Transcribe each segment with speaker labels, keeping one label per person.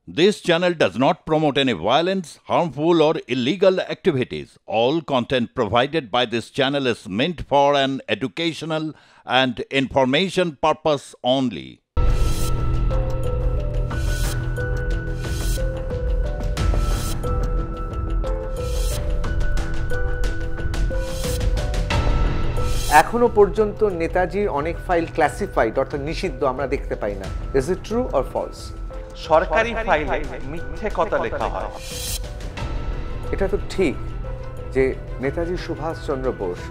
Speaker 1: This channel does not promote any violence, harmful, or illegal activities. All content provided by this channel is meant for an educational and information purpose only.
Speaker 2: এখনো পর্যন্ত নেতাজির অনেক file classified অর্থাৎ নিষিদ্ধ আমরা দেখতে পাই না। Is it true or false?
Speaker 3: সরকারি ফাইলে মিথ্যে কথা লেখা হয়।
Speaker 2: এটা তো ঠিক যে নেতাজি সুভাষচন্দ্র বোস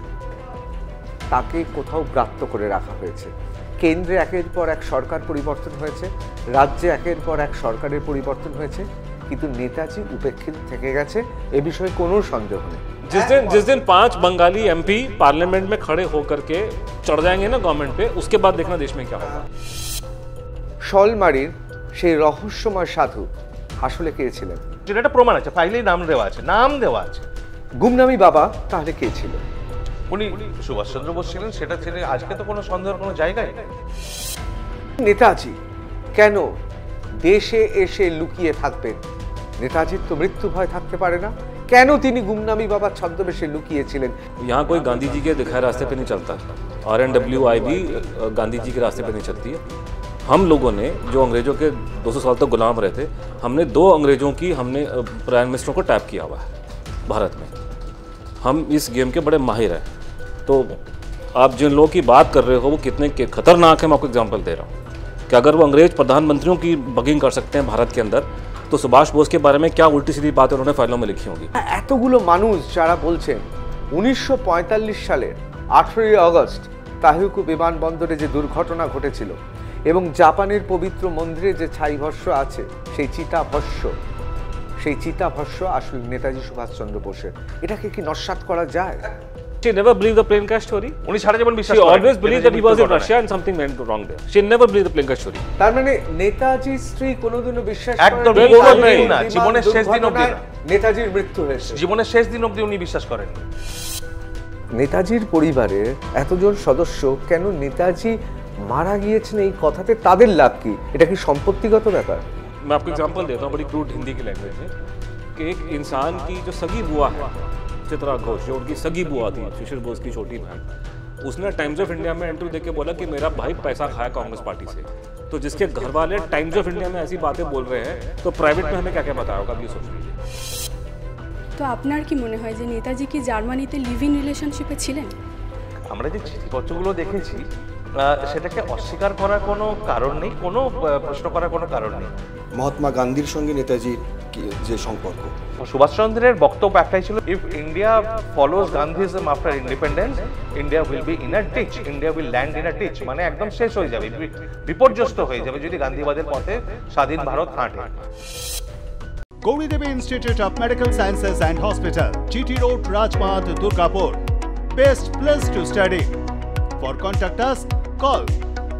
Speaker 2: তাকে কোথাও ব্রাত্য করে রাখা হয়েছে। কেন্দ্রে একের পর এক সরকার পরিবর্তন হয়েছে, রাজ্যে একের পর এক সরকারের পরিবর্তন হয়েছে, কিন্তু নেতাজি উপেক্ষিত থেকে গেছে, এ বিষয়ে কোনো সন্দেহ নেই।
Speaker 4: जिस दिन 5 बंगाली एमपी पार्लियामेंट में खड़े होकर के चढ़ जाएंगे ना गवर्नमेंट पे, उसके बाद देखना देश में क्या होगा।
Speaker 2: শলমারির সেই রহস্যময় সাধু আসলে কে ছিলেন?
Speaker 3: যেটা প্রমাণ আছে, ফাইলেই নাম দেওয়া আছে, নাম দেওয়া আছে।
Speaker 2: গুমনামি বাবা তাহলে কে ছিল?
Speaker 3: উনি সুভাষচন্দ্র বোস ছিলেন, সেটা ছিল আজকে তো কোনো সন্দেহের কোনো জায়গায় নেই।
Speaker 2: নেতাজি কেন দেশে এসে লুকিয়ে থাকবেন? নেতাজির তো মৃত্যু ভয় থাকতে পারে না, কেন তিনি গুমনামি বাবার ছদ্মবেশে লুকিয়েছিলেন?
Speaker 4: यहाँ कोई गांधी जी के दिखाए रास्ते पे नहीं चलता। RNWI भी गांधी जी के रास्ते पे नहीं चलती है। हम लोगों ने जो अंग्रेजों के 200 साल तक गुलाम रहे थे, हमने 2 अंग्रेजों की हमने प्राइम मिनिस्टरों को टैप किया हुआ है भारत में। हम इस गेम के बड़े माहिर हैं। तो आप जिन लोगों की बात कर रहे हो वो कितने खतरनाक है, मैं आपको एग्जाम्पल दे रहा हूँ कि अगर वो अंग्रेज प्रधानमंत्रियों की बगिंग कर सकते हैं भारत के अंदर, तो सुभाष बोस के बारे में क्या उल्टी सीधी बातें उन्होंने फाइलों में लिखी होंगी।
Speaker 2: এতগুলো মানুষ যারা বলছেন 1945 সালের 18 আগস্ট তাহিকু বিমানবন্দরে যে দুর্ঘটনা ঘটেছিল এবং জাপানের পবিত্র মন্দিরে যে ছাইভস্য আছে, সেই চিতাভস্য আসলে নেতাজি সুভাষচন্দ্র বোসের। এটাকে কি নস্যাৎ করা যায়?
Speaker 4: She never believed the plane crash story.
Speaker 3: উনি সারা জীবন বিশ্বাস
Speaker 4: She
Speaker 3: করেন।
Speaker 4: always believed that he was in Russia and something went wrong there. She never believed the plane crash story.
Speaker 2: তার মানে নেতাজির স্ত্রী কোনোদিনও বিশ্বাস
Speaker 3: একদম
Speaker 2: করেননি
Speaker 3: কোনোদিন না, জীবনের শেষ দিন অবধি না।
Speaker 2: নেতাজির মৃত্যু হয়েছে।
Speaker 3: জীবনের শেষ দিন অবধি উনি বিশ্বাস করেন।
Speaker 2: নেতাজির পরিবারের এতজন সদস্য কেন নেতাজি মারা গিয়েছেন এই কথাতে তাদের লাভ কি? এটা কি সম্পত্তিগত ব্যাপার?
Speaker 4: मैं आपको एग्जांपल देता हूँ बड़ी क्रूड हिंदी की लैंग्वेज में कि एक इंसान की जो सगी बुआ है चित्रा घोष, जो उनकी सगी बुआ थी शिशिर बोस की छोटी बहन, उसने टाइम्स ऑफ इंडिया में इंटरव्यू देके बोला कि मेरा भाई पैसा खाया कांग्रेस पार्टी से। तो जिसके घर वाले टाइम्स ऑफ इंडिया में ऐसी बातें बोल रहे हैं, तो प्राइवेट में हमें क्या क्या बताया होगा, ये सोच लीजिए।
Speaker 5: তো আপনার কি মনে হয় যে নেতাজি কি জার্মানিতে লিভ ইন রিলেশনশিপে ছিলেন?
Speaker 3: আমরা যে চিঠিপত্রগুলো দেখেছি সেটাকে অস্বীকার করার কোনো কারণ নেই, কোনো প্রশ্ন করার কোনো কারণ নেই।
Speaker 6: মহাত্মা গান্ধীর সঙ্গে নেতাজির যে সম্পর্ক,
Speaker 3: সুভাষচন্দ্রের বক্তব্য একটাই ছিল, if India follows Gandhism after independence, India will be in a ditch, India will land in a ditch, মানে একদম শেষ হয়ে যাবে, বিপর্যস্ত হয়ে যাবে যদি গান্ধীবাদের পথে স্বাধীন ভারত হাঁটে।
Speaker 7: Gauri Devi Institute of Medical Sciences and Hospital, GT Road, Rajpath, Durgapur. Best place to study. For contact us, call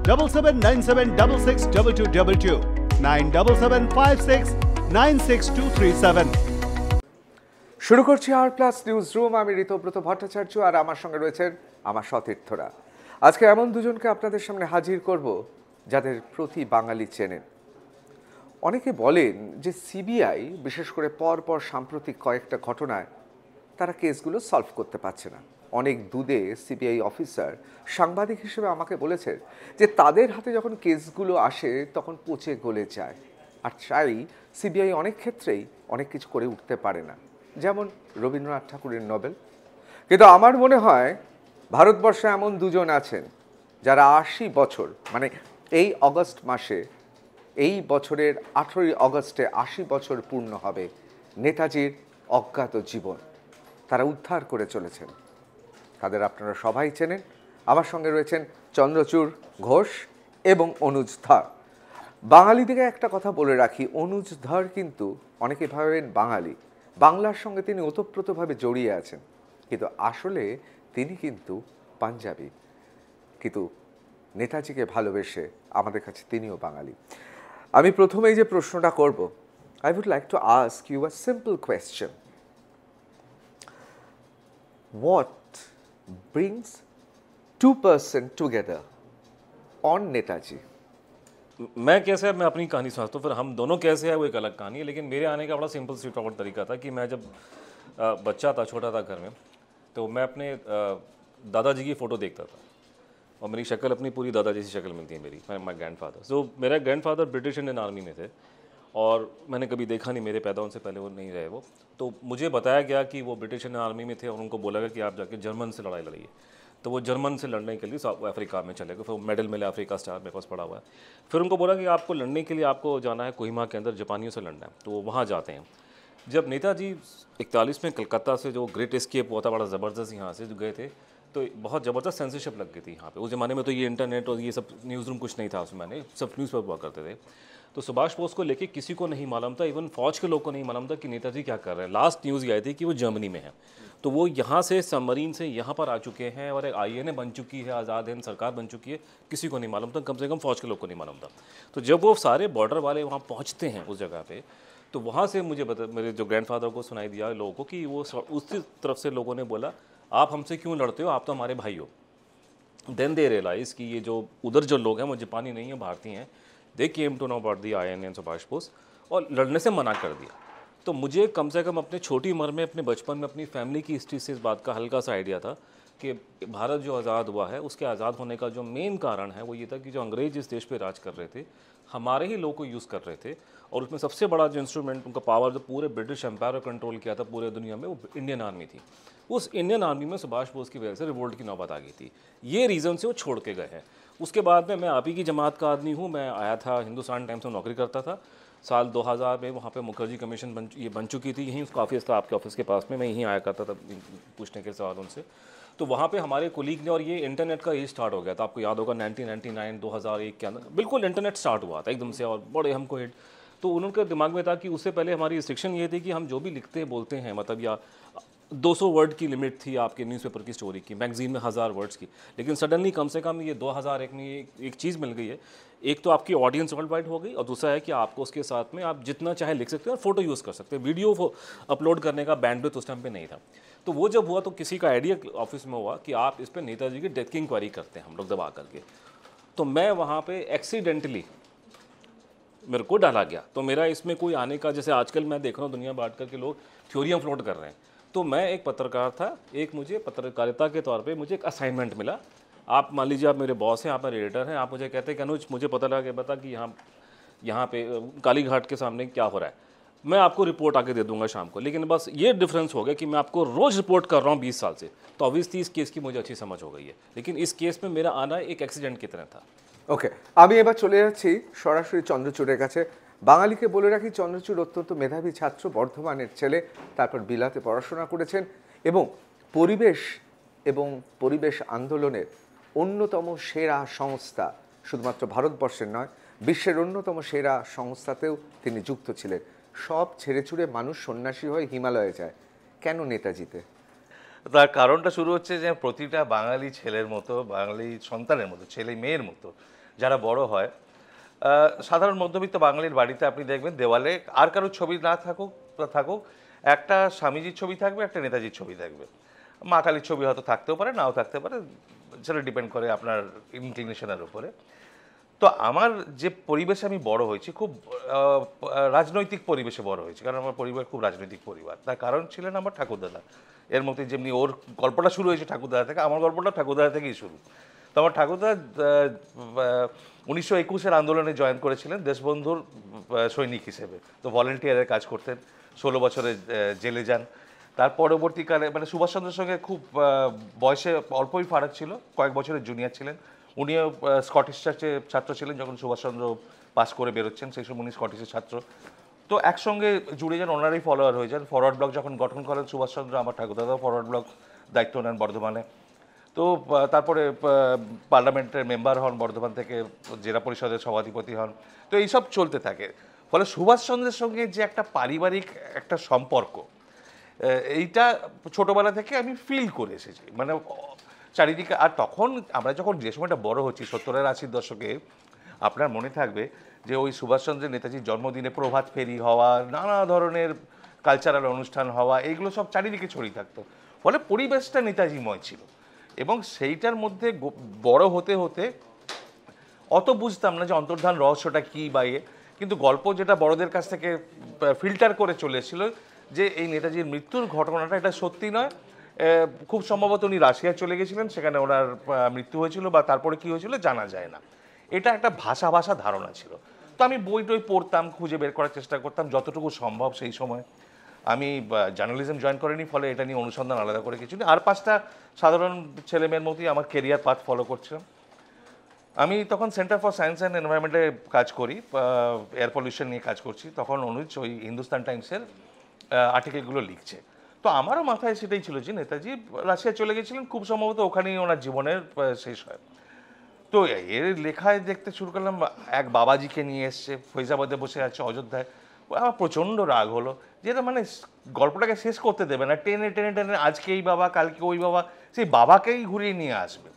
Speaker 7: 7797662222, 9775696237.
Speaker 2: শুরু করছি আর প্লাস নিউজ রুম। আমি ঋতব্রত ভট্টাচার্য আর আমার সঙ্গে রয়েছেন আমার সতীর্থরা। আজকে এমন দুজনকে আপনাদের সামনে হাজির করব যাদের প্রতি বাঙালি চেনেন। অনেকে বলেন যে সিবিআই বিশেষ করে পরপর সাম্প্রতিক কয়েকটা ঘটনায় তারা কেসগুলো সলভ করতে পারছে না। অনেক দুধে সিবিআই অফিসার সাংবাদিক হিসেবে আমাকে বলেছে যে তাদের হাতে যখন কেসগুলো আসে তখন পচে গলে যায়, আর তাই সিবিআই অনেক ক্ষেত্রেই অনেক কিছু করে উঠতে পারে না, যেমন রবীন্দ্রনাথ ঠাকুরের নোবেল। কিন্তু আমার মনে হয় ভারতবর্ষে এমন দুজন আছেন যারা 80 বছর, মানে এই অগস্ট মাসে, এই বছরের 18 অগস্টে 80 বছর পূর্ণ হবে নেতাজির অজ্ঞাত জীবন তারা উদ্ধার করে চলেছেন। তাদের আপনারা সবাই চেনেন। আমার সঙ্গে রয়েছেন চন্দ্রচূড় ঘোষ এবং অনুজ ধর। বাঙালিদিকে একটা কথা বলে রাখি, অনুজ ধর কিন্তু অনেকে ভাবেন বাঙালি, বাংলার সঙ্গে তিনি ওতপ্রোতভাবে জড়িয়ে আছেন, কিন্তু আসলে তিনি কিন্তু পাঞ্জাবি, কিন্তু নেতাজিকে ভালোবেসে আমাদের কাছে তিনিও বাঙালি। আমি প্রথমেই যে প্রশ্নটা করব, I would like to ask you a simple question. What brings two persons together on Netaji?
Speaker 4: मैं कैसे है, मैं अपनी कहानी सुनाता हूँ, फिर हम दोनों कैसे है वो एक अलग कहानी है। लेकिन मेरे आने का बड़ा सिंपल स्ट्रेट फॉरवर्ड तरीका था कि मैं जब बच्चा था, छोटा था घर में, तो मैं अपने दादाजी की फ़ोटो देखता था और मेरी शक्ल अपनी पूरी दादा जैसी शक्ल मिलती है मेरी, माई ग्रैंडफादर। सो मेरा ग्रैंडफादर ब्रिटिश इंडियन आर्मी में थे और मैंने कभी देखा नहीं, मेरे पैदा होने से पहले वो नहीं रहे वो। तो मुझे बताया गया कि वो ब्रिटिश इंडियन आर्मी में थे और उनको बोला गया कि आप जाके जर्मन से लड़ाई लड़िए। तो वो जर्मन से लड़ने के लिए साउथ अफ्रीका में चले गए, फिर मेडल मिले, अफ्रीका स्टार मेरे पास पड़ा हुआ है। फिर उनको बोला कि आपको लड़ने के लिए आपको जाना है कोहिमा के अंदर, जापानियों से लड़ना है। तो वो वहाँ जाते हैं। जब नेताजी 41 में कलकत्ता से जो ग्रेट एस्केप हुआ था, बड़ा ज़बरदस्त यहाँ से जो गए थे, तो बहुत ज़बरदस्त सेंसरशिप लग गई थी यहाँ पे। उस ज़माने में तो ये इंटरनेट और ये सब न्यूज़ रूम कुछ नहीं था उसमें, सब न्यूज़ पेपर हुआ करते थे। तो सुभाष बोस को लेके किसी को नहीं मालूम था, इवन फौज के लोग को नहीं मालूम था कि नेताजी क्या कर रहे हैं। लास्ट न्यूज़ ये आई थी कि वो जर्मनी में है, तो वो यहाँ से सबमरीन से यहाँ पर आ चुके हैं और एक INA बन चुकी है, आज़ाद हिंद सरकार बन चुकी है। किसी को नहीं मालूम था, कम से कम फौज के लोग को नहीं मालूम था। तो जब वो सारे बॉर्डर वाले वहाँ पहुँचते हैं उस जगह पे, तो वहाँ से मुझे मेरे जो ग्रैंडफादर को सुनाई दिया लोगों को कि वो उसी तरफ से लोगों ने बोला, आप हमसे क्यों लड़ते हो, आप तो हमारे भाई हो। देन दे रियलाइज़ कि ये जो उधर जो लोग हैं वो जापानी नहीं है, भारतीय हैं। They came to know about the INA and Subhash Bose और लड़ने से मना कर दिया। तो मुझे कम से कम अपने छोटी उम्र में, अपने बचपन में अपनी फैमिली की हिस्ट्री से इस बात का हल्का सा आइडिया था कि भारत जो आज़ाद हुआ है उसके आज़ाद होने का जो मेन कारण है वो ये था कि जो अंग्रेज इस देश पे राज कर रहे थे, हमारे ही लोग को यूज़ कर रहे थे। और उसमें सबसे बड़ा जो इंस्ट्रूमेंट, उनका पावर जो पूरे ब्रिटिश एम्पायर को कंट्रोल किया था पूरे दुनिया में, वो इंडियन आर्मी थी। उस इंडियन आर्मी में सुभाष बोस की वजह से रिवोल्ट की नौबत आ गई थी। ये रीज़न से वो छोड़ के गए हैं। उसके बाद में मैं आप ही की जमात का आदमी हूँ। मैं आया था, हिंदुस्तान टाइम्स में नौकरी करता था। साल 2000 में वहाँ पे मुखर्जी कमीशन बन चुकी थी, यहीं उसका ऑफिस था आपके ऑफिस के पास में, मैं यहीं आया करता था पूछने के सवाल उनसे। तो वहाँ पे हमारे कोलीग ने, और ये इंटरनेट का एज स्टार्ट हो गया था, आपको याद होगा 1999 2001 के अंदर बिल्कुल इंटरनेट स्टार्ट हुआ था एकदम से और बड़े हमको हिट। तो उनके दिमाग में था कि उससे पहले हमारी रिस्ट्रिक्शन ये थी कि हम जो भी लिखते बोलते हैं, मतलब या 200 वर्ड की लिमिट थी आपके न्यूज़पेपर की स्टोरी की, मैगजीन में 1000 वर्ड्स की। लेकिन सडनली कम से कम ये 2001 में एक चीज़ मिल गई है। एक तो आपकी ऑडियंस वर्ल्ड वाइड हो गई और दूसरा है कि आपको उसके साथ में आप जितना चाहे लिख सकते हैं और फोटो यूज़ कर सकते हैं। वीडियो अपलोड करने का बैंडविड्थ उस टाइम पे नहीं था। तो वो जब हुआ तो किसी का आइडिया ऑफिस में हुआ कि आप इस पर नेताजी की डेथ की इंक्वायरी करते हैं हम लोग दबा करके। तो मैं वहाँ पर एक्सीडेंटली मेरे को डाला गया। तो मेरा इसमें कोई आने का, जैसे आजकल मैं देख रहा हूँ दुनिया बांट करके लोग थ्योरियाँ फ्लोट कर रहे हैं, तो मैं एक पत्रकार था, एक मुझे पत्रकारिता के तौर पे मुझे एक असाइनमेंट मिला। आप मान लीजिए आप मेरे बॉस हैं, आप मेरे एडिटर हैं, आप मुझे कहते हैं कि अनुज मुझे पता लगा बता कि यहाँ पे काली घाट के सामने क्या हो रहा है, मैं आपको रिपोर्ट आके दे दूंगा शाम को। लेकिन बस ये डिफरेंस हो गया कि मैं आपको रोज़ रिपोर्ट कर रहा हूँ 20 साल से, तो ऑब्वियसली इस केस की मुझे अच्छी समझ हो गई है। लेकिन इस केस में मेरा आना एक एक्सीडेंट की तरह था।
Speaker 2: ওকে, আমি এবার চলে যাচ্ছি সরাসরি চন্দ্রচূড়ের কাছে। বাঙালিকে বলে রাখি, চন্দ্রচূড় অত্যন্ত মেধাবী ছাত্র, বর্ধমানের ছেলে, তারপর বিলাতে পড়াশোনা করেছেন এবং পরিবেশ আন্দোলনের অন্যতম সেরা সংস্থা, শুধুমাত্র ভারতবর্ষের নয় বিশ্বের অন্যতম সেরা সংস্থাতেও তিনি যুক্ত ছিলেন। সব ছেড়ে ছুড়ে মানুষ সন্ন্যাসী হয়ে হিমালয়ে যায়, কেন নেতাজিতে?
Speaker 3: তার কারণটা শুরু হচ্ছে যে প্রতিটা বাঙালি ছেলের মতো, বাঙালি সন্তানের মতো, ছেলে মেয়ের মতো যারা বড় হয়, সাধারণ মধ্যবিত্ত বাঙালির বাড়িতে আপনি দেখবেন দেওয়ালে আর কারোর ছবি না থাকুক একটা স্বামীজির ছবি থাকবে, একটা নেতাজির ছবি থাকবে। মা কালীর ছবি হয়তো থাকতেও পারে, নাও থাকতে পারে, সেটা ডিপেন্ড করে আপনার ইনক্লিনেশনের উপরে। তো আমার যে পরিবেশে আমি বড় হয়েছি, খুব রাজনৈতিক পরিবেশে বড় হয়েছি, কারণ আমার পরিবার খুব রাজনৈতিক পরিবার। তার কারণ ছিলেন আমার ঠাকুরদাদা। এর মধ্যে যেমনি ওর গল্পটা শুরু হয়েছে ঠাকুরদাদা থেকে, আমার গল্পটা ঠাকুরদাদা থেকেই শুরু। তো আমার ঠাকুরদাদা 1921-এর আন্দোলনে জয়েন করেছিলেন দেশবন্ধুর সৈনিক হিসেবে। তো ভলেন্টিয়ারের কাজ করতেন, 16 বছরে জেলে যান। তার পরবর্তীকালে মানে সুভাষচন্দ্রের সঙ্গে খুব বয়সে অল্পই ফারাক ছিল, কয়েক বছরের জুনিয়র ছিলেন। উনিও স্কটিশ চার্চের ছাত্র ছিলেন যখন সুভাষচন্দ্র পাস করে বেরোচ্ছেন, সেই সময় উনি স্কটিশের ছাত্র। তো একসঙ্গে জুড়ে যান, ওনারই ফলোয়ার হয়ে যান। ফরওয়ার্ড ব্লক যখন গঠন করেন সুভাষচন্দ্র, আমার ঠাকুরদাদাও ফরওয়ার্ড ব্লক দায়িত্ব নেন বর্ধমানে। তো তারপরে পার্লামেন্টের মেম্বার হন, বর্ধমান থেকে জেলা পরিষদের সভাধিপতি হন। তো এইসব চলতে থাকে। ফলে সুভাষচন্দ্রের সঙ্গে যে একটা পারিবারিক একটা সম্পর্ক, এইটা ছোটোবেলা থেকে আমি ফিল করে এসেছি, মানে চারিদিকে। আর তখন আমরা যখন যে সময়টা বড় হচ্ছি 70-এর 80-র দশকে, আপনার মনে থাকবে যে ওই সুভাষচন্দ্রের নেতাজির জন্মদিনে প্রভাত ফেরি হওয়া, নানা ধরনের কালচারাল অনুষ্ঠান হওয়া, এইগুলো সব চারিদিকে ছড়িয়ে থাকতো। ফলে পরিবেশটা নেতাজিময় ছিল এবং সেইটার মধ্যে বড় হতে হতে অত বুঝতাম না যে অন্তর্ধান রহস্যটা কী বা কিন্তু গল্প যেটা বড়দের কাছ থেকে ফিল্টার করে চলে এসেছিল যে এই নেতাজির মৃত্যুর ঘটনাটা এটা সত্যি নয়, খুব সম্ভবত উনি রাশিয়ায় চলে গেছিলেন, সেখানে ওনার মৃত্যু হয়েছিল বা তারপরে কী হয়েছিল জানা যায় না। এটা একটা ভাষা ধারণা ছিল। তো আমি বই টই পড়তাম, খুঁজে বের করার চেষ্টা করতাম যতটুকু সম্ভব। সেই সময় আমি জার্নালিজম জয়েন করিনি, ফলে এটা নিয়ে অনুসন্ধান আলাদা করে কিছু নেই। আর 5টা সাধারণ ছেলেমেয়ের মতোই আমার কেরিয়ার পাথ ফলো করছিলাম। আমি তখন সেন্টার ফর সায়েন্স অ্যান্ড এনভায়রনমেন্টে কাজ করি, এয়ার পলিউশন নিয়ে কাজ করছি। তখন অনুজ ওই হিন্দুস্তান টাইমসের আর্টিকেলগুলো লিখছে। তো আমারও মাথায় সেটাই ছিল যে নেতাজি রাশিয়া চলে গেছিলেন, খুব সম্ভবত ওখানেই ওনার জীবনের শেষ হয়। তো এর লেখায় দেখতে শুরু করলাম এক বাবাজিকে নিয়ে এসছে, ফৈজাবাদে বসে আছে অযোধ্যায়। আমার প্রচণ্ড রাগ হলো যে এটা মানে গল্পটাকে শেষ করতে দেবে না, টেনে টেনে টেনে আজকে এই বাবা কালকে ওই বাবা, সেই বাবাকেই ঘুরিয়ে নিয়ে আসবে।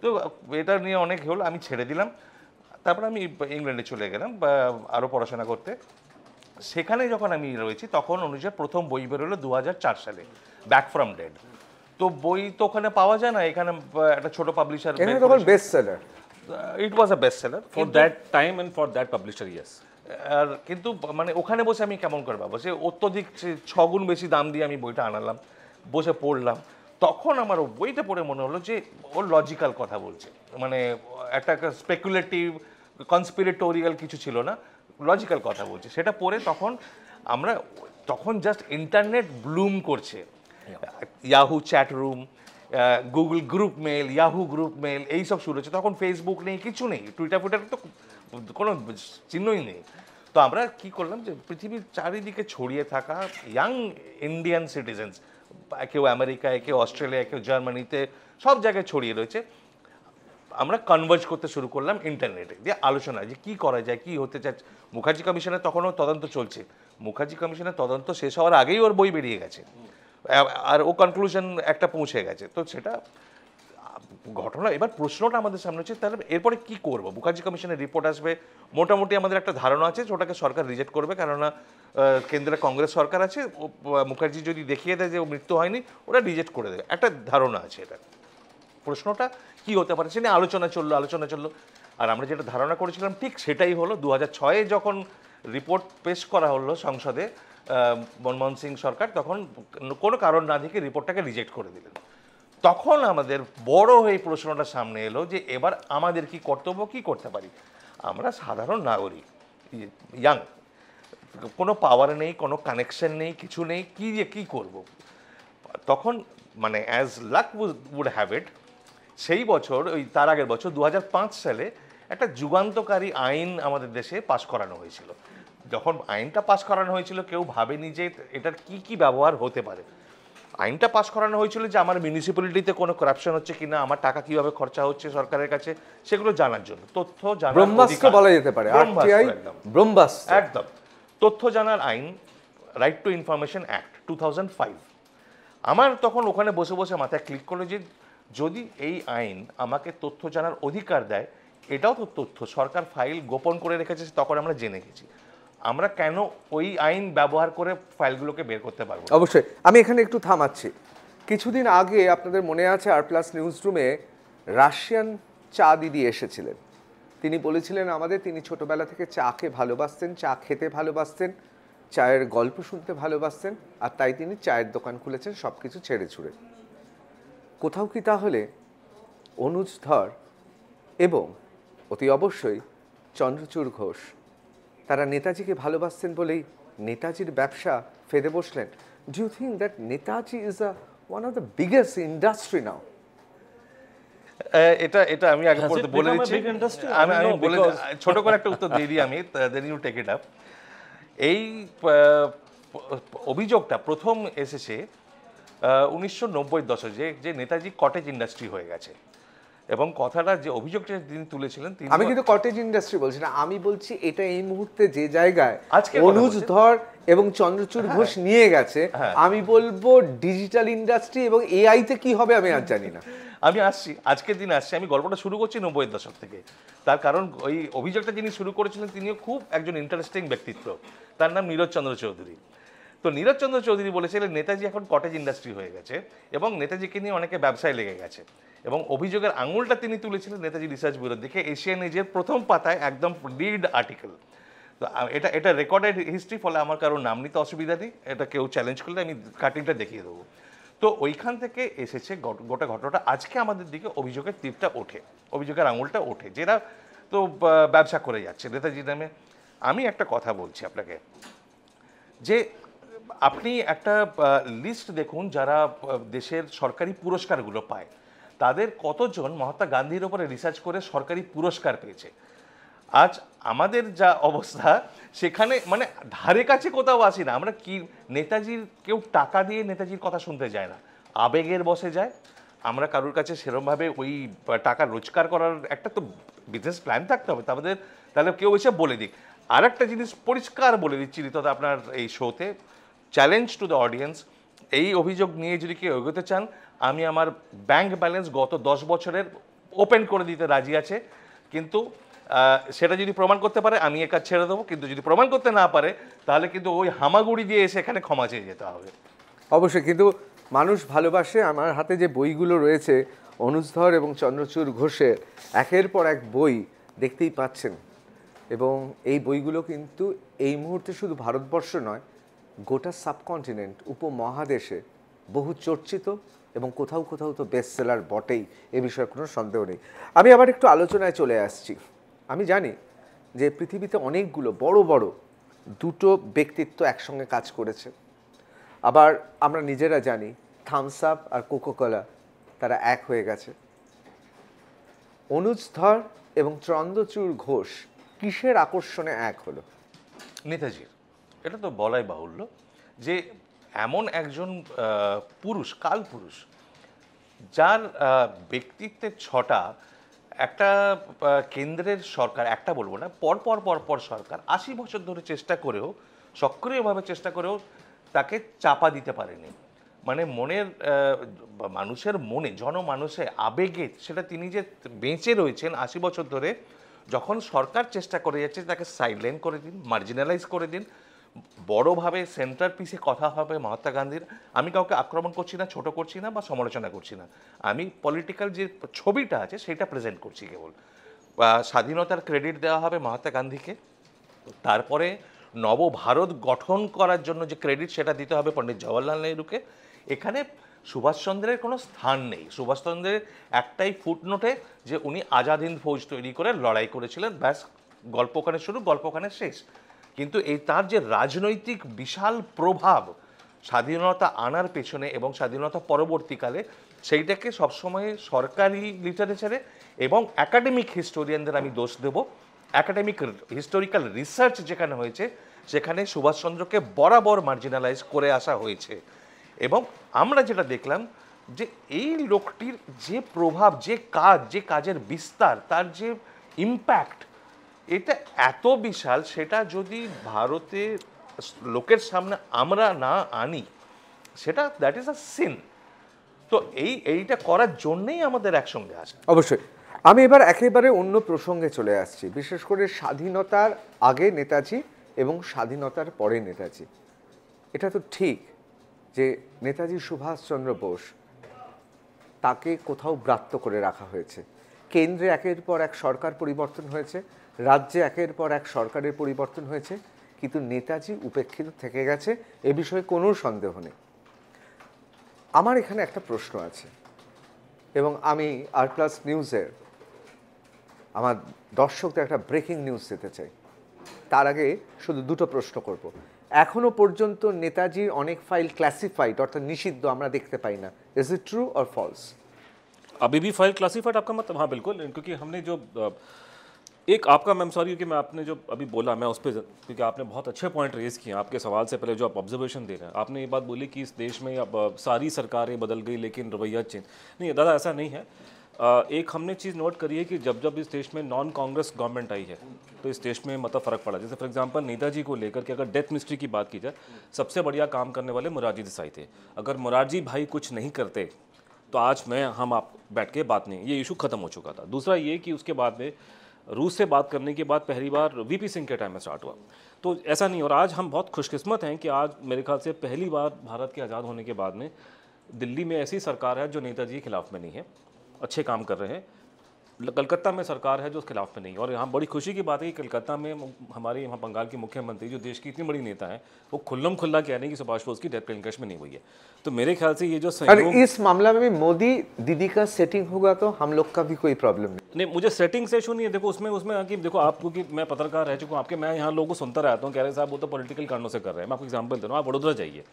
Speaker 3: তো এটা নিয়ে অনেক হলো, আমি ছেড়ে দিলাম। তারপর আমি ইংল্যান্ডে চলে গেলাম আরও পড়াশোনা করতে। সেখানে যখন আমি রয়েছি তখন অনুযায়ী প্রথম বই বেরোলো 2004 সালে, ব্যাক ফ্রম ডেড। তো বই তো ওখানে পাওয়া যায় না, এখানে একটা ছোট publisher,
Speaker 2: best seller,
Speaker 3: it was a best seller
Speaker 4: for that time and for that publisher, yes.
Speaker 3: আর কিন্তু মানে ওখানে বসে আমি কেমন করে পাবো, সে অত্যধিক 6 গুণ বেশি দাম দিয়ে আমি বইটা আনালাম, বসে পড়লাম। তখন আমার বইটা পড়ে মনে হলো যে ওর লজিক্যাল কথা বলছে, মানে একটা স্পেকুলেটিভ কনস্পিরেটোরিয়াল কিছু ছিল না, লজিক্যাল কথা বলছে। সেটা পড়ে তখন জাস্ট ইন্টারনেট ব্লুম করছে, Yahoo chat room, Google group mail, Yahoo group mail, এইসব শুরু হচ্ছে। তখন ফেসবুক নেই, কিছু নেই, টুইটার তো কোনো চিহ্নই নেই। তো আমরা কি করলাম যে পৃথিবীর চারিদিকে ছড়িয়ে থাকা ইয়াং ইন্ডিয়ান সিটিজেন্স, কেউ আমেরিকায়, কেউ অস্ট্রেলিয়ায়, কেউ জার্মানিতে, সব জায়গায় ছড়িয়ে রয়েছে, আমরা কনভার্জ করতে শুরু করলাম ইন্টারনেটে দিয়ে আলোচনা যে কী করা যায়, কী হতে চাচ্ছে। মুখার্জি কমিশনের তখনও তদন্ত চলছে, মুখার্জি কমিশনের তদন্ত শেষ হওয়ার আগেই ওর বই বেরিয়ে গেছে, আর ও কনক্লুশন একটা পৌঁছে গেছে। তো সেটা ঘটনা। এবার প্রশ্নটা আমাদের সামনে হচ্ছে তাহলে এরপরে কি করবো। মুখার্জি কমিশনের রিপোর্ট আসবে, মোটামুটি আমাদের একটা ধারণা আছে ওটাকে সরকার রিজেক্ট করবে, কেননা কেন্দ্রে কংগ্রেস সরকার আছে, মুখার্জি যদি দেখিয়ে দেয় যে ও মৃত্যু হয়নি, ওরা রিজেক্ট করে দেবে, একটা ধারণা আছে। এটা প্রশ্নটা কি হতে পারে সে নিয়ে আলোচনা চললো। আর আমরা যেটা ধারণা করেছিলাম ঠিক সেটাই হলো। 2006-এ যখন রিপোর্ট পেশ করা হলো সংসদে মনমোহন সিং সরকার, তখন কোনো কারণ না দেখে রিপোর্টটাকে রিজেক্ট করে দিলেন। তখন আমাদের বড় হয়ে প্রশ্নটা সামনে এলো যে এবার আমাদের কি কর্তব্য, কি করতে পারি। আমরা সাধারণ নাগরিক, ইয়াং, কোনো পাওয়ার নেই, কোনো কানেকশন নেই, কিছু নেই, কি করব। তখন মানে as luck would have it, সেই বছর তার আগের বছর 2005 সালে একটা যুগান্তকারী আইন আমাদের দেশে পাশ করানো হয়েছিল। যখন আইনটা পাশ করানো হয়েছিল কেউ ভাবেনি যে এটার কি ব্যবহার হতে পারে। আইনটা পাশ করানো হয়েছিল যে আমার মিউনিসিপ্যালিটিতে কোনো করাপশন হচ্ছে কিনা, আমার টাকা কিভাবে খরচা হচ্ছে সরকারের কাছে, সেগুলো জানার জন্য, তথ্য জানার
Speaker 2: ব্রহ্মাস্ত্র বলা যেতে পারে, ব্রহ্মাস্ত্র,
Speaker 3: একদম তথ্য জানার আইন, রাইট টু ইনফরমেশন অ্যাক্ট 2005। আমার তখন ওখানে বসে বসে মাথায় ক্লিক করলো যে যদি এই আইন আমাকে তথ্য জানার অধিকার দেয়, এটাও তো তথ্য, সরকার ফাইল গোপন করে রেখেছে, তখন আমরা জেনে গেছি, আমরা কেন ওই আইন ব্যবহার করে ফাইলগুলোকে বের করতে পারবো।
Speaker 2: অবশ্যই আমি এখানে একটু থামাচ্ছি। কিছুদিন আগে আপনাদের মনে আছে আর+ নিউজ রুমে রাশিয়ান চা দিদি এসেছিলেন। তিনি বলেছিলেন আমাদের তিনি ছোটবেলা থেকে চাকে ভালোবাসতেন, চা খেতে ভালোবাসতেন, চায়ের গল্প শুনতে ভালোবাসতেন, আর তাই তিনি চায়ের দোকান খুলেছেন সব কিছু ছেড়ে ছুড়ে। কোথাও কি তাহলে অনুজ ধর এবং অতি অবশ্যই চন্দ্রচূড় ঘোষ তারা নেতাজিকে ভালোবাসতেন বলেই নেতাজির ব্যবসা ফেদে বসলেন? Do you think that Netaji is one of the biggest industry now?
Speaker 3: এটা আমি আগে বলে দিচ্ছি, আমি বলে ছোট করে একটা উত্তর দিয়ে দিই আমি, then you take it up. এই অভিযোগটা প্রথম এসেছে 1990-এর দশকে, যে নেতাজি কটেজ ইন্ডাস্ট্রি হয়ে গেছে, এবং কথাটা যে অভিযোগটা তিনি তুলেছিলেন,
Speaker 2: আমি কিন্তু কটেজ ইন্ডাস্ট্রি বলছি না, আমি বলছি এটা এই মুহূর্তে যে জায়গায় অনুজ ধর এবং চন্দ্রচূড় ঘোষ নিয়ে গেছে, আমি বলবো ডিজিটাল ইন্ডাস্ট্রি এবং এআই তে কি হবে আমি আর জানি না।
Speaker 3: আমি আসছি, আজকের দিন আসছি, আমি গল্পটা শুরু করছি 90-এর দশক থেকে। তার কারণ ওই অভিযোগটা যিনি শুরু করেছিলেন তিনিও খুব একজন ইন্টারেস্টিং ব্যক্তিত্ব, তার নাম নীরজ চন্দ্র চৌধুরী। তো নীরজ চন্দ্র চৌধুরী বলেছিলেন নেতাজি এখন কটেজ ইন্ডাস্ট্রি হয়ে গেছে এবং নেতাজিকে নিয়ে অনেকে ব্যবসায় লেগে গেছে, এবং অভিযোগের আঙুলটা তিনি তুলেছিলেন নেতাজি রিসার্চ ব্যুরোর দিকে। এশিয়ান এজের প্রথম পাতায় একদম লিড আর্টিকেল। তো এটা রেকর্ডেড হিস্ট্রি, ফলে আমার কারোর নাম নিতে অসুবিধা নেই, এটা কেউ চ্যালেঞ্জ করলে আমি কাটিংটা দেখিয়ে দেবো। তো ওইখান থেকে এসেছে গোটা ঘটনাটা। আজকে আমাদের দিকে অভিযোগের তীরটা ওঠে, অভিযোগের আঙুলটা ওঠে, যেটা তো ব্যবসা করে যাচ্ছে নেতাজি নামে। আমি একটা কথা বলছি আপনাকে, যে আপনি একটা লিস্ট দেখুন যারা দেশের সরকারি পুরস্কারগুলো পায়, তাদের কতজন মহাত্মা গান্ধীর ওপরে রিসার্চ করে সরকারি পুরস্কার পেয়েছে। আজ আমাদের যা অবস্থা, সেখানে মানে ধারে কাছে কোথাও আসি না আমরা। কি নেতাজির কেউ টাকা দিয়ে নেতাজির কথা শুনতে যায় না, আবেগের বসে যায়। আমরা কারোর কাছে সেরকমভাবে ওই টাকা রোজগার করার একটা তো বিজনেস প্ল্যান থাকতে হবে, তাহলে কেউ এসে বলে দিক। আর একটা জিনিস পরিষ্কার বলে দিচ্ছি ঋতদা আপনার এই শোতে, চ্যালেঞ্জ টু দ্য অডিয়েন্স, এই অভিযোগ নিয়ে যদি কেউ এগোতে চান, আমি আমার ব্যাংক ব্যালেন্স গত 10 বছরের ওপেন করে দিতে রাজি আছে, কিন্তু সেটা যদি প্রমাণ করতে পারে আমি এ কাজ ছেড়ে দেবো, কিন্তু যদি প্রমাণ করতে না পারে তাহলে কিন্তু ওই হামাগুড়ি দিয়ে এসে এখানে ক্ষমা চেয়ে যেতে হবে।
Speaker 2: অবশ্যই, কিন্তু মানুষ ভালোবাসে। আমার হাতে যে বইগুলো রয়েছে অনুজধর এবং চন্দ্রচূড় ঘোষের একের পর এক বই দেখতেই পাচ্ছেন, এবং এই বইগুলো কিন্তু এই মুহূর্তে শুধু ভারতবর্ষ নয়, গোটা সাবকন্টিনেন্ট উপমহাদেশে বহু চর্চিত এবং কোথাও কোথাও তো বেস্ট সেলার বটেই, এ বিষয়ে কোনো সন্দেহ নেই। আমি আবার একটু আলোচনায় চলে আসছি। আমি জানি যে পৃথিবীতে অনেকগুলো বড় বড় দুটো ব্যক্তিত্ব একসঙ্গে কাজ করেছে, আবার আমরা নিজেরা জানি থামস আপ আর কোকোকোলা তারা এক হয়ে গেছে। অনুজ ধর এবং চন্দ্রচূড় ঘোষ কিসের আকর্ষণে এক হলো?
Speaker 3: নেতাজির। এটা তো বলাই বাহুল্য যে এমন একজন পুরুষ, কাল পুরুষ, যার ব্যক্তিত্বের ছটা একটা কেন্দ্রের সরকার, একটা বলবো না, পর সরকার 80 বছর ধরে চেষ্টা করেও, সক্রিয়ভাবে চেষ্টা করেও তাকে চাপা দিতে পারেনি। মানে মনের মানুষের মনে, জনমানুষে, আবেগে সেটা তিনি যে বেঁচে রয়েছেন 80 বছর ধরে, যখন সরকার চেষ্টা করে যাচ্ছে তাকে সাইডলাইন করে দিন, মার্জিনালাইজ করে দিন, বড়োভাবে সেন্টার পিসে কথা হবে মহাত্মা গান্ধীর। আমি কাউকে আক্রমণ করছি না, ছোট করছি না বা সমালোচনা করছি না, আমি পলিটিক্যাল যে ছবিটা আছে সেটা প্রেজেন্ট করছি কেবল। স্বাধীনতার ক্রেডিট দেওয়া হবে মহাত্মা গান্ধীকে, তারপরে নবভারত গঠন করার জন্য যে ক্রেডিট সেটা দিতে হবে পণ্ডিত জওয়াহরলাল নেহরুকে। এখানে সুভাষচন্দ্রের কোনো স্থান নেই। সুভাষচন্দ্রের একটাই ফুটনোটে যে উনি আজাদ হিন্দ ফৌজ তৈরি করে লড়াই করেছিলেন, ব্যাস, গল্প ওখানে শুরু, গল্প ওখানে শেষ। কিন্তু এই তার যে রাজনৈতিক বিশাল প্রভাব স্বাধীনতা আনার পেছনে এবং স্বাধীনতা পরবর্তীকালে, সেইটাকে সবসময় সরকারি লিটারেচারে এবং একাডেমিক হিস্টোরিয়ানদের আমি দোষ দেব। একাডেমিক হিস্টোরিক্যাল রিসার্চ যেখানে হয়েছে সেখানে সুভাষচন্দ্রকে বরাবর মার্জিনালাইজ করে আসা হয়েছে। এবং আমরা যেটা দেখলাম যে এই লোকটির যে প্রভাব, যে কাজের বিস্তার, তার যে ইম্প্যাক্ট, এটা এত বিশাল, সেটা যদি ভারতে লোকের সামনে আমরা না আনি, সেটা দ্যাট ইজ আ সিন। তো এইটা করার জন্যই আমাদের একসঙ্গে আসা।
Speaker 2: অবশ্যই। আমি এবার একেবারে অন্য প্রসঙ্গে চলে আসছি, বিশেষ করে স্বাধীনতার আগে নেতাজি এবং স্বাধীনতার পরে নেতাজি। এটা তো ঠিক যে নেতাজি সুভাষচন্দ্র বোস, তাকে কোথাও ব্রাত্য করে রাখা হয়েছে। কেন্দ্রে একের পর এক সরকার পরিবর্তন হয়েছে, রাজ্যে একের পর এক সরকারের পরিবর্তন হয়েছে, কিন্তু নেতাজি উপেক্ষিত থেকে গেছে, এ বিষয়ে কোনো সন্দেহ নেই। আমার এখানে একটা প্রশ্ন আছে, এবং আমি আর প্লাস নিউজের আমার দর্শকদের একটা ব্রেকিং নিউজ দিতে চাই। তার আগে শুধু দুটো প্রশ্ন করব। এখনো পর্যন্ত নেতাজির অনেক ফাইল ক্লাসিফাইড অর্থাৎ নিষিদ্ধ আমরা দেখতে পাই না। Is it true or false?
Speaker 4: अभी भी फाइल क्लासिफाइड आपका मतलब? हाँ बिल्कुल, क्योंकि हमने जो एक आपका, मैम सॉरी कि मैं आपने जो अभी बोला मैं उस पर, क्योंकि आपने बहुत अच्छे पॉइंट रेज़ किए आपके सवाल से पहले, जो आप ऑब्जर्वेशन दे रहे हैं। आपने ये बात बोली कि इस देश में अब सारी सरकारें बदल गई लेकिन रवैया चेंज नहीं। दादा ऐसा नहीं है। एक हमने चीज़ नोट करी है कि जब जब इस देश में नॉन कांग्रेस गवर्नमेंट आई है तो इस देश में मतलब फ़र्क पड़ा। जैसे फॉर एग्जांपल नेताजी को लेकर के अगर डेथ मिस्ट्री की बात की जाए, सबसे बढ़िया काम करने वाले मोरारजी देसाई थे। अगर मोरारजी भाई कुछ नहीं करते तो आज हम आप बैठ के बात नहीं, ये इशू ख़त्म हो चुका था। दूसरा ये कि उसके बाद में रूस से बात करने के बाद पहली बार वीपी सिंह के टाइम में स्टार्ट हुआ। तो ऐसा नहीं, और आज हम बहुत खुशकिस्मत हैं कि आज मेरे ख्याल से पहली बार भारत के आज़ाद होने के बाद में दिल्ली में ऐसी सरकार है जो नेताजी के खिलाफ में नहीं है, अच्छे काम कर रहे हैं। कलकत्ता में सरकार है जो उसके खिलाफ में नहीं है। और यहाँ बड़ी खुशी की बात है कि कलकत्ता में हमारे यहाँ बंगाल के मुख्यमंत्री जो देश की इतनी बड़ी नेता है, वो खुल्लम खुल्ला कह रहे हैं कि सुभाष बोस की डेथ प्लेन में नहीं हुई है। तो मेरे ख्याल से ये जो
Speaker 2: और इस मामला में मोदी दीदी का सेटिंग होगा तो हम लोग का भी कोई प्रॉब्लम
Speaker 4: नहीं, मुझे सेटिंग से इशू नहीं है। देखो उसमें कि देखो आपको, कि मैं पत्रकार रह चुका हूँ आपके, मैं यहाँ लोगों को सुनता रहता हूँ, कह रहे साहब वो तो पॉलिटिकल कारणों से कर रहे हैं। मैं आपको एग्जाम्पल दे रहा हूँ, आप वडोदरा जाइए,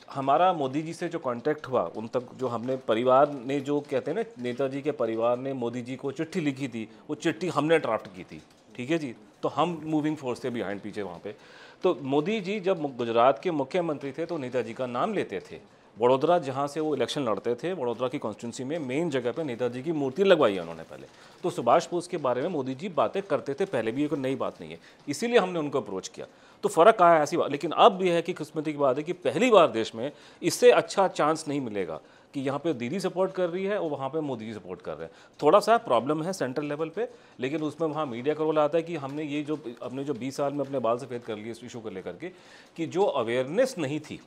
Speaker 4: हमारा मोदी जी से जो कांटेक्ट हुआ, उन तक जो हमने परिवार ने, जो कहते हैं ना, नेताजी के परिवार ने मोदी जी को चिट्ठी लिखी थी, वो चिट्ठी हमने ड्राफ्ट की थी, ठीक है जी। तो हम मूविंग फोर्स थे बिहाइंड, पीछे वहाँ पे। तो मोदी जी जब गुजरात के मुख्यमंत्री थे तो नेताजी का नाम लेते थे। वडोदरा जहाँ से वो इलेक्शन लड़ते थे, वडोदरा की कॉन्स्टिट्यूंसी में मेन जगह पे नेताजी की मूर्ति लगवाई है उन्होंने पहले। तो सुभाष बोस के बारे में मोदी जी बातें करते थे पहले भी, ये कोई नई बात नहीं है, इसीलिए हमने उनको अप्रोच किया। तो फ़र्क आया ऐसी बात। लेकिन अब यह है कि किस्मती की बात है कि पहली बार देश में इससे अच्छा चांस नहीं मिलेगा कि यहाँ पे दीदी सपोर्ट कर रही है और वहाँ पे मोदी जी सपोर्ट कर रहे हैं। थोड़ा सा प्रॉब्लम है सेंट्रल लेवल पे, लेकिन उसमें वहाँ मीडिया का रोल आता है कि हमने ये जो अपने जो 20 साल में अपने बाल सफ़ेद कर लिए इस इशू को लेकर के, कि जो अवेयरनेस नहीं थी,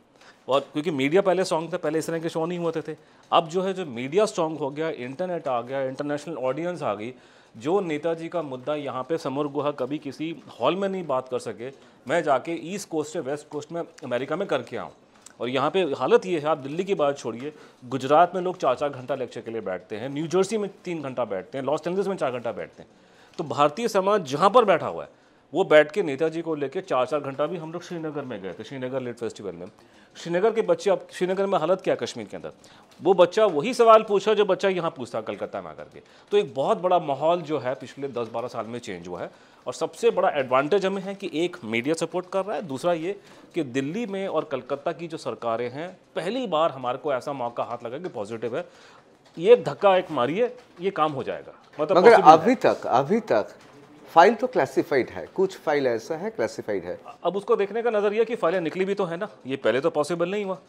Speaker 4: और क्योंकि मीडिया पहले स्ट्रॉन्ग था, पहले इस तरह के शो नहीं होते थे। अब जो है, जो मीडिया स्ट्रॉन्ग हो गया, इंटरनेट आ गया, इंटरनेशनल ऑडियंस आ गई, जो नेताजी का मुद्दा यहाँ पे समर गुहा कभी किसी हॉल में नहीं बात कर सके, मैं जाके ईस्ट कोस्ट से वेस्ट कोस्ट में अमेरिका में करके आऊँ। और यहाँ पे हालत ये है, आप दिल्ली की बात छोड़िए, गुजरात में लोग 4-4 घंटा लेक्चर के लिए बैठते हैं, न्यू जर्सी में 3 घंटा बैठते हैं, लॉस एंजल्स में 4 घंटा बैठते हैं। तो भारतीय समाज जहाँ पर बैठा हुआ है, वो बैठ के नेताजी को लेके 4-4 घंटा भी। हम लोग श्रीनगर में गए थे, श्रीनगर लिट फेस्टिवल में। श्रीनगर के बच्चे, अब श्रीनगर में हालत क्या कश्मीर के अंदर, वो बच्चा वही सवाल पूछा जो बच्चा यहाँ पूछता कलकत्ता में आकर के। तो एक बहुत बड़ा माहौल जो है पिछले 10-12 साल में चेंज हुआ है। और सबसे बड़ा एडवांटेज हमें है कि एक मीडिया सपोर्ट कर रहा है, दूसरा ये कि दिल्ली में और कलकत्ता की जो सरकारें हैं, पहली बार हमारे को ऐसा मौका हाथ लगा कि पॉजिटिव है, ये धक्का एक मारिए, ये काम हो जाएगा। मतलब
Speaker 2: मगर अभी तक फाइल तो क्लासिफाइड है, कुछ फाइल ऐसा है क्लासिफाइड है।
Speaker 4: अब उसको देखने का नजरिया कि फाइलें निकली भी तो है ना, ये पहले तो पॉसिबल नहीं हुआ।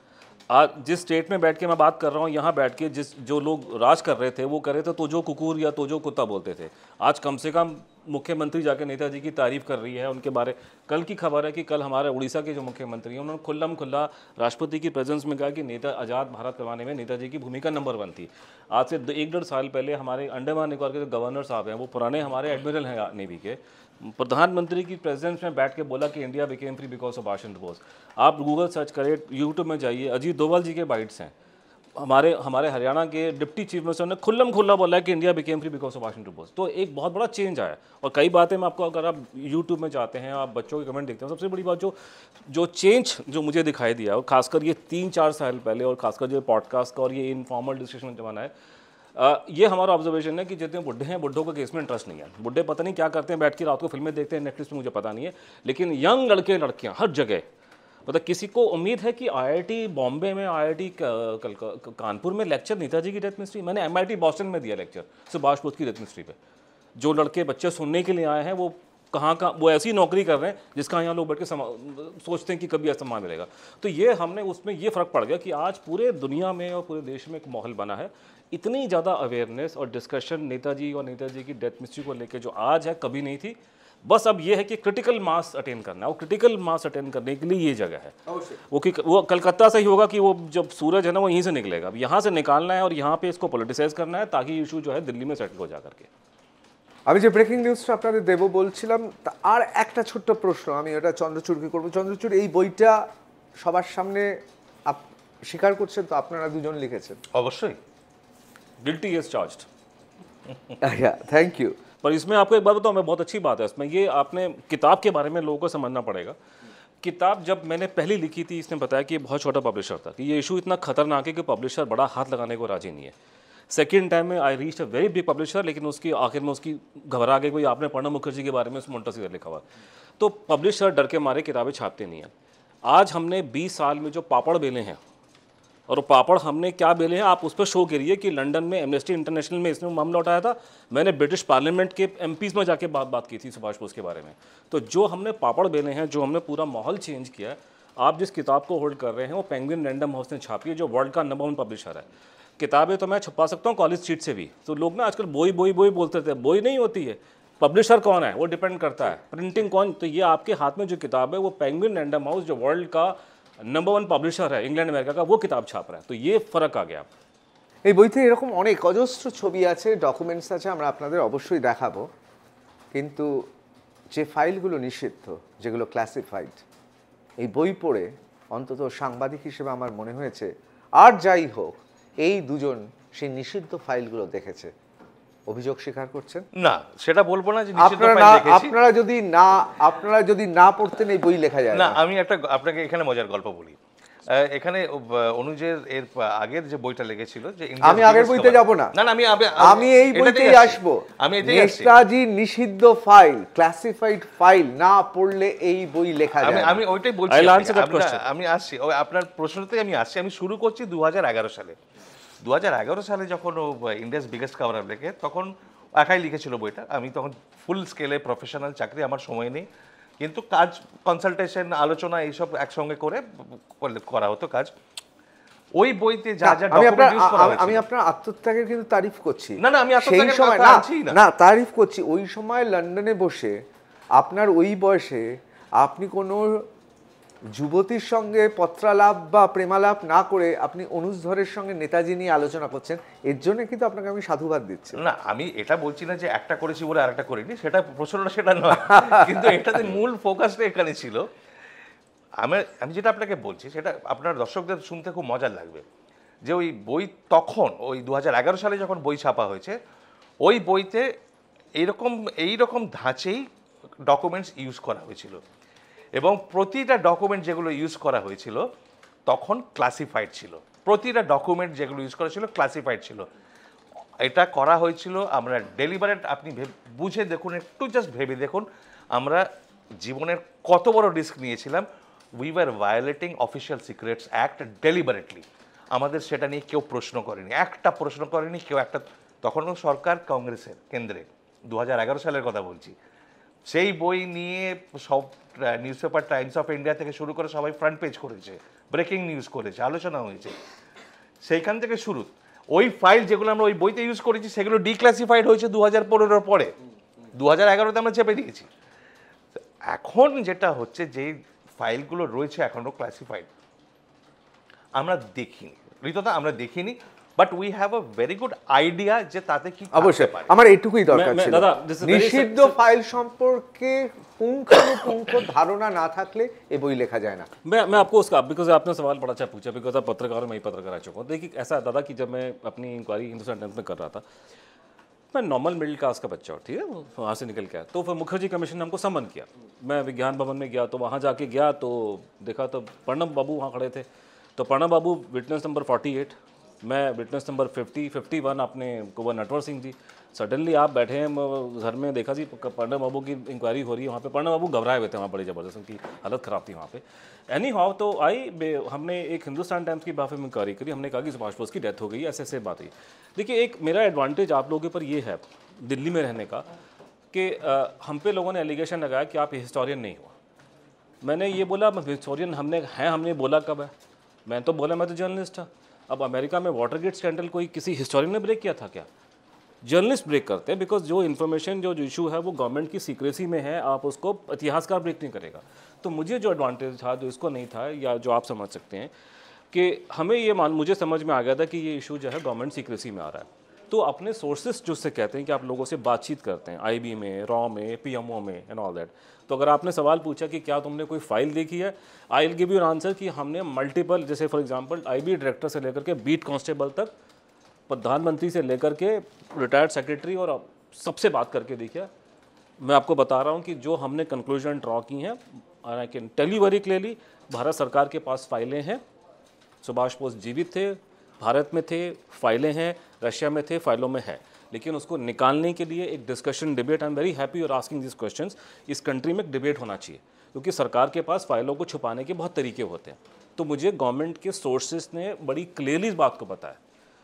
Speaker 4: आज जिस स्टेट में बैठ के मैं बात कर रहा हूँ, यहाँ बैठ के जो लोग राज कर रहे थे वो कर रहे थे तो जो कुकुर या तो जो कुत्ता बोलते थे, आज कम से कम मुख्यमंत्री जाके नेताजी की तारीफ कर रही है, उनके बारे। कल की खबर है कि कल हमारे उड़ीसा के जो मुख्यमंत्री हैं, उन्होंने खुल्लम खुल्ला राष्ट्रपति की प्रेजेंस में कहा कि नेता आज़ाद भारत करवाने में नेताजी की भूमिका नंबर 1 थी। आज से 1-1.5 साल पहले हमारे अंडमान निकोबार के जो गवर्नर साहब हैं, वो पुराने हमारे एडमिरल हैं नेवी के, प्रधानमंत्री की प्रेजेंस में बैठ के बोला कि India became free because of Subhash Chandra Bose. आप गूगल सर्च करें, यूट्यूब में जाइए, अजीत डोभाल जी के बाइट्स हैं। हमारे हरियाणा के डिप्टी चीफ मिनिस्टर ने खुल्लम खुल्ला बोला है कि India became free because of Subhash Chandra Bose. तो एक बहुत बड़ा चेंज आया। और कई बातें मैं आपको, अगर आप यूट्यूब में जाते हैं, आप बच्चों के कमेंट देखते हैं, सबसे बड़ी बात जो चेंज जो मुझे दिखाई दिया, और खासकर ये 3-4 साल पहले, और खासकर जो पॉडकास्ट का और ये इनफॉर्मल डिस्कशन जमाना है, ये हमारा ऑब्जर्वेशन है कि जितने बुढ़े हैं, बुढ़ों को केस में इंटरेस्ट नहीं है। बुढ़े पता नहीं क्या करते हैं, बैठ के रात को फिल्में देखते हैं नेटफ्लिक्स में, मुझे पता नहीं है। लेकिन यंग लड़के लड़कियां हर जगह, मतलब किसी को उम्मीद है कि IIT बॉम्बे में, IIT कानपुर में लेक्चर नेताजी की डेथ मिस्ट्री, मैंने MIT बॉस्टन में दिया लेक्चर सुभाष बोस की डेथ मिस्ट्री पे। जो लड़के बच्चे सुनने के लिए आए हैं, वो कहाँ वो ऐसी नौकरी कर रहे हैं जिसका यहाँ लोग बैठ के सोचते हैं कि कभी ऐसा सम्मान मिलेगा। तो ये हमने उसमें ये फ़र्क पड़ गया कि आज पूरे दुनिया में और पूरे देश में एक माहौल बना है। इतनी ज़्यादा अवेयरनेस और डिस्कशन नेताजी और नेताजी की डेथ मिस्ट्री को लेकर जो आज है, कभी नहीं थी। बस अब ये है कि क्रिटिकल मास अटेन करना है, और क्रिटिकल मास अटेन करने के लिए ये जगह है। वो कलकत्ता से ही होगा कि वो जब सूरज है ना, वो यहीं से निकलेगा। अब यहाँ से निकालना है और यहाँ पे इसको पॉलिटिसाइज करना है, ताकि इशू जो है दिल्ली में सेटल हो जा करके।
Speaker 2: আমি যে ব্রেকিং নিউজটা আপনাদের দেব বলছিলাম, আর একটা ছোট্ট প্রশ্ন, আমি ওটা চন্দ্রচূড়কে করবো। চন্দ্রচূড়, এই বইটা সবার সামনে স্বীকার করছেন তো আপনারা দুজন লিখেছেন?
Speaker 3: অবশ্যই।
Speaker 4: Guilty is charged.
Speaker 2: Thank you.
Speaker 4: पर इसमें आपको एक बात बताऊँ, मैं बहुत अच्छी बात है इसमें, ये आपने किताब के बारे में लोगों को समझना पड़ेगा। किताब जब मैंने पहली लिखी थी, इसने बताया कि बहुत छोटा पब्लिशर था, कि ये इशू इतना खतरनाक है कि पब्लिशर बड़ा हाथ लगाने को राजी नहीं है। सेकेंड टाइम में I reach a very big publisher, लेकिन उसकी आखिर में उसकी घबरा गई, कोई आपने प्रणब मुखर्जी के बारे में उसमें उल्टा सीधा लिखा हुआ, तो पब्लिशर डर के मारे किताबें छापते नहीं हैं। आज हमने 20 साल में जो पापड़ बेले हैं, और पापड़ हमने क्या बेले हैं, आप उस पर शो करिए कि लंदन में एमनेस्टी इंटरनेशनल में इसने मामला उठाया था, मैंने ब्रिटिश पार्लियामेंट के MPs में जाके बात की थी सुभाष बोस के बारे में। तो जो हमने पापड़ बेले हैं, जो हमने पूरा माहौल चेंज किया है। आप जिस किताब को होल्ड कर रहे हैं, वो पेंगुइन रैंडम हाउस ने छापी है, जो वर्ल्ड का नंबर 1 पब्लिशर है। किताबें तो मैं छपा सकता हूँ कॉलेज स्ट्रीट से भी। तो लोग ना आजकल बोई बोलते थे, बोई नहीं होती है, पब्लिशर कौन है वो डिपेंड करता है, प्रिंटिंग कौन, तो ये आपके हाथ में जो किताब है वो पेंगुइन रैंडम हाउस जो वर्ल्ड का नंबर 1 पब्लिशर है इंग्लैंड अमेरिका का, वो किताब छाप रहा है, तो ये फ़र्क आ गया।
Speaker 2: এই বইতে এরকম অনেক অজস্র ছবি আছে, ডকুমেন্টস আছে, আমরা আপনাদের অবশ্যই দেখাবো, কিন্তু যে ফাইলগুলো নিষিদ্ধ, যেগুলো ক্লাসিফাইড, এই বই পড়ে অন্তত সাংবাদিক হিসেবে আমার মনে হয়েছে আর যাই হোক এই দুজন সেই নিষিদ্ধ ফাইলগুলো দেখেছে। অভিযোগ স্বীকার করছেন?
Speaker 3: না, সেটা বলবো না যে নিষিদ্ধ
Speaker 2: আপনারা
Speaker 3: ফাইল দেখেছি।
Speaker 2: আপনারা যদি না পড়তেন এই বই লেখা যায়
Speaker 3: না,
Speaker 2: না।
Speaker 3: আমি একটা আপনাকে এখানে মজার গল্প বলি। এখানে অনুজের এর আগের যে বইটা লেগেছিল যে
Speaker 2: আমি আগের বইতে যাব না,
Speaker 3: না
Speaker 2: আমি এই বইতেই আসবো।
Speaker 3: আমি এটাই আসছি।
Speaker 2: নেতাজি নিষিদ্ধ ফাইল, ক্লাসিফাইড ফাইল না পড়লে এই বই লেখা যায় না।
Speaker 3: আমি ওইটাই বলছি, আমি আসছি আপনার প্রশ্নতেই আমি আসছি। আমি শুরু করছি 2011 সালে। 2011 সালে যখন ও ইন্ডিয়াস বিগেস্ট কভার আপ লেখে, তখন একাই লিখেছিল বইটা। আমি তখন ফুল স্কেলে প্রফেশনাল চাকরি, আমার সময় নেই, কিন্তু কাজ, কনসালটেশন, আলোচনা এইসব একসঙ্গে করে করা হতো কাজ। ওই বইতে যা যা ডকুমেন্ট ইউজ করা হয়েছে,
Speaker 2: আমি আপনার আত্মত্যাগের কিন্তু তারিফ করছি
Speaker 3: না, আমি আত্মত্যাগের কথা আনছি না,
Speaker 2: না তারিফ করছি। ওই সময় লন্ডনে বসে আপনার ওই বয়সে আপনি কোনো যুবতীর সঙ্গে পত্রালাপ বা প্রেমালাপ না করে আপনি অনুজ ধরের সঙ্গে নেতাজি নিয়ে আলোচনা করছেন, এর জন্য কিন্তু আপনাকে আমি সাধুবাদ দিচ্ছি।
Speaker 3: না, আমি এটা বলছি না যে একটা করেছি বলে আরেকটা করিনি, সেটা প্রশ্নটা সেটা নয়, কিন্তু এটাতে মূল ফোকাসটা এখানে ছিল। আমি যেটা আপনাকে বলছি সেটা আপনার দর্শকদের শুনতে খুব মজার লাগবে, যে ওই বই তখন ওই 2011 সালে যখন বই ছাপা হয়েছে, ওই বইতে এইরকম ধাঁচেই ডকুমেন্টস ইউজ করা হয়েছিল, এবং প্রতিটা ডকুমেন্ট যেগুলো ইউজ করা হয়েছিল তখন ক্লাসিফাইড ছিল। প্রতিটা ডকুমেন্ট যেগুলো ইউজ করা ছিল ক্লাসিফাইড ছিল। এটা করা হয়েছিল আমরা ডেলিবারেট, আপনি বুঝে দেখুন, একটু জাস্ট ভেবে দেখুন আমরা জীবনের কত বড় রিস্ক নিয়েছিলাম। We were violating official secrets act deliberately. আমাদের সেটা নিয়ে কেউ প্রশ্ন করেনি, একটা প্রশ্ন করেনি কেউ। একটা তখনও সরকার কংগ্রেসের কেন্দ্রে, 2011 সালের কথা বলছি। সেই বই নিয়ে সব news paper, Times of India থেকে শুরু করে সবাই ফ্রন্ট পেজ করেছে, ব্রেকিং নিউজ করেছে, আলোচনা হয়েছে। সেইখান থেকে শুরু। ওই ফাইল যেগুলো আমরা ওই বইতে ইউজ করেছি সেগুলো ডিক্লাসিফাইড হয়েছে 2015 পরে, 2011তে আমরা চেপে দিয়েছি। এখন যেটা হচ্ছে, যে ফাইলগুলো রয়েছে এখনো ক্লাসিফাইড, আমরা দেখিনি ঋতদা, আমরা দেখিনি, but we have a very good idea যে তাতে কি
Speaker 2: অবশ্যই আমার এটুকুই দরকার ছিল। নিষিদ্ধ ফাইল সম্পর্কে পুঙ্খানুপুঙ্খ ধারণা না থাকলে এই বই লেখা যায় না।
Speaker 4: मैं आपको उसका, बिकॉज आपने सवाल बड़ा अच्छा पूछा, बिकॉज आप पत्रकार, मैं ही पत्रकार रह चुका हूँ। देखिए ऐसा दादा कि जब मैं अपनी इंक्वायरी हिंदुस्तान टाइम्स में कर रहा था, मैं नॉर्मल मिडिल क्लास का बच्चा हूँ, ठीक है, वहाँ से निकल के आया। तो फिर मुखर्जी कमीशन ने हमको समन किया, मैं विज्ञान भवन में गया, तो वहाँ जाके गया तो देखा तो प्रणब बाबू वहाँ खड़े थे। तो प्रणब बाबू विटनेस नंबर 48, मैं विटनेस नंबर 50, 51 अपने कुंवर नटवर सिंह जी। सडनली आप बैठे हैं घर में, देखा जी प्रणब बाबू की इंक्वायरी हो रही है वहाँ पे। प्रणब बाबू घबराए हुए थे वहाँ, बड़ी ज़बरदस्त, उनकी हालत ख़राब थी वहाँ पे। एनी हाउ तो हमने एक हिंदुस्तान टाइम्स की बात में इंक्वायरी करी, हमने कहा कि सुभाष बोस की डेथ हो गई, ऐसे बात हुई। देखिए एक मेरा एडवांटेज आप लोगों के पर ये है दिल्ली में रहने का, कि हम पे लोगों ने एलिगेशन लगाया कि आप हिस्टोरियन नहीं हो। मैंने ये बोला हिस्टोरियन हमने बोला कब है? मैं तो बोला मैं तो जर्नलिस्ट था। अब अमेरिका में वाटरगेट स्कैंडल कोई किसी हिस्टोरियन ने ब्रेक किया था क्या? जर्नलिस्ट ब्रेक करते हैं, बिकॉज जो इन्फॉर्मेशन जो इशू है वो गवर्नमेंट की सीक्रेसी में है, आप उसको इतिहासकार ब्रेक नहीं करेगा। तो मुझे जो एडवांटेज था जो इसको नहीं था, या जो आप समझ सकते हैं कि हमें ये मुझे समझ में आ गया था कि ये इशू जो है गवर्नमेंट सीक्रेसी में आ रहा है। तो अपने सोर्सेस जो से कहते हैं कि आप लोगों से बातचीत करते हैं, IB में, रॉ में, PMO में एंड ऑल दैट। तो अगर आपने सवाल पूछा कि क्या तुमने कोई फाइल देखी है, I will give you an answer कि हमने मल्टीपल, जैसे फॉर एग्जांपल IB डायरेक्टर से लेकर के बीट कांस्टेबल तक, प्रधानमंत्री से लेकर के रिटायर्ड सेक्रेटरी, और सबसे बात करके देखिए। मैं आपको बता रहा हूँ कि जो हमने कंक्लूजन ड्रॉ की हैं, I can tell you very clearly, Bharat सरकार के पास फाइलें हैं, सुभाष बोस जीवित थे, भारत में थे, फाइलें हैं, रशिया में थे, फाइलों में है, लेकिन उसको निकालने के लिए एक discussion, debate, I am very happy you are asking this questions. इस कंट्री में डिबेट होना चाहिए, क्योंकि सरकार के पास फाइलों को छुपाने के बहुत तरीके होते हैं। तो मुझे गवर्नमेंट के सोर्सेस ने बड़ी क्लियरली इस बात को बताया।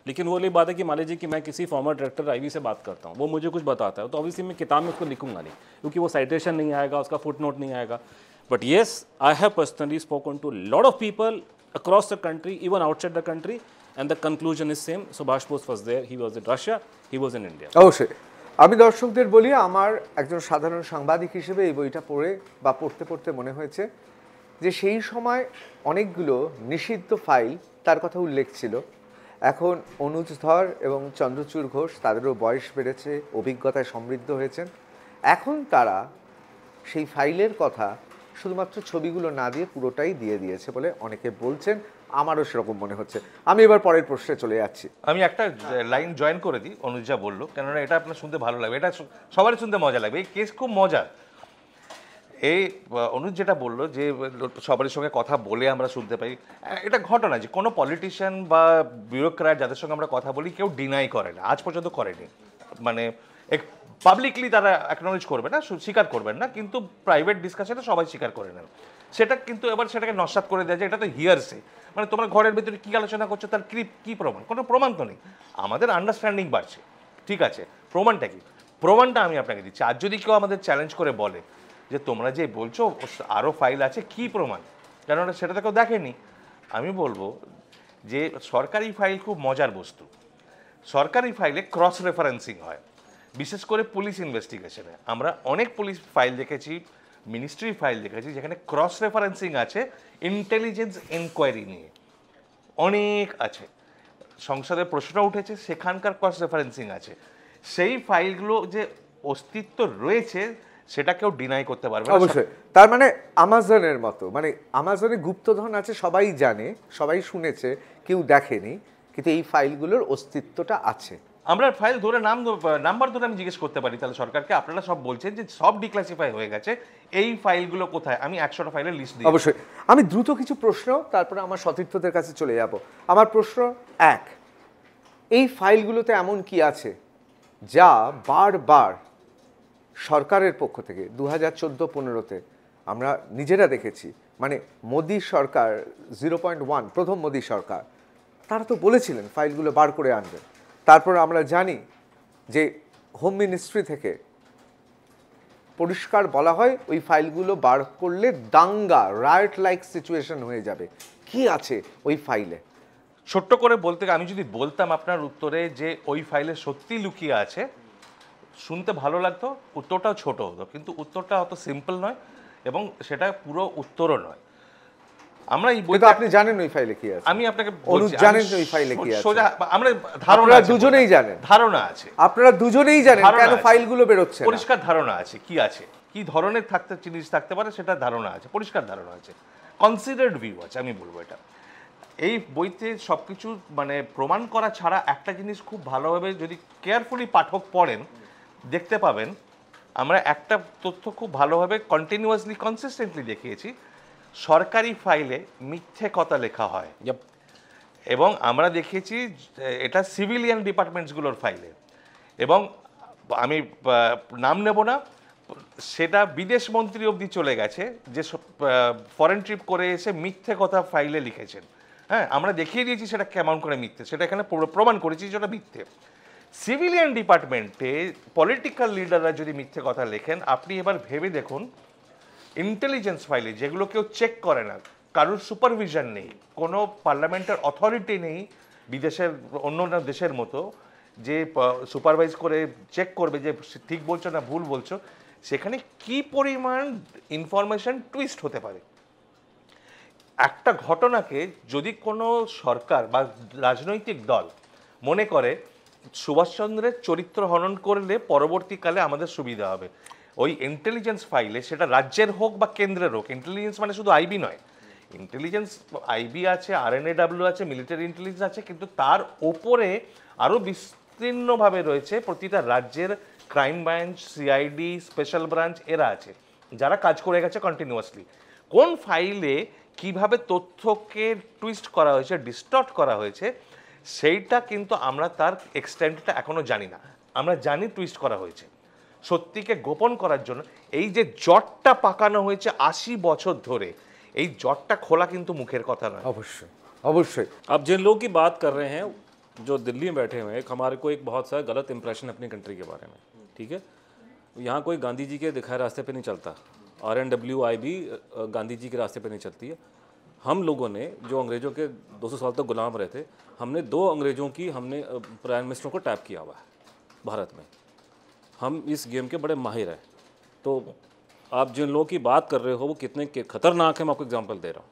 Speaker 4: लेकिन वो वाली बात है कि मान लीजिए कि मैं किसी फॉर्मर डायरेक्टर IB से बात करता हूँ, वो मुझे कुछ बताता है, तो ऑब्वियसली मैं किताब में उसको लिखूंगा नहीं, क्योंकि वो साइटेशन नहीं आएगा, उसका फुट नोट नहीं आएगा। But yes, I have personally spoken to lot of people across the country, even outside the country, and the conclusion is same. Subhash Bose was there, he was in Russia, he was in India.
Speaker 2: অবশ্যই আমি দর্শকদের বলি, আমার একজন সাধারণ সাংবাদিক হিসেবে এই বইটা পড়ে বা পড়তে পড়তে মনে হয়েছে যে সেই সময় অনেকগুলো নিষিদ্ধ ফাইল তার কথা উল্লেখ ছিল। এখন অনুজ ধর এবং চন্দ্রচূড় ঘোষ, তাদেরও বয়স বেড়েছে, অভিজ্ঞতায় সমৃদ্ধ হয়েছেন। এখন তারা সেই ফাইলের কথা শুধুমাত্র ছবিগুলো না দিয়ে পুরোটাই দিয়ে দিয়েছে বলে অনেকে বলছেন, আমারও সেরকম মনে হচ্ছে। আমি এবার পরের প্রশ্নে চলে যাচ্ছি।
Speaker 3: আমি একটা লাইন জয়েন করে দিই অনুজ যা বললো, কেননা এটা আপনার শুনতে ভালো লাগবে, এটা সবারই শুনতে মজা লাগবে। এই কেস খুব মজার। এই অনুজ যেটা বললো যে সবার সঙ্গে কথা বলে আমরা শুনতে পাই, এটা ঘটনা যে কোনো পলিটিশিয়ান বা বিউরোক্র্যাট যাদের সঙ্গে আমরা কথা বলি কেউ ডিনাই করে না, আজ পর্যন্ত করেনি। মানে পাবলিকলি তারা অ্যাকনোলেজ করবে না, স্বীকার করবেন না, কিন্তু প্রাইভেট ডিসকাশনে সবাই স্বীকার করে নেন। সেটা কিন্তু এবার সেটাকে নস্যাৎ করে দেওয়া যায়, এটা তো হিয়ারসে। মানে তোমরা ঘরের ভিতরে কী আলোচনা করছো তার কী প্রমাণ? কোনো প্রমাণ তো নেই। আমাদের আন্ডারস্ট্যান্ডিং বাড়ছে, ঠিক আছে, প্রমাণটা কি? প্রমাণটা আমি আপনাকে দিচ্ছি। আর যদি কেউ আমাদের চ্যালেঞ্জ করে বলে যে তোমরা যে বলছো আরও ফাইল আছে, কি প্রমাণ? কেননা সেটা তো কেউ দেখেনি। আমি বলবো যে সরকারি ফাইল খুব মজার বস্তু। সরকারি ফাইলে ক্রস রেফারেন্সিং হয়, বিশেষ করে পুলিশ ইনভেস্টিগেশনে। আমরা অনেক পুলিশ ফাইল দেখেছি, মিনিস্ট্রি ফাইল দেখেছি, যেখানে ক্রস রেফারেন্সিং আছে ইন্টেলিজেন্স এনকোয়ারি নিয়ে, অনেক আছে। সংসদে প্রশ্ন উঠেছে, সেখানকার ক্রস রেফারেন্সিং আছে। সেই ফাইলগুলো যে অস্তিত্ব রয়েছে সেটা কেউ ডিনাই করতে পারবে না।
Speaker 2: অবশ্যই। তার মানে আমাজনের মতো, মানে আমাজনে গুপ্তধন আছে, সবাই জানে, সবাই শুনেছে, কেউ দেখেনি, কিন্তু এই ফাইলগুলোর অস্তিত্বটা আছে।
Speaker 3: আমরা ফাইল ধরে নাম্বার ধরে আমি জিজ্ঞেস করতে পারি তাহলে সরকারকে, আপনারা সব বলছেন যে সব ডিক্লাসিফাই হয়ে গেছে, এই ফাইলগুলো কোথায়? আমি 100টা ফাইলের লিস্ট দিই।
Speaker 2: অবশ্যই। আমি দ্রুত কিছু প্রশ্ন, তারপরে আমার সতীর্থদের কাছে চলে যাব। আমার প্রশ্ন এক, এই ফাইলগুলোতে এমন কি আছে যা বারবার সরকারের পক্ষ থেকে 2014-15-তে আমরা নিজেরা দেখেছি, মানে মোদি সরকার 0.1 প্রথম মোদি সরকার, তারা তো বলেছিলেন ফাইলগুলো বার করে আনবেন। তারপর আমরা জানি যে হোম মিনিস্ট্রি থেকে পরিষ্কার বলা হয় ওই ফাইলগুলো বার করলে দাঙ্গা, রায়ট লাইক সিচুয়েশন হয়ে যাবে। কি আছে ওই ফাইলে?
Speaker 3: ছোট্ট করে বলতে, আমি যদি বলতাম আপনার উত্তরে যে ওই ফাইলে সত্যি লুকিয়ে আছে, শুনতে ভালো লাগতো, উত্তরটাও ছোট হতো, কিন্তু উত্তরটা অত সিম্পল নয় এবং সেটা পুরো উত্তরও নয়। আমরা এই বইটা,
Speaker 2: আপনি জানেন ওই ফাইলে কি আছে?
Speaker 3: আমি আপনাকে
Speaker 2: বলছি, জানেন ওই ফাইলে কি আছে?
Speaker 3: সোজা আমরা ধারণা,
Speaker 2: দুজনেই জানেন,
Speaker 3: ধারণা আছে,
Speaker 2: আপনারা দুজনেই জানেন কেন ফাইলগুলো বেরোচ্ছে।
Speaker 3: পরিষ্কার ধারণা আছে কি আছে, কি ধরনের জিনিস থাকতে পারে, সেটা ধারণা আছে, পরিষ্কার ধারণা আছে, কনসিডার্ড ভিউ আছে। আমি বলবো এটা এই বইতে সবকিছু মানে প্রমাণ করা ছাড়া একটা জিনিস খুব ভালোভাবে যদি কেয়ারফুলি পাঠক পড়েন দেখতে পাবেন, আমরা একটা তথ্য খুব ভালোভাবে কন্টিনিউয়াসলি কনসিস্টেন্টলি দেখিয়েছি, সরকারি ফাইলে মিথ্যে কথা লেখা হয়। এবং আমরা দেখিয়েছি এটা সিভিলিয়ান ডিপার্টমেন্টসগুলোর ফাইলে, এবং আমি নাম নেব না, সেটা বিদেশ মন্ত্রী অবধি চলে গেছে যে ফরেন ট্রিপ করে এসে মিথ্যে কথা ফাইলে লিখেছেন। হ্যাঁ, আমরা দেখিয়ে দিয়েছি সেটা কেমন করে মিথ্যে, সেটা এখানে প্রমাণ করেছি যেটা মিথ্যে। সিভিলিয়ান ডিপার্টমেন্টে পলিটিক্যাল লিডাররা যদি মিথ্যে কথা লেখেন, আপনি এবার ভেবে দেখুন ইন্টেলিজেন্স ফাইলে যেগুলো কেউ চেক করে না, কারোর সুপারভিশন নেই, কোনো পার্লামেন্টের অথরিটি নেই বিদেশের অন্য দেশের মতো যে সুপারভাইজ করে চেক করবে যে ঠিক বলছো না ভুল বলছো, সেখানে কি পরিমাণ ইনফরমেশন টুইস্ট হতে পারে। একটা ঘটনাকে যদি কোনো সরকার বা রাজনৈতিক দল মনে করে সুভাষচন্দ্রের চরিত্র হনন করলে পরবর্তীকালে আমাদের সুবিধা হবে, ওই ইন্টেলিজেন্স ফাইলে সেটা রাজ্যের হোক বা কেন্দ্রের হোক, ইন্টেলিজেন্স মানে শুধু আইবি নয়, ইন্টেলিজেন্স আইবি আছে, RNAW আছে, মিলিটারি ইন্টেলিজেন্স আছে, কিন্তু তার ওপরে আরও বিস্তীর্ণভাবে রয়েছে প্রতিটা রাজ্যের crime branch, CID, special branch, এরা আছে যারা কাজ করে গেছে কন্টিনিউয়াসলি। কোন ফাইলে কিভাবে তথ্যকে টুইস্ট করা হয়েছে, ডিস্টর্ট করা হয়েছে, সেইটা কিন্তু আমরা তার এক্সটেন্টটা এখনো জানি না। আমরা জানি টুইস্ট করা হয়েছে, সত্যিকে গোপন করার জন্য এই যে জটটা পাকানো হয়েছে 80 বছর ধরে, এই জটটা খোলা কিন্তু মুখের কথা নয়।
Speaker 2: অবশ্যই অবশ্যই।
Speaker 4: अब जिन लोग की बात कर रहे हैं जो दिल्ली में बैठे हुए हैं, हमारे को एक बहुत सा गलत इंप्रेशन अपनी कंट्री के बारे में, ठीक है। यहाँ कोई गांधी जी के दिखाए रास्ते पे नहीं चलता, RNWIB गांधी जी के रास्ते पे नहीं चलती है। हम लोगों ने जो अंग्रेज़ों के 200 साल तक गुलाम रहे थे, हमने 2 अंग्रेज़ों की हमने प्राइम मिनिस्टरों को टैप किया हुआ है भारत में, हम इस गेम के बड़े माहिर हैं। तो आप जिन लोगों की बात कर रहे हो वो कितने खतरनाक है, मैं आपको एग्जांपल दे रहा हूँ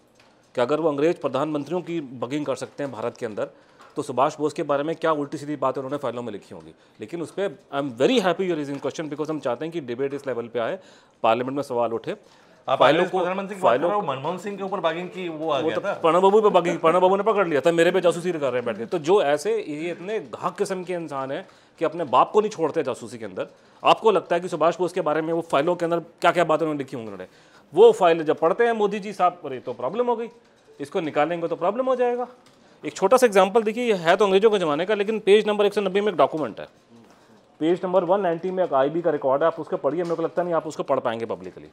Speaker 4: कि अगर वो अंग्रेज प्रधानमंत्रियों की बगिंग कर सकते हैं भारत के अंदर, तो सुभाष बोस के बारे में क्या उल्टी सीधी बातें उन्होंने फाइलों में लिखी होंगी। लेकिन उस पर आई am very happy you raising question, because हम चाहते हैं कि डिबेट इस लेवल पे आए, पार्लियामेंट में सवाल उठे।
Speaker 3: फाइलों मनमोहन सिंह के ऊपर बागिंग की वो आ गया था,
Speaker 4: प्रणब बाबू पे बागिंग, प्रणब बाबू ने पकड़ लिया था, मेरे पे जासूसी कर रहे हैं बैठ के। तो जो ऐसे ये इतने घाक किस्म के इंसान हैं कि अपने बाप को नहीं छोड़ते जासूसी के अंदर, आपको लगता है कि सुभाष बोस के बारे में वो फाइलों के अंदर क्या क्या बातें उन्होंने लिखी होंगी उन्होंने, वो फाइल जब पढ़ते हैं मोदी जी साहब, अरे तो प्रॉब्लम हो गई, इसको निकालेंगे तो प्रॉब्लम हो जाएगा। एक छोटा सा एग्जाम्पल देखिए, ये है तो अंग्रेजों के ज़माने का, लेकिन पेज नंबर 190 में एक डॉक्यूमेंट है, पेज नंबर 190 में एक IB का रिकॉर्ड है, आप उसको पढ़िए, मेरे को लगता नहीं आप उसको पढ़ पाएंगे पब्लिकली।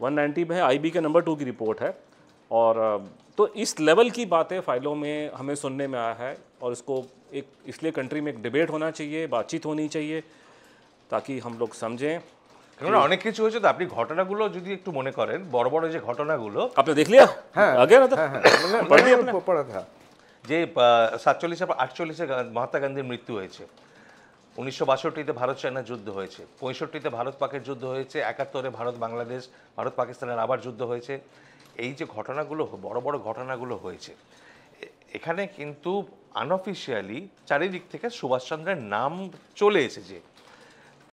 Speaker 4: 190 में है, IB के नंबर 2 की रिपोर्ट है। और तो इस लेवल की बातें फाइलों में हमें सुनने में आया है, और इसको एक इसलिए कंट्री में एक डिबेट होना चाहिए, बातचीत होनी चाहिए, ताकि हम लोग समझें।
Speaker 3: অনেক কিছু হয়েছে, তো আপনি ঘটনাগুলো যদি একটু মনে করেন, বড় বড় যে ঘটনাগুলো
Speaker 4: आपने देख लिया?
Speaker 2: हाँ
Speaker 4: आगे ना था? पढ़ लिया आपने?
Speaker 2: পড়া था
Speaker 3: যে 47 আর 48 মহাত্মা গান্ধীর মৃত্যু হয়েছে, 1962-তে ভারত চায়না যুদ্ধ হয়েছে, 65-তে ভারত পাকের যুদ্ধ হয়েছে, 71-এ ভারত বাংলাদেশ ভারত পাকিস্তানের আবার যুদ্ধ হয়েছে। এই যে ঘটনাগুলো বড় বড় ঘটনাগুলো হয়েছে, এখানে কিন্তু আনঅফিশিয়ালি চারিদিক থেকে সুভাষচন্দ্রের নাম চলে এসেছে।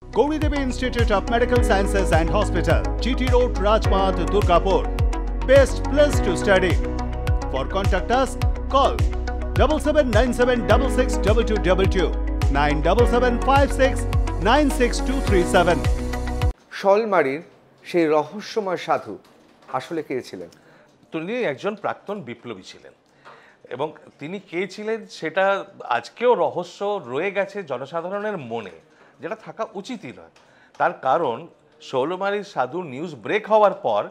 Speaker 7: Gauri Devi Institute of Medical Sciences and Hospital, GT Road, Rajpath, Durgapur. Best place to study. For contact us, call 7797662222 97756962237.
Speaker 2: শলমারির সেই রহস্যময় সাধু আসলে কে ছিলেন?
Speaker 3: তিনি একজন প্রাক্তন বিপ্লবী ছিলেন, এবং তিনি কে ছিলেন সেটা আজকেও রহস্য রয়ে গেছে জনসাধারণের মনে, যেটা থাকা উচিতই নয়। তার কারণ শৌলমারীর সাধু নিউজ ব্রেক হওয়ার পর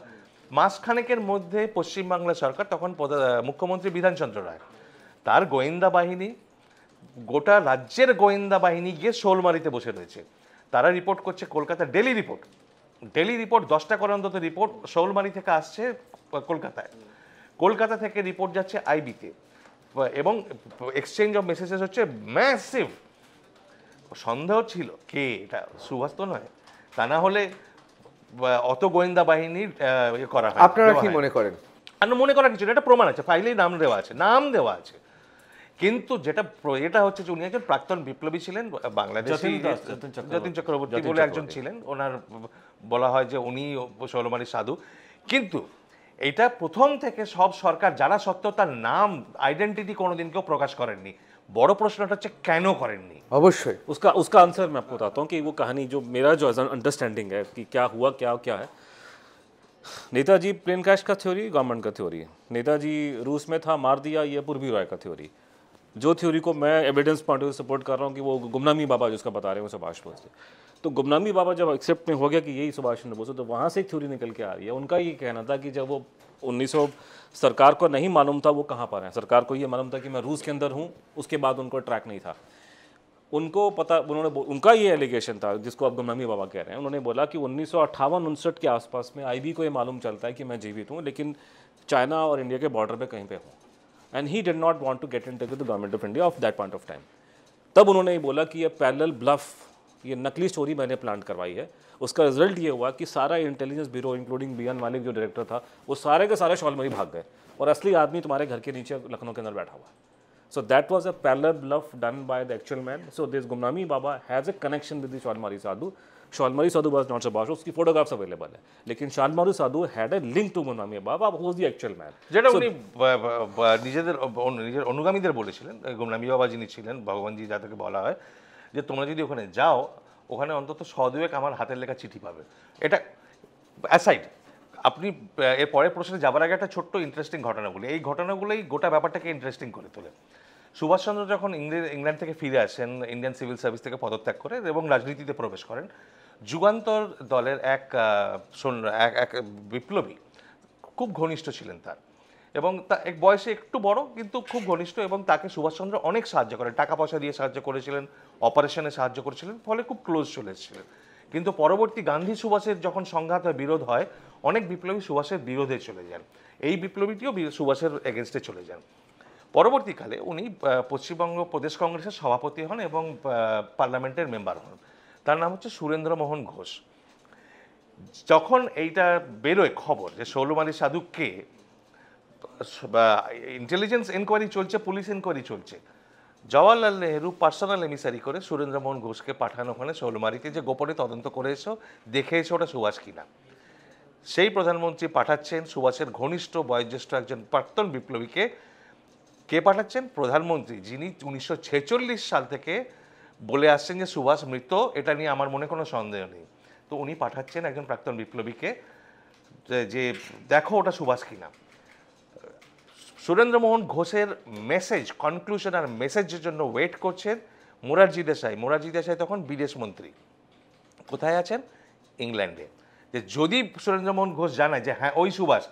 Speaker 3: মাসখানেকের মধ্যে পশ্চিমবাংলা সরকার, তখন মুখ্যমন্ত্রী বিধানচন্দ্র রায়, তার গোয়েন্দা বাহিনী, গোটা রাজ্যের গোয়েন্দা বাহিনী গিয়ে শৌলমারীতে বসে রয়েছে। তারা রিপোর্ট করছে কলকাতা, ডেলি রিপোর্ট 10টা করে অন্তত রিপোর্ট শৌলমারী থেকে আসছে কলকাতায়, কলকাতা থেকে রিপোর্ট যাচ্ছে IB-তে, এবং এক্সচেঞ্জ অফ মেসেজেস হচ্ছে ম্যাসিভ। সন্দেহ ছিল কে এটা, সুভাষ তো নয়, তা না হলে অত গোয়েন্দা বাহিনীর করা হয়।
Speaker 2: আপনারা কি মনে করেন?
Speaker 3: মনে করার কিছু না, এটা প্রমাণ আছে, ফাইলেই নাম দেওয়া আছে। কিন্তু এটা হচ্ছে যে উনি একজন প্রাক্তন বিপ্লবী ছিলেন, বাংলাদেশি যতীন চক্রবর্তী বলে একজন ছিলেন, ওনার বলা হয় যে উনি শৌলমারীর সাধু। কিন্তু এটা প্রথম থেকে সব সরকার যারা সত্ত্বেও তার নাম, আইডেন্টিটি কোনোদিন কেউ প্রকাশ করেননি। বড় প্রশ্নটা হচ্ছে কেন করেননি।
Speaker 2: অবশ্যই
Speaker 4: उसका आंसर मैं आपको बताता हूँ कि वो कहानी जो मेरा जो अंडरस्टैंडिंग है कि क्या हुआ क्या है। नेताजी प्लेन क्रैश का थ्योरी गवर्नमेंट का थ्योरी है, नेताजी रूस में था मार दिया ये पूर्वी रॉय का थ्योरी। जो थ्योरी को मैं एविडेंस पॉइंट ऑफ सपोर्ट कर रहा हूँ कि वो गुमनामी बाबा जिसका बता रहे हैं वो सुभाष बोस थे। तो गुमनामी बाबा जब एक्सेप्ट में हो गया कि यही सुभाष चंद्र बोस है, तो वहाँ से एक थ्योरी निकल के आ रही है। उनका ये कहना था कि जब वो 1900 सरकार को नहीं मालूम था वो कहाँ पर है, सरकार को ये मालूम था कि मैं रूस के अंदर हूँ, उसके बाद उनको ट्रैक नहीं था। उनको पता, उनका ये एलिगेशन था जिसको अब गुमनामी बाबा कह रहे हैं। उन्होंने बोला कि 1958-59 के आसपास में IB को ये मालूम चलता है कि मैं जीवित हूँ, लेकिन चाइना और इंडिया के बॉर्डर पे कहीं पे हूँ, and he did not want to get in touch with the government of India of that point of time. तब उन्होंने ये बोला कि ये पैरेलल ब्लफ, ये नकली स्टोरी मैंने प्लांट करवाई है। उसका रिजल्ट ये हुआ कि सारा इंटेलिजेंस ब्यूरो इंक्लूडिंग BN मालिक जो डायरेक्टर था, वो सारे के सारे शौलमारी भाग गए, और असली आदमी तुम्हारे घर के नीचे लखनऊ के अंदर बैठा हुआ है। So that was a parallel bluff done by the actual man. So this Gumnami Baba has a connection with the Shalmari Sadhu. Shalmari Sadhu was not Subhash, उसकी photographs available है, लेकिन Shalmari Sadhu had a link to Gumnami Baba, who was the actual man.
Speaker 3: যেটা উনি নিজের অনুগামীদের বলেছিলেন, গুমনামি বাবা যিনি ছিলেন, ভগবানজি যাদেরকে বলা হয়, যে তোমরা যদি ওখানে যাও, ওখানে অন্তত 100-2 আমার হাতের লেখা চিঠি পাবে। এটা অ্যাসাইড, আপনি এর পরের প্রশ্নে যাবার আগে একটা ছোট্ট ইন্টারেস্টিং ঘটনা বলি। এই ঘটনাগুলোই গোটা ব্যাপারটাকে ইন্টারেস্টিং করে তোলে। সুভাষচন্দ্র যখন ইংল্যান্ড থেকে ফিরে আসেন, ইন্ডিয়ান সিভিল সার্ভিস থেকে পদত্যাগ করে এবং রাজনীতিতে প্রবেশ করেন, যুগান্তর দলের এক বিপ্লবী খুব ঘনিষ্ঠ ছিলেন তার, এবং তা এক বয়সে একটু বড় কিন্তু খুব ঘনিষ্ঠ, এবং তাকে সুভাষচন্দ্র অনেক সাহায্য করেন, টাকা পয়সা দিয়ে সাহায্য করেছিলেন, অপারেশনে সাহায্য করেছিলেন, ফলে খুব ক্লোজ চলে এসেছিলেন। কিন্তু পরবর্তী গান্ধী সুভাষের যখন সংঘাত হয়, বিরোধ হয়, অনেক বিপ্লবী সুভাষের বিরোধে চলে যান, এই বিপ্লবীটিও সুভাষের এগেনস্টে চলে যান। পরবর্তীকালে উনি পশ্চিমবঙ্গ প্রদেশ কংগ্রেসের সভাপতি হন এবং পার্লামেন্টের মেম্বার হন। তার নাম হচ্ছে সুরেন্দ্রমোহন ঘোষ। যখন এইটা বেরোয় খবর যে শৌলমালী সাধু কে, ইন্টেলিজেন্স এনকোয়ারি চলছে, পুলিশ এনকোয়ারি চলছে, জওয়াহরলাল নেহেরু পার্সোনাল এমিসারি করে সুরেন্দ্রমোহন ঘোষকে পাঠানো ওখানে শৌলমারিতে যে গোপনে তদন্ত করে এসো, দেখে এসো ওটা সুভাষ কিনা। সেই প্রধানমন্ত্রী পাঠাচ্ছেন সুভাষের ঘনিষ্ঠ বয়োজ্যেষ্ঠ একজন প্রাক্তন বিপ্লবীকে। কে পাঠাচ্ছেন? প্রধানমন্ত্রী, যিনি 1946 সাল থেকে বলে আসছেন যে সুভাষ মৃত, এটা নিয়ে আমার মনে কোনো সন্দেহ নেই। তো উনি পাঠাচ্ছেন একজন প্রাক্তন বিপ্লবীকে যে দেখো ওটা সুভাষ কিনা। সুরেন্দ্রমোহন ঘোষের মেসেজ, কনক্লুশন আর মেসেজের জন্য ওয়েট করছেন মোরারজি দেশাই। মোরারজি দেশাই তখন বিদেশ মন্ত্রী। কোথায় আছেন? ইংল্যান্ডে। যে যদি সুরেন্দ্রমোহন ঘোষ জানায় যে হ্যাঁ ওই Subhash,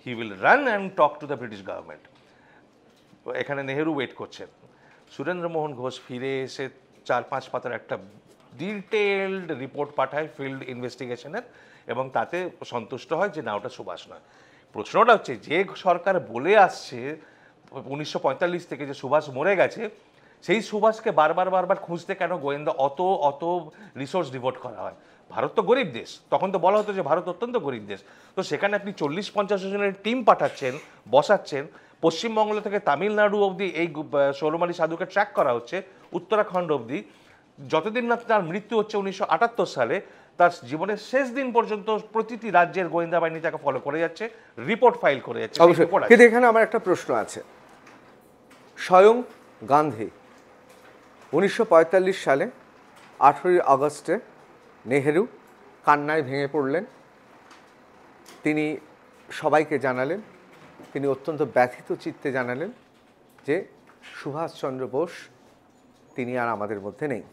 Speaker 3: he will run and talk to the British government. এখানে নেহেরু ওয়েট করছেন। সুরেন্দ্রমোহন ঘোষ ফিরে এসে 4-5 পাতার একটা ডিটেলড রিপোর্ট পাঠায় ফিল্ড ইনভেস্টিগেশনের, এবং তাতে সন্তুষ্ট হয় যে না ওটা সুভাষ নয়। প্রশ্নটা হচ্ছে যে সরকার বলে আসছে 1945 থেকে যে সুভাষ মরে গেছে, সেই সুভাষকে বারবার খুঁজতে কেন গোয়েন্দা অত রিসোর্স ডিভোট করা হয়? ভারত তো গরিব দেশ, তখন তো বলা হতো যে ভারত অত্যন্ত গরিব দেশ। তো সেখানে আপনি 40-50 জনের টিম পাঠাচ্ছেন, বসাচ্ছেন, পশ্চিমবঙ্গ থেকে তামিলনাড়ু অবধি এই শৌলমালী সাধুকে ট্র্যাক করা হচ্ছে, উত্তরাখণ্ড অবধি। যতদিন না তার মৃত্যু হচ্ছে 1978 সালে, তার জীবনের শেষ দিন পর্যন্ত প্রতিটি রাজ্যের গোয়েন্দা বাহিনী তাকে ফলো করে যাচ্ছে, রিপোর্ট ফাইল করে যাচ্ছে।
Speaker 2: অবশ্যই, কিন্তু এখানে আমার একটা প্রশ্ন আছে। স্বয়ং গান্ধী 1945 সালে 18 আগস্টে নেহেরু কান্নায় ভেঙে পড়লেন। তিনি সবাইকে জানালেন, তিনি অত্যন্ত ব্যথিত চিত্তে জানালেন যে সুভাষচন্দ্র বোস তিনি আর আমাদের মধ্যে নেই।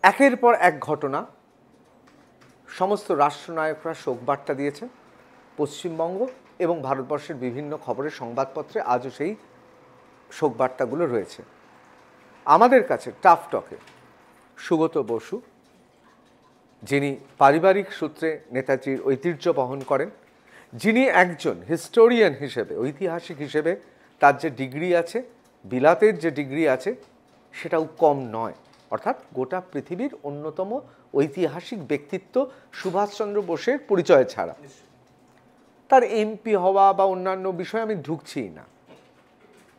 Speaker 2: একের পর এক ঘটনা, সমস্ত রাষ্ট্রনায়করা শোকবার্তা দিয়েছেন। পশ্চিমবঙ্গ এবং ভারতবর্ষের বিভিন্ন খবরের সংবাদপত্রে আজও সেই শোকবার্তাগুলো রয়েছে। আমাদের কাছে টাফ টকে সুগত বসু, যিনি পারিবারিক সূত্রে নেতাজির ঐতিহ্য বহন করেন, যিনি একজন হিস্টোরিয়ান হিসেবে, ঐতিহাসিক হিসেবে তার যে ডিগ্রি আছে, বিলাতের যে ডিগ্রি আছে, সেটাও কম নয়। অর্থাৎ গোটা পৃথিবীর অন্যতম ঐতিহাসিক ব্যক্তিত্ব সুভাষচন্দ্র বোসের পরিচয় ছাড়া তার এমপি হওয়া বা অন্যান্য বিষয়ে আমি ঢুকছিই না।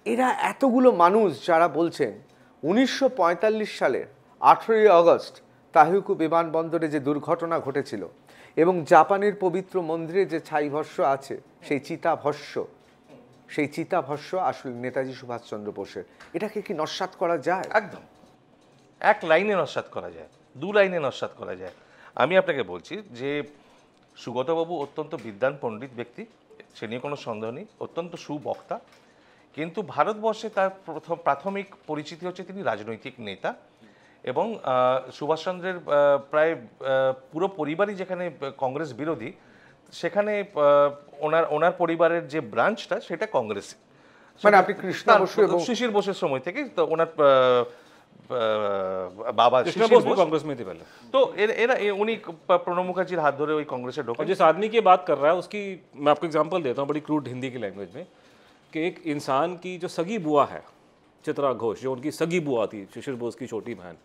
Speaker 2: এরা এতগুলো মানুষ যারা বলছেন 1945 সালের 18 আগস্ট তাহিকু বিমানবন্দরে যে দুর্ঘটনা ঘটেছিল এবং জাপানের পবিত্র মন্দিরে যে ছাইভস্য আছে, সেই চিতাভস্য আসলে নেতাজি সুভাষচন্দ্র বোসের। এটাকে কি নস্যাৎ করা যায়?
Speaker 3: একদম এক লাইনে নস্যাৎ করা যায়, 2 লাইনে নস্যাৎ করা যায়। আমি আপনাকে বলছি যে সুগতবাবু অত্যন্ত বিদ্বান পণ্ডিত ব্যক্তি, সে নিয়ে কোনো সন্দেহ নেই, অত্যন্ত সুবক্তা। কিন্তু ভারতবর্ষে তার প্রাথমিক পরিচিতি হচ্ছে তিনি রাজনৈতিক নেতা, এবং সুভাষচন্দ্রের প্রায় পুরো পরিবারই যেখানে কংগ্রেস বিরোধী, সেখানে ওনার পরিবারের যে ব্রাঞ্চটা সেটা কংগ্রেস।
Speaker 2: মানে আপনি কৃষ্ণ বসু এবং
Speaker 3: শিশির বোসের সময় থেকে তো ওনার बाबा
Speaker 4: कांग्रेस में थे पहले।
Speaker 3: तो उन्हीं प्रणब मुखर्जी हाथ धरे वही कांग्रेस से ढोके।
Speaker 4: और जिस आदमी की बात कर रहा है उसकी मैं आपको एग्जांपल देता हूँ बड़ी क्रूड हिंदी की लैंग्वेज में, कि एक इंसान की जो सगी बुआ है चित्रा घोष, जो उनकी सगी बुआ थी शिशिर बोस की छोटी बहन,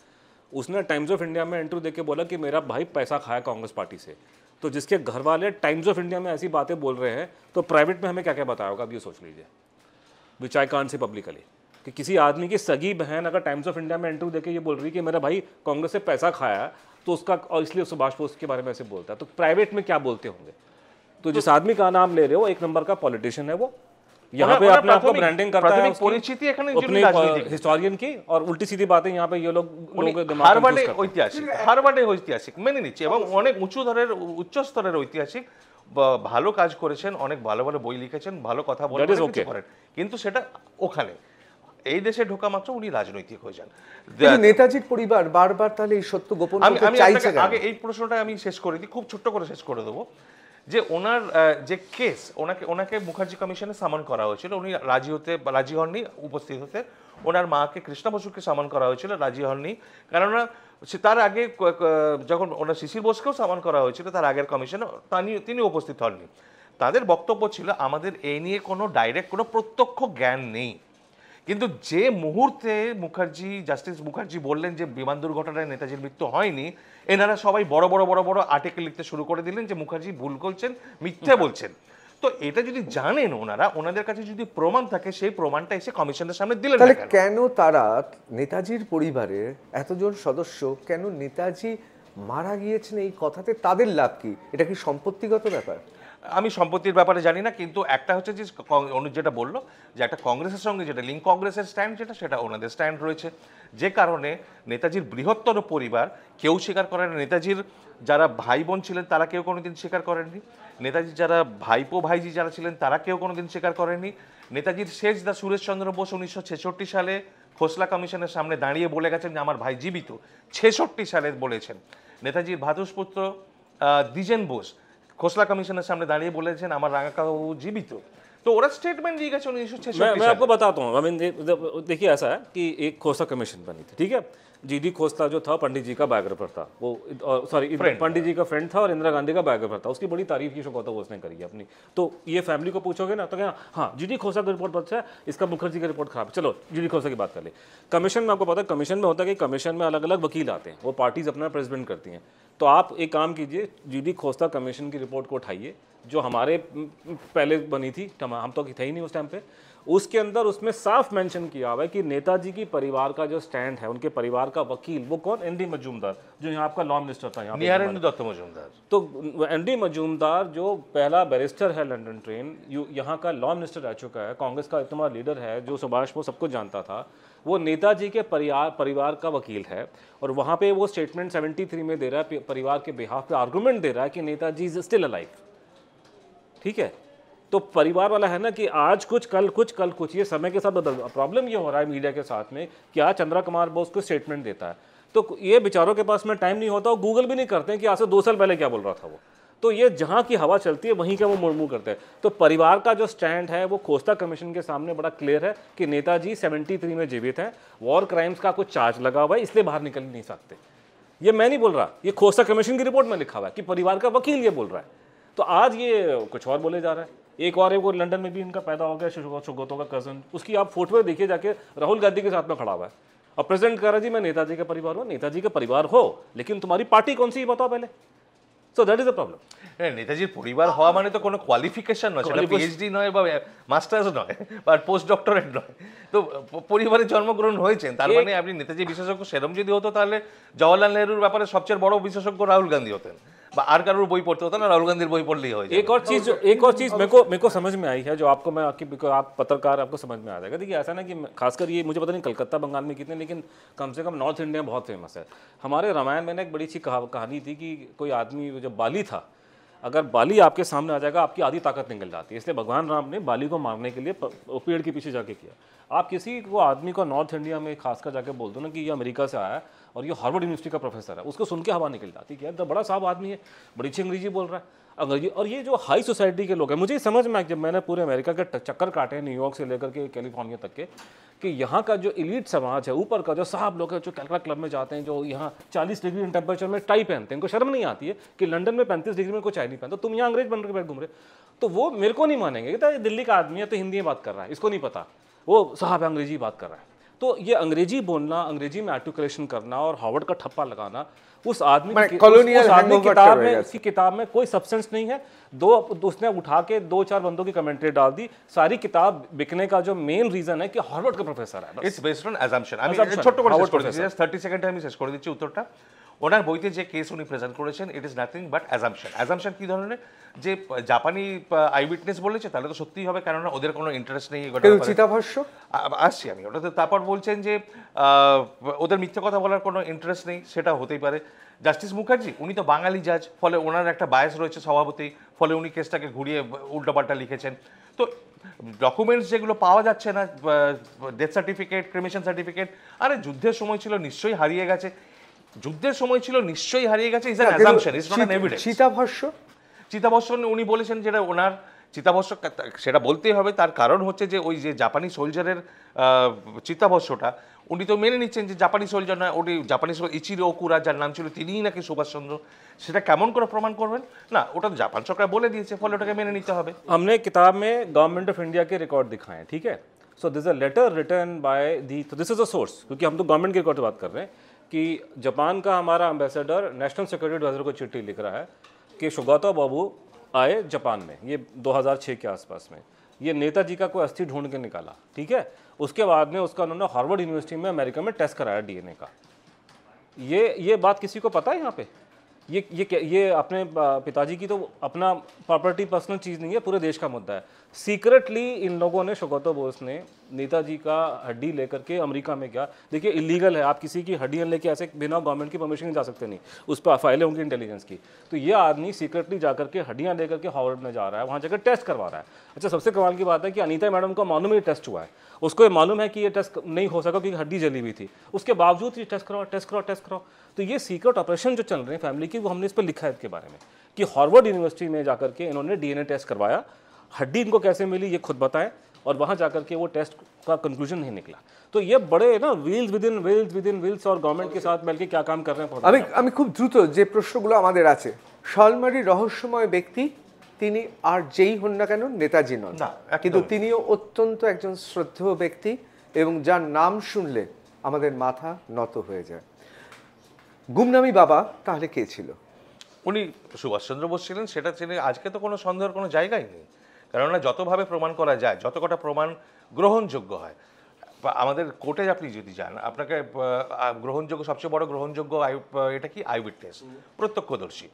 Speaker 4: उसने टाइम्स ऑफ इंडिया में इंटरव्यू देके बोला कि मेरा भाई पैसा खाया कांग्रेस पार्टी से। तो जिसके घर वाले टाइम्स ऑफ इंडिया में ऐसी बातें बोल रहे हैं तो प्राइवेट में हमें क्या क्या बताया होगा, अब ये सोच लीजिए, विच आई कांट से पब्लिकली, कि किसी आदमी की सगी बहन अगर टाइम्स ऑफ इंडिया में इंटरव्यू देके ये बोल रही है कि मेरा भाई कांग्रेस से पैसा खाया तो उसका, और इसलिए सुभाष बोस के बारे में ऐसे बोलता है, तो प्राइवेट में क्या बोलते होंगे। तो जिस आदमी का नाम ले रहे हो एक नंबर का पॉलिटिशियन है वो, यहाँ पे अपने आपको ब्रांडिंग करता है अपने हिस्टोरियन की, और उल्टी सीधी बातें यहाँ पे ये लोग
Speaker 3: हारवार्डे ঐতিহাসিক মেনে নিচ্ছে এবং অনেক উচ্চ স্তরের ঐতিহাসিক, ভালো কাজ করেছেন, অনেক ভালো ভালো বই লিখেছেন, ভালো কথা বলেন, কিন্তু সেটা ওখানে এই দেশে ঢোকা মাত্র উনি রাজনৈতিক হয়ে যান।
Speaker 2: নেতাজির পরিবার বারবার তাহলে এই সত্য গোপন করতে চাইছে।
Speaker 3: আগে এই প্রশ্নটা আমি শেষ করে দিই, খুব ছোট্ট করে শেষ করে দেবো, যে ওনার যে কেস, ওনাকে মুখার্জি কমিশনে সামন করা হয়েছিল, উনি রাজি হননি উপস্থিত হতে। ওনার মাকে কৃষ্ণা বসুকে সামন করা হয়েছিল, রাজি হননি, কেননা তার আগে যখন ওনার শিশির বোসকেও সামন করা হয়েছিল তার আগের কমিশনে, তিনি উপস্থিত হননি। তাদের বক্তব্য ছিল আমাদের এই নিয়ে কোনো ডাইরেক্ট কোনো প্রত্যক্ষ জ্ঞান নেই, কিন্তু যে মুহূর্তে জাস্টিস মুখার্জি বললেন যে বিমান দুর্ঘটনায় নেতাজির মৃত্যু হয়নি, এনারা সবাই বড় বড় বড় বড় আর্টিকেল লিখতে শুরু করে দিলেন যে মুখার্জি ভুল করছেন, মিথ্যে বলছেন। তো এটা যদি জানেন ওনারা, ওনাদের কাছে যদি প্রমাণ থাকে, সেই প্রমাণটা এসে কমিশনের সামনে দিলেন না
Speaker 2: তাহলে
Speaker 3: কেন?
Speaker 2: কেন তারা নেতাজির পরিবারের এতজন সদস্য, কেন নেতাজি মারা গিয়েছেন এই কথাতে তাদের লাভ কি? এটা কি সম্পত্তিগত ব্যাপার?
Speaker 3: আমি সম্পত্তির ব্যাপারে জানি না, কিন্তু একটা হচ্ছে যে অনুজ যেটা বললো যে একটা কংগ্রেসের সঙ্গে যেটা লিঙ্ক, কংগ্রেসের স্ট্যান্ড যেটা, সেটা ওনাদের স্ট্যান্ড রয়েছে, যে কারণে নেতাজির বৃহত্তর পরিবার কেউ স্বীকার করেন না। নেতাজির যারা ভাই বোন ছিলেন তারা কেউ কোনোদিন স্বীকার করেননি, নেতাজির যারা ভাইপো ভাইজি যারা ছিলেন তারা কেউ কোনোদিন স্বীকার করেননি। নেতাজির শেষ দা সুরেশচন্দ্র বোস 1966 সালে খোসলা কমিশনের সামনে দাঁড়িয়ে বলে গেছেন যে আমার ভাই জীবিত, 66 সালে বলেছেন। নেতাজির ভ্রাতুষ্পুত্র দ্বিজেন বোস খোসলা কমিশনের সামনে দাঁড়িয়ে বলেছেন আমার রাঙাকাবাবু জীবিত। তো ওরা স্টেটমেंट দিয়ে গেছে 1966।
Speaker 4: मैं आपको बताता हूँ। I mean, देखिए ऐसा है कि एक खोसला कमीशन बनी थी, ठीक है। जीडी खोसला जो था पंडित जी का बायोग्राफर था, वो सॉरी पंडित जी का फ्रेंड था और इंदिरा गांधी का बायोग्राफर था। उसकी बड़ी तारीफ की गौतम बोस ने करी है अपनी। तो ये फैमिली को पूछोगे ना तो क्या, हाँ जीडी खोसला की रिपोर्ट अच्छा है, इसका मुखर्जी की रिपोर्ट खराब है। चलो जीडी खोसला की बात कर ले। कमीशन में आपको पता है कमीशन में होता है कि कमीशन में अलग अलग वकील आते हैं, वो पार्टीज अपना प्रेसिडेंट करती हैं। तो आप एक काम कीजिए, जीडी खोसला कमीशन की रिपोर्ट को उठाइए जो हमारे पहले बनी थी, हम तो थे ही नहीं उस टाइम पे। उसके अंदर उसमें साफ मेंशन किया हुआ है कि नेताजी की परिवार का जो स्टैंड है, उनके परिवार का वकील, वो कौन? एनडी मजूमदार, जो यहाँ आपका लॉ मिनिस्टर था यहाँ
Speaker 3: निहारेंद्र दत्त मजूमदार।
Speaker 4: तो एनडी मजूमदार जो पहला बैरिस्टर है लंदन ट्रेन, यहाँ का लॉ मिनिस्टर रह चुका है, कांग्रेस का इतना लीडर है, जो सुभाष वो सबको जानता था, वो नेताजी के परिवार का वकील है। और वहाँ पे वो स्टेटमेंट 73 में दे रहा है, परिवार के बिहाफ पे आर्गूमेंट दे रहा है कि नेताजी इज स्टिल अलाइव, ठीक है। तो परिवार वाला है ना कि आज कुछ कल कुछ कल कुछ, ये समय के साथ बदल। प्रॉब्लम ये हो रहा है मीडिया के साथ में कि आज चंद्रा कुमार बोस को स्टेटमेंट देता है तो ये बेचारों के पास में टाइम नहीं होता, गूगल भी नहीं करते हैं कि आज से 2 साल पहले क्या बोल रहा था वो। तो ये जहाँ की हवा चलती है वहीं का वो मुड़ करते हैं। तो परिवार का जो स्टैंड है वो खोसला कमीशन के सामने बड़ा क्लियर है कि नेताजी 73 में जीवित हैं, वॉर क्राइम्स का कुछ चार्ज लगा हुआ है, इसलिए बाहर निकल नहीं सकते। ये मैं नहीं बोल रहा, ये खोसला कमीशन की रिपोर्ट में लिखा हुआ है कि परिवार का वकील ये बोल रहा है। तो आज ये कुछ और बोले जा रहा है। एक और वो लंदन में भी इनका पैदा हो गया, सुगतो का कजन, उसकी आप फोटो देखिए जाके, राहुल गांधी के साथ में खड़ा हुआ है और प्रेसिडेंट कह रहा है जी मैं नेताजी का परिवार हूँ। नेताजी का परिवार हो लेकिन तुम्हारी पार्टी कौन सी बताओ पहले। So that is the problem.
Speaker 3: নেতাজির পরিবার হওয়া মানে তো কোনো কোয়ালিফিকেশন নয়, সেটা পিএইচডি নয় বা মাস্টার্স নয় বা পোস্ট ডক্টরেট নয়। তো পরিবারে জন্মগ্রহণ হয়েছেন তার মানে আপনি নেতাজি বিশেষজ্ঞ সেরকম যদি হতো তাহলে জওয়াহরলাল নেহরুর ব্যাপারে সবচেয়ে বড় বিশেষজ্ঞ রাহুল গান্ধী হতেন, বা আর কারোর বই পড়তে হতো না, রাহুল গান্ধীর বই पढ़लेই হয়।
Speaker 4: एक और चीज मेरे को समझ में आई है जो आपको मैं आप पत्रकार आपको समझ में आ जाएगा। देखिए ऐसा ना कि खासकर ये मुझे पता नहीं कलकत्ता बंगाल में कितने, लेकिन कम से कम नॉर्थ इंडिया बहुत फेमस है। हमारे रामायण में ना एक बड़ी अच्छी कहानी थी कि कोई आदमी जब बाली था, अगर बाली आपके सामने आ जाएगा आपकी आधी ताकत निकल जाती है, इसलिए भगवान राम ने बाली को मारने के लिए पेड़ के पीछे जाके किया। आप किसी को आदमी को नॉर्थ इंडिया में खासकर जाके बोल दो ना कि ये अमेरिका से आया है और ये हार्वर्ड यूनिवर्सिटी का प्रोफेसर है, उसको सुन के हवा निकल जाती है कि बड़ा साहब आदमी है, बड़ी अच्छी अंग्रेजी बोल रहा है अंग्रेजी। और ये जो हाई सोसाइटी के लोग हैं, मुझे समझ में, जब मैंने पूरे अमेरिका के चक्कर काटे हैं, न्यूयॉर्क से लेकर के कैलिफोर्निया तक के, कि यहाँ का जो एलीट समाज है, ऊपर का जो साहब लोग हैं जो कैलकटा क्लब में जाते हैं, जो यहाँ 40 डिग्री टेम्परेचर में टाई पहनते हैं, इनको शर्म नहीं आती है कि लंदन में 35 डिग्री में कोई चाय नहीं पहनता, तुम यहाँ अंग्रेज बन के घूम रहे। तो वो मेरे को नहीं मानेंगे कि दिल्ली का आदमी है तो हिंदी में बात कर रहा है, इसको नहीं पता, वो साहब अंग्रेजी बात कर रहा है। तो ये अंग्रेजी बोलना, अंग्रेजी में आर्टिकुलेशन करना और हार्वर्ड का ठप्पा लगाना, उस आदमी की किताब में कोई सब्सटेंस नहीं है। उसने उठा के 2-4 बंदों की कमेंट्री डाल दी। सारी किताब बिकने का जो मेन रीजन है कि हार्वर्ड का प्रोफेसर है।
Speaker 3: It's based on assumption. আমি ছোট করে শেষ করে দিচ্ছি, 30 সেকেন্ডে আমি শেষ করে দিচ্ছি উত্তরটা। ওনার বইতে যে কেস উনি প্রেজেন্ট করেছেন, it is nothing but assumption. Assumption কি ধরনের, যে জাপানি আই উইটনেস বলেছে তাহলে তো সত্যিই হবে, কেননা ওদের কোনো ইন্টারেস্ট নেই এই ঘটনার।
Speaker 2: চিতাভাষ্য
Speaker 3: আসছি আমি ওটাতে। তারপর বলছেন যে ওদের মিথ্যে কথা বলার কোনো ইন্টারেস্ট নেই, সেটা হতেই পারে। জাস্টিস মুখার্জি উনি তো বাঙালি জাজ, ফলে ওনার একটা বায়াস রয়েছে স্বভাবতেই, ফলে উনি কেসটাকে ঘুরিয়ে উল্টোপাল্টা লিখেছেন। তো ডকুমেন্টস যেগুলো পাওয়া যাচ্ছে না, ডেথ সার্টিফিকেট, ক্রিমেশন সার্টিফিকেট, আরে যুদ্ধের সময় ছিল নিশ্চয়ই হারিয়ে গেছে, যুদ্ধের সময় ছিল নিশ্চয়ই হারিয়ে গেছে, is an assumption, is not an evidence. চিতাভস্য উনি বলেছেন যেটা ওনার চিতাভস্য, সেটা বলতেই হবে, তার কারণ হচ্ছে যে ওই যে জাপানি সোলজারের চিতাভস্যটা উনি তো মেনে নিচ্ছেন যে জাপানি সোলজার নয়, ওটি জাপানি ইচিরো ওকুরা যার নাম ছিল তিনিই নাকি সুভাষচন্দ্র। সেটা কেমন করে প্রমাণ করবেন? না, ওটা তো জাপান সরকার বলে দিয়েছে, ফলে ওটাকে মেনে নিতে হবে।
Speaker 4: हमने किताब में गवर्नमेंट ऑफ इंडिया के रिकॉर्ड दिखाए हैं, ठीक है। So this a letter written by the, तो दिस इज अ सोर्स, क्योंकि हम तो गवर्नमेंट के अकॉर्डिंग बात कर रहे हैं कि जापान का हमारा एम्बेसडर नेशनल सिक्योरिटी एडवाइजर को चिट्ठी लिख रहा है कि सुगातो बाबू आए जापान में, ये 2006 के आसपास में, ये नेताजी का कोई अस्थि ढूंढ के निकाला, ठीक है। उसके बाद में उसका उन्होंने हार्वर्ड यूनिवर्सिटी में अमेरिका में टेस्ट कराया डीएनए का। ये बात किसी को पता है यहाँ पे? ये अपने पिताजी की तो अपना प्रॉपर्टी पर्सनल चीज़ नहीं है, पूरे देश का मुद्दा है। सीक्रेटली इन लोगों ने, सुगातो बोस ने नेताजी का हड्डी लेकर के अमेरिका में गया। देखिए इलीगल है, आप किसी की हड्डियाँ लेके ऐसे बिना गवर्नमेंट की परमिशन नहीं जा सकते, नहीं, उस पर फाइलें होंगी इंटेलिजेंस की। तो ये आदमी सीक्रेटली जाकर के हड्डियाँ लेकर के हार्वर्ड में जा रहा है, वहाँ जाकर टेस्ट करवा रहा है। अच्छा, सबसे कमाल की बात है कि अनीता मैडम को मालूम है टेस्ट हुआ है, उसको ये मालूम है कि ये टेस्ट नहीं हो सका क्योंकि हड्डी जली हुई थी, उसके बावजूद ये टेस्ट कराओ। तो ये सीक्रेट ऑपरेशन जो चल रहे हैं फैमिली की, वो हमने इस पर लिखा है इसके बारे में कि हार्वर्ड यूनिवर्सिटी में जाकर के इन्होंने डीएनए टेस्ट करवाया, हड्डी इनको कैसे मिली ये खुद बताएं, और वहाँ जाकर के वो टेस्ट का कंक्लूजन नहीं निकला। तो ये बड़े ना व्हील्स विद इन व्हील्स और गवर्नमेंट के साथ मिलकर क्या काम कर रहे हैं।
Speaker 2: আমি খুব দ্রুত যে প্রশ্নগুলো আমাদের আছে, শালমারির রহস্যময় ব্যক্তি তিনি আর যেই হন না কেন নেতাজি নন, কিন্তু তিনিও অত্যন্ত একজন শ্রদ্ধেয় ব্যক্তি এবং যার নাম শুনলে আমাদের মাথা নত হয়ে যায়। গুমনামি বাবা তাহলে কে ছিল?
Speaker 3: উনি সুভাষচন্দ্র বোস ছিলেন, সেটা ছিল আজকে তো কোনো সন্দেহের কোনো জায়গাই নেই। কেননা যতভাবে প্রমাণ করা যায়, যত কটা প্রমাণ গ্রহণযোগ্য হয়, আমাদের কোর্টে আপনি যদি যান, আপনাকে গ্রহণযোগ্য, সবচেয়ে বড় গ্রহণযোগ্য এটা কি আই উইটনেস, প্রত্যক্ষদর্শী।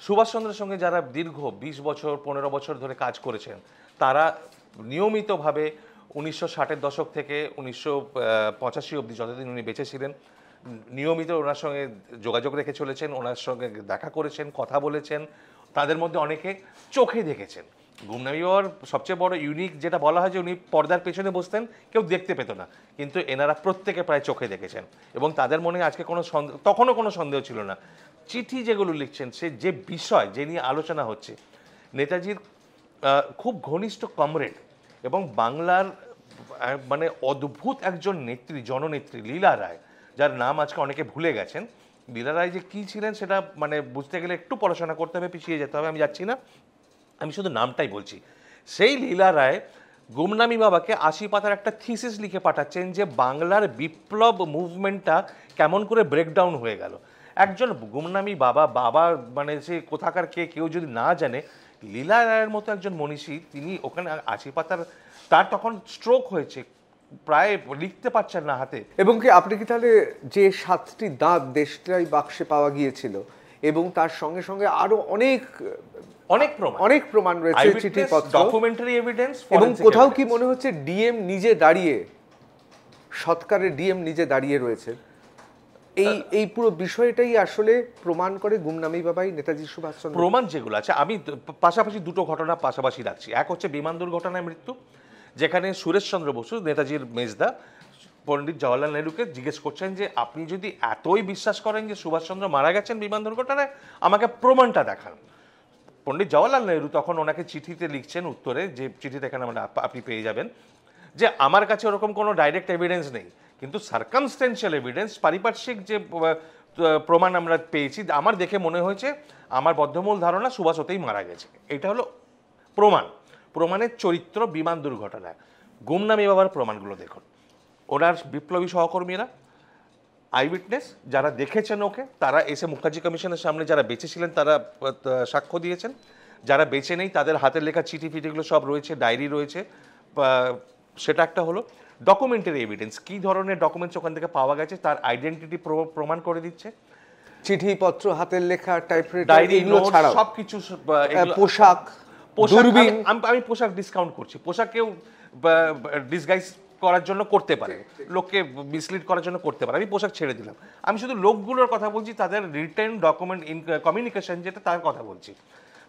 Speaker 3: সুভাষচন্দ্রের সঙ্গে যারা দীর্ঘ 20 বছর 15 বছর ধরে কাজ করেছেন, তারা নিয়মিতভাবে 1960-এর দশক থেকে 1985 অবধি, যতদিন উনি বেঁচে ছিলেন, নিয়মিত ওনার সঙ্গে যোগাযোগ রেখে চলেছেন, ওনার সঙ্গে দেখা করেছেন, কথা বলেছেন। তাদের মধ্যে অনেকে চোখে দেখেছেন। গুমনামি বাবার সবচেয়ে বড় ইউনিক যেটা বলা হয় যে উনি পর্দার পেছনে বসতেন, কেউ দেখতে পেত না, কিন্তু এনারা প্রত্যেকে প্রায় চোখে দেখেছেন এবং তাদের মনে আজকে কোনো তখনও কোনো সন্দেহ ছিল না। চিঠি যেগুলো লিখছেন, সে যে বিষয় যে নিয়ে আলোচনা হচ্ছে, নেতাজির খুব ঘনিষ্ঠ কমরেড এবং বাংলার মানে অদ্ভুত একজন নেত্রী, জননেত্রী লীলা রায়, যার নাম আজকে অনেকে ভুলে গেছেন। লীলা রায় যে কী ছিলেন সেটা মানে বুঝতে গেলে একটু পড়াশোনা করতে হবে, পিছিয়ে যেতে হবে, আমি যাচ্ছি না, আমি শুধু নামটাই বলছি। সেই লীলা রায় গুমনামি বাবাকে 80 পাতার একটা থিসিস লিখে পাঠাচ্ছেন যে বাংলার বিপ্লব মুভমেন্টটা কেমন করে ব্রেকডাউন হয়ে গেল। একজন গুমনামি বাবা মানে সে কোথাকার কেউ যদি না জানে, লীলা রায়ের মতো একজন মনীষী, তিনি ওখানে 80 পাতার, তার তখন স্ট্রোক হয়েছে, প্রায় লিখতে পারছেন না হাতে।
Speaker 2: এবং কি আপনি কি তাহলে যে 7টি দাঁত দেশটাই বাক্সে পাওয়া গিয়েছিল এবং তার সঙ্গে সঙ্গে আরো অনেক প্রমাণ রয়েছে, চিঠিপত্র,
Speaker 3: ডকুমেন্টারি এভিডেন্স,
Speaker 2: এবং কোথাও কি মনে হচ্ছে ডিএম নিজে দাঁড়িয়ে, সৎকারের ডিএম নিজে দাঁড়িয়ে রয়েছে, এই পুরো বিষয়টাই আসলে প্রমাণ করে গুমনামি বাবাই নেতাজি সুভাষচন্দ্র।
Speaker 3: প্রমাণ যেগুলো আছে, আমি পাশাপাশি দুটো ঘটনা পাশাপাশি রাখছি। এক হচ্ছে বিমান দুর্ঘটনায় মৃত্যু, যেখানে সুরেশচন্দ্র বসু, নেতাজির মেজদা, পণ্ডিত জওয়াহরলাল নেহরুকে জিজ্ঞেস করছেন যে আপনি যদি এতই বিশ্বাস করেন যে সুভাষচন্দ্র মারা গেছেন বিমান দুর্ঘটনায়, আমাকে প্রমাণটা দেখান। পণ্ডিত জওয়াহরলাল নেহরু তখন ওনাকে চিঠিতে লিখছেন উত্তরে, যে চিঠিতে এখানে আপনি পেয়ে যাবেন, যে আমার কাছে ওরকম কোনো ডাইরেক্ট এভিডেন্স নেই, কিন্তু সার্কামস্টেন্সিয়াল এভিডেন্স, পারিপার্শ্বিক যে প্রমাণ আমরা পেয়েছি, আমার দেখে মনে হয়েছে, আমার বদ্ধমূল ধারণা সুভাষ হতেই মারা গেছে। এটা হলো প্রমাণের চরিত্র বিমান দুর্ঘটনায়। গুমনামি বাবার প্রমাণগুলো দেখুন, ওনার বিপ্লবী সহকর্মীরা, আই উইটনেস যারা দেখেছেন ওকে, তারা এসে মুখার্জি কমিশনের সামনে, যারা বেঁচে ছিলেন তারা সাক্ষ্য দিয়েছেন, যারা বেঁচে নেই তাদের হাতের লেখা চিঠি ফিটিগুলো সব রয়েছে, ডায়েরি রয়েছে, সেটা একটা হলো। ডকুমেন্টারি এভিডেন্স, কী ধরনের ডকুমেন্টস ওখান থেকে পাওয়া গেছে তার আইডেন্টিটি প্রমাণ করে দিচ্ছে,
Speaker 2: চিঠিপত্র, হাতের লেখা, টাইপরাইটার,
Speaker 3: ডায়েরি, সবকিছু,
Speaker 2: পোশাক, দূরবীন।
Speaker 3: আমি পোশাক ডিসকাউন্ট করছি, পোশাক কেউ ডিসগাইজ করার জন্য করতে পারে, লোককে মিসলিড করার জন্য করতে পারে, আমি পোশাক ছেড়ে দিলাম। আমি শুধু লোকগুলোর কথা বলছি, তাদের রিটেন ডকুমেন্ট কমিউনিকেশন যেটা, তার কথা বলছি।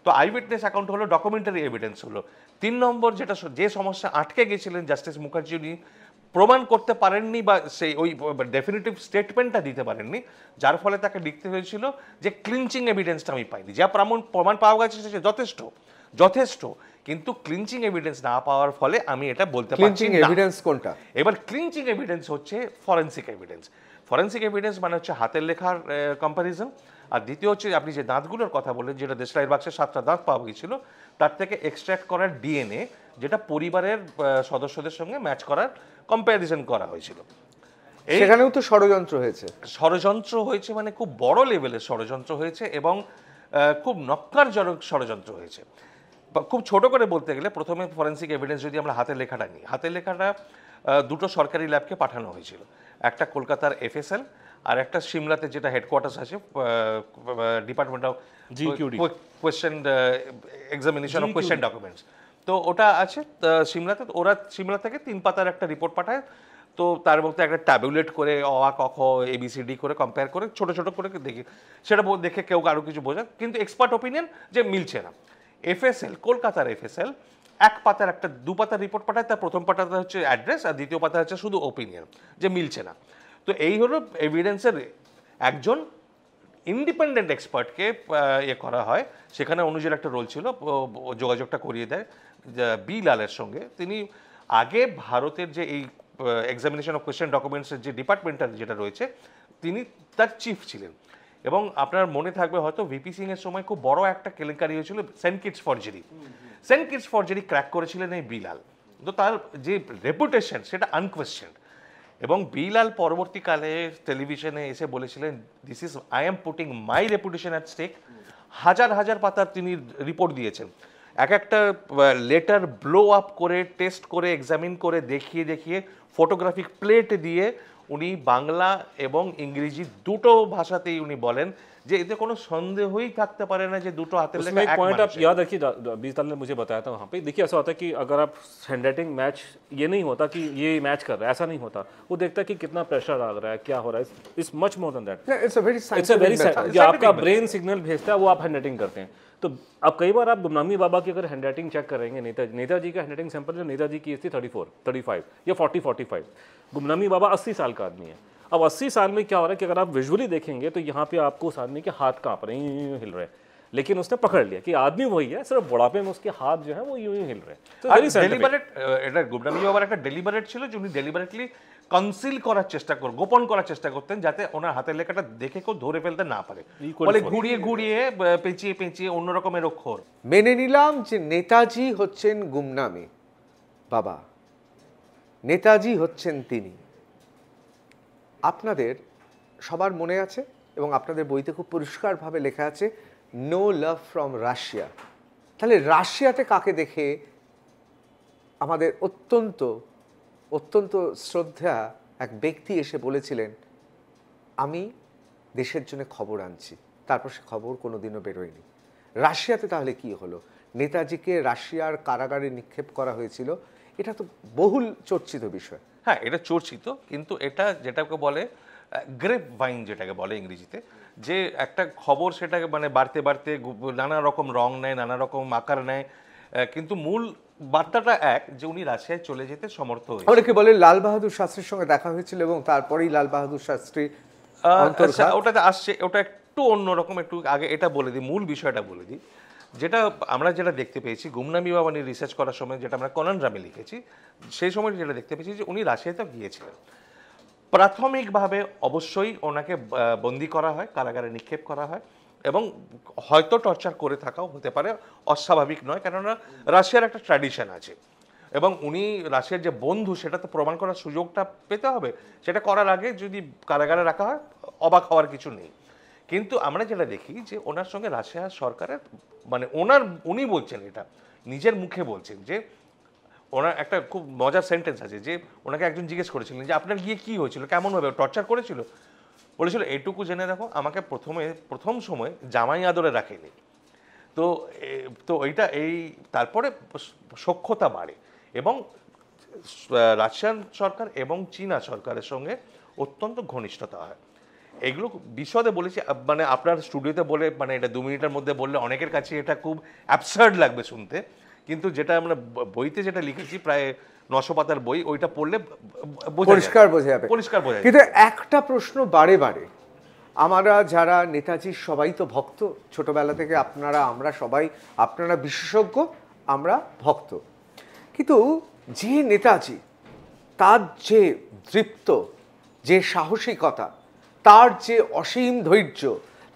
Speaker 3: তো আই উইটনেস অ্যাকাউন্ট হলো, ডকুমেন্টারি এভিডেন্স হলো। 3 নম্বর যেটা, যে সমস্যা আটকে গেছিলেন জাস্টিস মুখার্জি, উনি প্রমাণ করতে পারেননি বা সেই ওই ডেফিনিটিভ স্টেটমেন্টটা দিতে পারেননি, যার ফলে তাকে লিখতে হয়েছিল যে ক্লিনচিং এভিডেন্সটা আমি পাইনি। যা প্রমাণ পাওয়া গেছে সে যথেষ্ট, কিন্তু ক্লিনচিং এভিডেন্স না পাওয়ার ফলে আমি এটা বলতে পারছি না।
Speaker 2: এভিডেন্স কোনটা?
Speaker 3: এবার ক্লিনচিং এভিডেন্স হচ্ছে ফরেন্সিক এভিডেন্স। ফরেন্সিক এভিডেন্স মানে হচ্ছে হাতের লেখার কম্প্যারিজন, আর দ্বিতীয় হচ্ছে আপনি যে দাঁতগুলোর কথা বললেন, যেটা দেশলাইয়ের বাক্সে 7টা দাঁত পাওয়া গিয়েছিল, তার থেকে এক্সট্র্যাক্ট করার ডিএনএ যেটা পরিবারের সদস্যদের সঙ্গে ম্যাচ করার কম্প্যারিজন করা হয়েছিল।
Speaker 2: সেখানেও তো ষড়যন্ত্র হয়েছে।
Speaker 3: ষড়যন্ত্র হয়েছে মানে খুব বড় লেভেলের ষড়যন্ত্র হয়েছে এবং খুব নক্কারজনক ষড়যন্ত্র হয়েছে। খুব ছোট করে বলতে গেলে প্রথমে ফরেন্সিক এভিডেন্স যদি আমরা হাতের লেখাটা নিই, হাতের লেখাটা দুটো সরকারি ল্যাবকে পাঠানো হয়েছিল, একটা কলকাতার এফএসএল আর একটা সিমলাতে যেটা হেডকোয়ার্টার্স আছে department of question examination of question documents, তো ওটা আছে সিমলাতে। ওরা সিমলা থেকে 3 পাতার একটা রিপোর্ট পাঠায়, তো তার মধ্যে একটা ট্যাবুলেট করে অ আ ক খ ABCD করে কম্পেয়ার করে ছোট ছোট করে দেখি, সেটা দেখে কেউ আরও কিছু বোঝা, কিন্তু এক্সপার্ট ওপিনিয়ন যে মিলছে না। এফএসএল, কলকাতার এফএসএল 1 পাতার একটা 2 পাতার রিপোর্ট পাঠায়, তার প্রথম পাতাটা হচ্ছে অ্যাড্রেস আর দ্বিতীয় পাতা হচ্ছে শুধু ওপিনিয়ন, যে মিলছে না। তো এই হলো এভিডেন্সের একজন ইন্ডিপেন্ডেন্ট এক্সপার্টকে ইয়ে করা হয়, সেখানে অনুজের একটা রোল ছিল, যোগাযোগটা করিয়ে দেয় বি লালের সঙ্গে। তিনি আগে ভারতের যে এই এক্সামিনেশন অফ কোয়েশ্চেন ডকুমেন্টসের যে ডিপার্টমেন্টটা যেটা রয়েছে, তিনি তার চিফ ছিলেন। এবং আপনার মনে থাকবে হয়তো ভিপি সিং এর সময় খুব বড় একটা কেলেঙ্কারি হয়েছিল, Saint Kitts forgery. Saint Kitts forgery crack করেছিলেন এই বিলাল, তো তার যে রেপুটেশন সেটা আনকোয়েশ্চেন্ড। এবং বিলাল পরবর্তীকালে টেলিভিশনে এসে বলেছিলেন, this is I am putting my reputation at stake. হাজার হাজার পাতার তিনি রিপোর্ট দিয়েছেন, এক একটা লেটার ব্লো আপ করে টেস্ট করে এক্সামিন করে দেখিয়ে দেখিয়ে ফটোগ্রাফিক প্লেট দিয়ে উনি বাংলা এবং ইংরেজি দুটো ভাষাতেই উনি বলেন যে এতে কোনো সন্দেহই থাকতে পারে না যে দুটো হাতের লেখা এক
Speaker 4: पॉइंट आप
Speaker 3: মানুষের।
Speaker 4: याद रखिए, बीस ने मुझे बताया था वहाँ पे। देखिए ऐसा होता है कि अगर आप हैंडराइटिंग मैच, ये नहीं होता कि ये मैच कर रहा है, ऐसा नहीं होता। वो देखता है कि कितना प्रेशर आ रहा है, क्या हो रहा है, is much more than that.
Speaker 2: It's a very
Speaker 4: it's a very जो आपका ब्रेन सिग्नल भेजता है वो आप हैंडराइटिंग करते हैं। तो अब कई बार आप गुमनामी बाबा की अगर हैंडराइटिंग चेक करेंगे, नेताजी का हैंडराइटिंग सैंपल जो नेताजी की थी 34, 35 या 40, 45, गुमनामी बाबा 80 साल का आदमी है। अब 80 साल में क्या हो रहा है कि अगर आप विजुअली देखेंगे तो यहाँ पे आपको उस आदमी के हाथ कांप रहे हैं, यूं हिल रहे हैं, लेकिन उसने पकड़ लिया कि आदमी वही है, सिर्फ बुढ़ापे में उसके हाथ जो है वो यूं हिल रहे हैं। तो
Speaker 3: ডেলিবারেট, এটা গুমনামি বাবার একটা ডেলিবারেট ছিল যে উনি ডেলিবারেটলি কনসিল করার চেষ্টা গোপন করার চেষ্টা করতেন, যাতে ওনার হাতের লেখাটা দেখে কেউ ধরে ফেলতে না পারে, বলে ঘুরিয়ে ঘুরিয়ে পেঁচিয়ে পেঁচিয়ে অন্য রকমের অক্ষর।
Speaker 2: মেনে নিলাম যে নেতাজি হচ্ছেন গুমনামি বাবা, নেতাজি হচ্ছেন তিনি। আপনাদের সবার মনে আছে এবং আপনাদের বইতে খুব পরিষ্কারভাবে লেখা আছে নো লাভ ফ্রম রাশিয়া। তাহলে রাশিয়াতে কাকে দেখে আমাদের অত্যন্ত অত্যন্ত শ্রদ্ধা এক ব্যক্তি এসে বলেছিলেন আমি দেশের জন্য খবর আনছি, তারপর সে খবর কোনোদিনও বেরোয়নি। রাশিয়াতে তাহলে কি হলো? নেতাজিকে রাশিয়ার কারাগারে নিক্ষেপ করা হয়েছিল, এটা তো বহুল চর্চিত বিষয়।
Speaker 3: হ্যাঁ, এটা চর্চিত, কিন্তু এটা যেটাকে বলে গ্রেপ ভাইন, যেটাকে বলে ইংরেজিতে, যে একটা খবর সেটাকে মানে বাড়তে বাড়তে নানা রকম রং নেয়, নানা রকম আকার নেয়, কিন্তু মূল বার্তাটা এক, যে উনি রাশিয়ায় চলে যেতে সমর্থ হয়েছে।
Speaker 2: অনেকে বলে লাল বাহাদুর শাস্ত্রীর সঙ্গে দেখা হয়েছিল এবং তারপরেই লাল বাহাদুর শাস্ত্রী
Speaker 3: ওটাতে আসছে, ওটা একটু অন্যরকম। একটু আগে এটা বলে দিই, মূল বিষয়টা বলে দিই। যেটা আমরা যেটা দেখতে পেয়েছি গুমনামি বাবা নিয়ে রিসার্চ করার সময়, যেটা আমরা কননড্রামে লিখেছি, সেই সময় যেটা দেখতে পেয়েছি যে উনি রাশিয়াতে গিয়েছিলেন। প্রাথমিকভাবে অবশ্যই ওনাকে বন্দি করা হয়, কারাগারে নিক্ষেপ করা হয়, এবং হয়তো টর্চার করে থাকাও হতে পারে, অস্বাভাবিক নয়, কেননা রাশিয়ার একটা ট্র্যাডিশন আছে এবং উনি রাশিয়ার যে বন্ধু সেটা তো প্রমাণ করার সুযোগটা পেতে হবে। সেটা করার আগে যদি কারাগারে রাখা হয় অবাক হওয়ার কিছু নেই। কিন্তু আমরা যেটা দেখি যে ওনার সঙ্গে রাশিয়া সরকারের মানে উনি বলছেন, এটা নিজের মুখে বলছেন, যে ওনার একটা খুব মজার সেন্টেন্স আছে, যে ওনাকে একজন জিজ্ঞেস করেছিলেন যে আপনার গিয়ে কি হয়েছিল, কেমনভাবে টর্চার করেছিল, বলেছিল এইটুকু জেনে দেখো আমাকে প্রথম সময় জামাই আদরে রাখেনি। তো এইটা তারপরে সখ্যতা বাড়ে এবং রাশিয়ান সরকার এবং চীনা সরকারের সঙ্গে অত্যন্ত ঘনিষ্ঠতা হয়। এগুলো বিশদে বলেছি, মানে আপনার স্টুডিওতে বলে মানে এটা 2 মিনিটের মধ্যে বললে অনেকের কাছে এটা খুব অ্যাবসার্ড লাগবে শুনতে, কিন্তু যেটা আমরা বইতে যেটা লিখেছি প্রায় 900 পাতার বই, ওইটা পড়লে
Speaker 2: পরিষ্কার বোঝা যাবে। কিন্তু একটা প্রশ্ন বারে বারে, আমরা যারা নেতাজির সবাই তো ভক্ত, ছোটবেলা থেকে আমরা সবাই, আপনারা বিশেষজ্ঞ, আমরা ভক্ত, কিন্তু যে নেতাজি, তার যে দৃপ্ত, যে সাহসিকতা, তার যে অসীম ধৈর্য,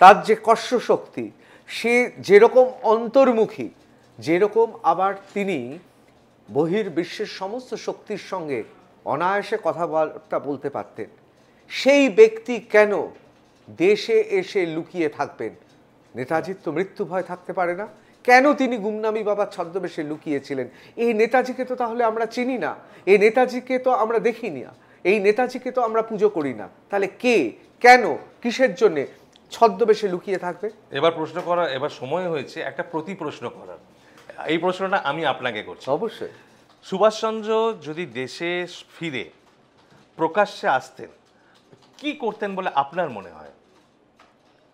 Speaker 2: তার যে কর্ষশক্তি, সে যেরকম অন্তর্মুখী, যেরকম আবার তিনি বহির্বিশ্বের সমস্ত শক্তির সঙ্গে অনায়াসে কথাবার্তা বলতে পারতেন, সেই ব্যক্তি কেন দেশে এসে লুকিয়ে থাকবেন? নেতাজির তো মৃত্যু ভয় থাকতে পারে না, কেন তিনি গুমনামি বাবার ছদ্মবেশে লুকিয়েছিলেন? এই নেতাজিকে তো তাহলে আমরা চিনি না, এই নেতাজিকে তো আমরা দেখি না, এই নেতাজিকে তো আমরা পুজো করি না, তাহলে কে, কেন, কিসের জন্যে ছদ্মবেশে লুকিয়ে থাকবে?
Speaker 3: এবার প্রশ্ন করা, এবার সময় হয়েছে একটা প্রতি প্রশ্ন করার। এই প্রশ্নটা আমি আপনাকে করছি।
Speaker 2: অবশ্যই।
Speaker 3: সুভাষচন্দ্র যদি দেশে ফিরে প্রকাশ্যে আসতেন, কি করতেন বলে আপনার মনে হয়?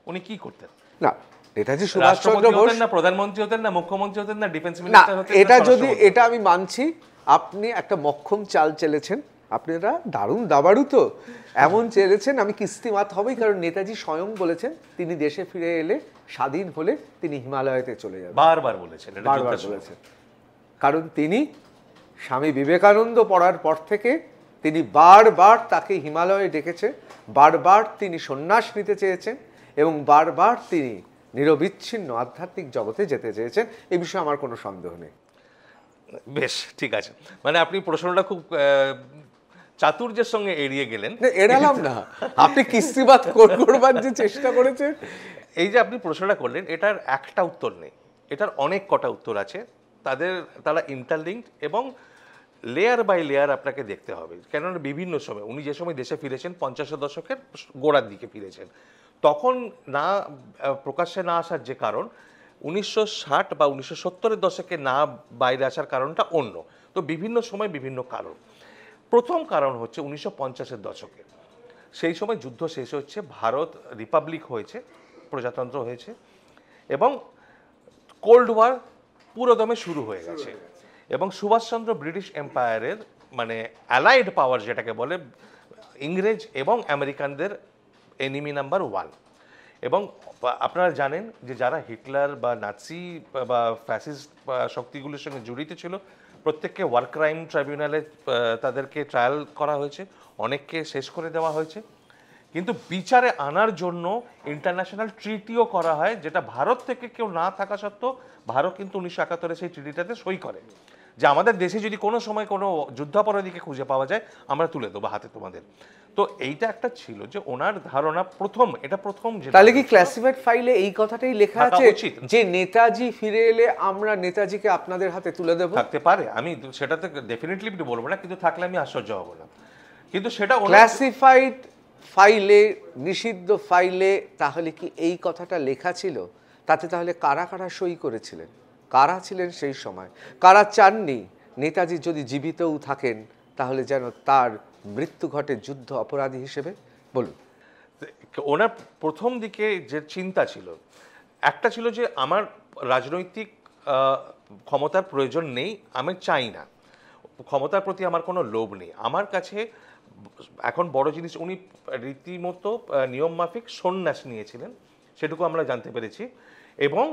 Speaker 3: উনি কি করতেন?
Speaker 2: না, নেতাজি সুভাষচন্দ্র বোস
Speaker 3: না প্রধানমন্ত্রী হতেন, না মুখ্যমন্ত্রী হতেন, না ডিফেন্স
Speaker 2: না,
Speaker 3: মিনিস্টার হতেন?
Speaker 2: এটা যদি, এটা আমি মানছি, আপনি একটা মক্ষম চাল চেলেছেন, আপনারা দারুণ দাবাড়ু তো, এমন চেলেছেন আমি কিস্তিমাত হবেই, কারণ নেতাজি স্বয়ং বলেছেন তিনি দেশে ফিরে এলে, স্বাধীন হলে তিনি হিমালয়তে চলে যাবেন।
Speaker 3: বারবার বলেছেন,
Speaker 2: বারবার বলেছেন, কারণ তিনি স্বামী বিবেকানন্দ পড়ার পর থেকে তিনি বারবার তাকে হিমালয়ে ডেকেছে, বারবার তিনি সন্ন্যাস নিতে চেয়েছেন এবং বারবার তিনি নিরবিচ্ছিন্ন আধ্যাত্মিক জগতে যেতে চেয়েছেন। এই বিষয়ে আমার কোনো সন্দেহ নেই।
Speaker 3: বেশ, ঠিক আছে, মানে আপনি প্রশ্নটা খুব চাতুর্যের সঙ্গে এড়িয়ে গেলেন।
Speaker 2: এড়ালাম না, আপনি কিস্তিবাদ করবার যে চেষ্টা করেছেন।
Speaker 3: এই যে আপনি প্রশ্নটা করলেন, এটার একটা উত্তর নেই, এটার অনেক কটা উত্তর আছে, তারা ইন্টারলিঙ্কড এবং লেয়ার বাই লেয়ার আপনাকে দেখতে হবে। কেননা বিভিন্ন সময় উনি যে সময় দেশে ফিরেছেন 50-এর দশকের গোড়ার দিকে ফিরেছেন, তখন না প্রকাশ্যে না আসার যে কারণ, 1960 বা 1970-এর দশকে না বাইরে আসার কারণটা অন্য। তো বিভিন্ন সময় বিভিন্ন কারণ। প্রথম কারণ হচ্ছে 1950-এর দশকে, সেই সময় যুদ্ধ শেষ হচ্ছে, ভারত রিপাবলিক হয়েছে, প্রজাতন্ত্র হয়েছে এবং কোল্ড ওয়ার পুরোদমে শুরু হয়ে গেছে এবং সুভাষচন্দ্র ব্রিটিশ এম্পায়ারের মানে অ্যালাইড পাওয়ার যেটাকে বলে, ইংরেজ এবং আমেরিকানদের এনিমি নাম্বার 1। এবং আপনারা জানেন যে যারা হিটলার বা নাৎসি বা ফ্যাসিস্ট শক্তিগুলোর সঙ্গে জড়িত ছিল, প্রত্যেককে ওয়ার ক্রাইম ট্রাইব্যুনালে তাদেরকে ট্রায়াল করা হয়েছে, অনেককে শেষ করে দেওয়া হয়েছে। কিন্তু বিচারে আনার জন্য ইন্টারন্যাশনাল ট্রিটিও করা হয়, যেটা ভারত থেকে কেউ না থাকা সত্ত্বেও ভারত কিন্তু 1971-এ সেই ট্রিটিটাতে সই করে যে আমাদের দেশে যদি কোনো সময় কোনো যুদ্ধাপরাধীকে খুঁজে পাওয়া যায় আমরা তুলে দেবো হাতে তোমাদের। তো এইটা একটা ছিল যে ওনার ধারণা, এটা প্রথম।
Speaker 2: তাহলে কি ক্লাসিফাইড ফাইলে এই কথাটাই লেখা আছে যে নেতাজি ফিরে এলে আমরা নেতাজিকে আপনাদের হাতে তুলে দেব?
Speaker 3: থাকতে পারে, আমি সেটাতে ডেফিনেটলি বলবো না, কিন্তু থাকলে আমি আশ্চর্য হব না। কিন্তু সেটা
Speaker 2: ক্লাসিফাইড ফাইলে, নিষিদ্ধ ফাইলে তাহলে কি এই কথাটা লেখা ছিল? তাতে তাহলে কারা কারা সই করেছিলেন, কারা ছিলেন সেই সময়, কারা চাননি নেতাজি যদি জীবিতও থাকেন তাহলে যেন তার মৃত্যু ঘটে যুদ্ধ অপরাধী হিসেবে? বলুন।
Speaker 3: ওনার প্রথম দিকে যে চিন্তা ছিল, একটা ছিল যে আমার রাজনৈতিক ক্ষমতার প্রয়োজন নেই, আমি চাই না, ক্ষমতার প্রতি আমার কোনো লোভ নেই, আমার কাছে এখন বড় জিনিস, উনি রীতিমতো নিয়ম মাফিক সন্ন্যাস নিয়েছিলেন, সেটুকু আমরা জানতে পেরেছি। এবং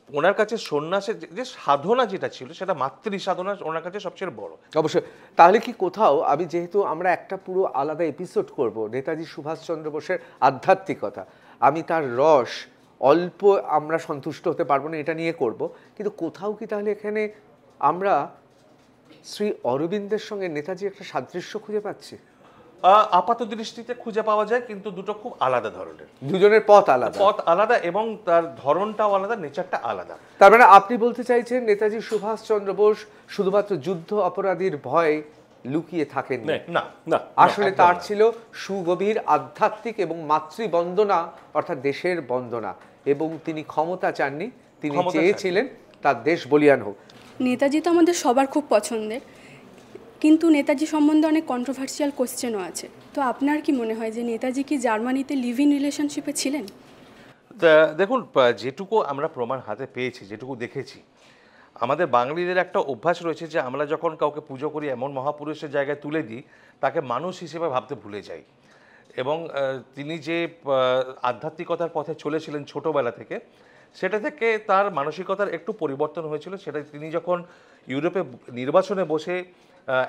Speaker 3: ওনার কাছে সন্ন্যাসের যে সাধনা যেটা ছিল, সেটা মাতৃ সাধনা ওনার কাছে সবচেয়ে বড়।
Speaker 2: অবশ্যই। তাহলে কি কোথাও, আমি যেহেতু আমরা একটা পুরো আলাদা এপিসোড করব নেতাজি সুভাষচন্দ্র বোসের আধ্যাত্মিকতা, আমি তার রস অল্প আমরা সন্তুষ্ট হতে পারবো না, এটা নিয়ে করব, কিন্তু কোথাও কি তাহলে এখানে আমরা শ্রী অরবিন্দের সঙ্গে নেতাজি একটা সাদৃশ্য খুঁজে পাচ্ছি?
Speaker 3: আপাত দৃষ্টিতে খুঁজে পাওয়া যায়, কিন্তু দুটো খুব আলাদা ধরনের,
Speaker 2: দুজনের পথ আলাদা
Speaker 3: এবং তার ধরনটাও আলাদা, নেচারটা আলাদা।
Speaker 2: তার মানে আপনি বলতে চাইছেন নেতাজি সুভাষচন্দ্র বোস শুধুমাত্র যুদ্ধ অপরাধীর ভয় লুকিয়ে থাকেন
Speaker 3: না,
Speaker 2: আসলে তার ছিল সুগভীর আধ্যাত্মিক এবং মাতৃবন্দনা, অর্থাৎ দেশের বন্দনা, এবং তিনি ক্ষমতা চাননি, তিনি চেয়েছিলেন তার দেশ বলিয়ান হোক।
Speaker 5: নেতাজি তো আমাদের সবার খুব পছন্দের, কিন্তু নেতাজি সম্বন্ধে অনেক কন্ট্রোভার্সিয়াল কোশ্চেনও আছে। তো আপনার কি মনে হয় যে নেতাজি কি জার্মানিতে লিভ ইন রিলেশনশিপে ছিলেন?
Speaker 3: দেখুন, যেটুকু আমরা প্রমাণ হাতে পেয়েছি, যেটুকু দেখেছি, আমাদের বাঙালিদের একটা অভ্যাস রয়েছে যে আমরা যখন কাউকে পুজো করি, এমন মহাপুরুষের জায়গায় তুলে দিই, তাকে মানুষ হিসেবে ভাবতে ভুলে যাই। এবং তিনি যে আধ্যাত্মিকতার পথে চলেছিলেন ছোটোবেলা থেকে, সেটা থেকে তার মানসিকতার একটু পরিবর্তন হয়েছিল। সেটা তিনি যখন ইউরোপে নির্বাচনে বসে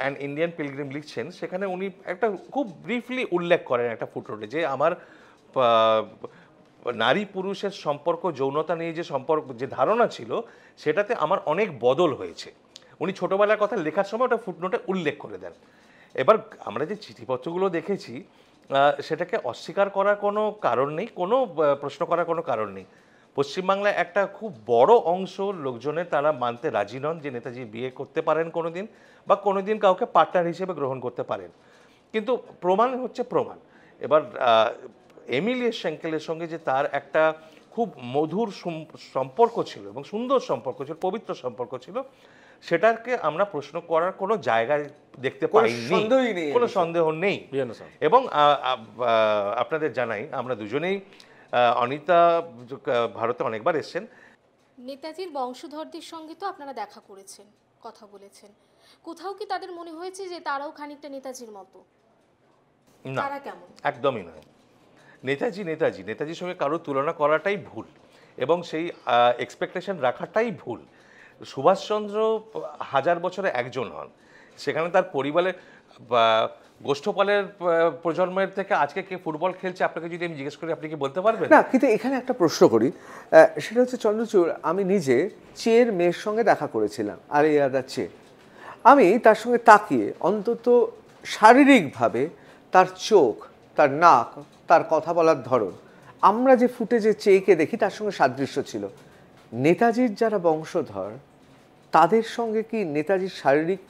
Speaker 3: অ্যান ইন্ডিয়ান পিলগ্রিম লিখছেন, সেখানে উনি একটা খুব ব্রিফলি উল্লেখ করেন একটা ফুটনোটে, যে আমার নারী পুরুষের সম্পর্ক, যৌনতা নিয়ে যে সম্পর্ক, যে ধারণা ছিল, সেটাতে আমার অনেক বদল হয়েছে। উনি ছোটবেলার কথা লেখার সময় ওটা ফুটনোটে উল্লেখ করে দেন। এবার আমরা যে চিঠিপত্রগুলো দেখেছি সেটাকে অস্বীকার করার কোনো কারণ নেই, কোনো প্রশ্ন করার কোনো কারণ নেই। পশ্চিমবাংলায় একটা খুব বড় অংশ লোকজনের তারা মানতে রাজি নন যে নেতাজি বিয়ে করতে পারেন কোনোদিন, বা কোনোদিন কাউকে পার্টনার হিসেবে গ্রহণ করতে পারেন। কিন্তু প্রমাণ হচ্ছে প্রমাণ। এবার এমিলিয়া শ্যাঙ্কেলের সঙ্গে যে তার একটা খুব মধুর সম্পর্ক ছিল এবং সুন্দর সম্পর্ক ছিল, পবিত্র সম্পর্ক ছিল, সেটাকে আমরা প্রশ্ন করার কোনো জায়গায় দেখতে পাইনি, কোনো সন্দেহ নেই। এবং আপনাদের জানাই আমরা দুজনেই, অনিতা ভারতে অনেকবার এসছেন।
Speaker 8: নেতাজির বংশধরদের সঙ্গে তো আপনারা দেখা করেছেন, কথা বলেছেন, কোথাও কি তাদের মনে হয়েছে যে তারাও খানিকটা নেতাজির মতো?
Speaker 3: না, একদমই নয়। নেতাজির সঙ্গে কারোর তুলনা করাটাই ভুল এবং সেই এক্সপেকটেশন রাখাটাই ভুল। সুভাষচন্দ্র 1000 বছরে একজন হন, সেখানে তার পরিবারের গোষ্ঠপালের প্রজন্মের থেকে আজকে কে ফুটবল খেলছে আপনাকে যদি আমি জিজ্ঞেস করি আপনি কি বলতে পারবেন?
Speaker 2: না, কিন্তু এখানে একটা প্রশ্ন করি, সেটা হচ্ছে চন্দ্রচূড়, আমি নিজে চের মেয়ের সঙ্গে দেখা করেছিলাম, আলিয়াদা চে। আমি তার সঙ্গে তাকিয়ে অন্তত শারীরিকভাবে তার চোখ, তার নাক, তার কথা বলার ধরন, আমরা যে ফুটেজে চেকে দেখি তার সঙ্গে সাদৃশ্য ছিল। নেতাজির যারা বংশধর তাদের সঙ্গে কি নেতাজির শারীরিক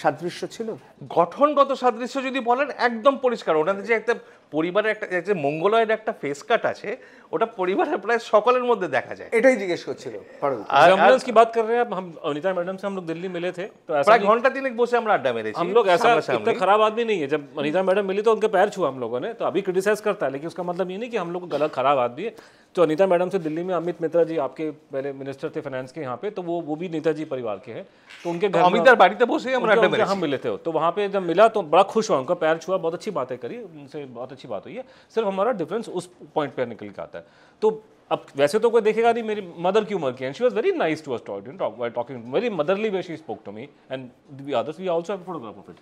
Speaker 2: সাদৃশ্য ছিল?
Speaker 3: গঠনগত সাদৃশ্য যদি বলেন একদম পরিষ্কার। ওনাদের যে একটা পরিবারের একটা মঙ্গলয়ের একটা ফেস কাট আছে, ওটা পরিবারের প্রায় সকলের মধ্যে দেখা যায়।
Speaker 2: এটাই জিজ্ঞেস করছিল।
Speaker 4: रिजेम्बलेंस की बात कर रहे हैं आप। हम अनीता मैडम से हम लोग दिल्ली मिले थे तो ऐसा
Speaker 3: प्राय घंटा 3 बसे हम अड्डा मेरेছি।
Speaker 4: हम लोग ऐसा इतना खराब आदमी नहीं है। जब अनीता मैडम मिली तो उनके पैर छुआ हम लोगों ने, तो अभी क्रिटिसाइज करता है, लेकिन उसका मतलब ये नहीं कि हम लोग गलत खराब आदमी है। तो अनीता मैडम से दिल्ली में अमित मित्रा जी आपके पहले मिनिस्टर थे फाइनेंस के यहाँ पे, तो वो भी नेताजी परिवार के हैं। तो उनके घर
Speaker 3: अमितार बाड़ीते बसे हम अड्डा मेरेছি।
Speaker 4: हम मिले थे तो वहाँ पे जब मिला तो बड़ा खुश हुआ, उनका पैर छुआ, बहुत अच्छी बातें करी, उनसे बहुत अच्छी बात हुई है। सिर्फ हमारा डिफरेंस उस पॉइंट पे निकल के आता है। तो अब वैसे तो कोई देखेगा नहीं मेरी मदर की उम्र की, and she was very nice to us, talking very motherly way she spoke to me and the others we also have photograph of it.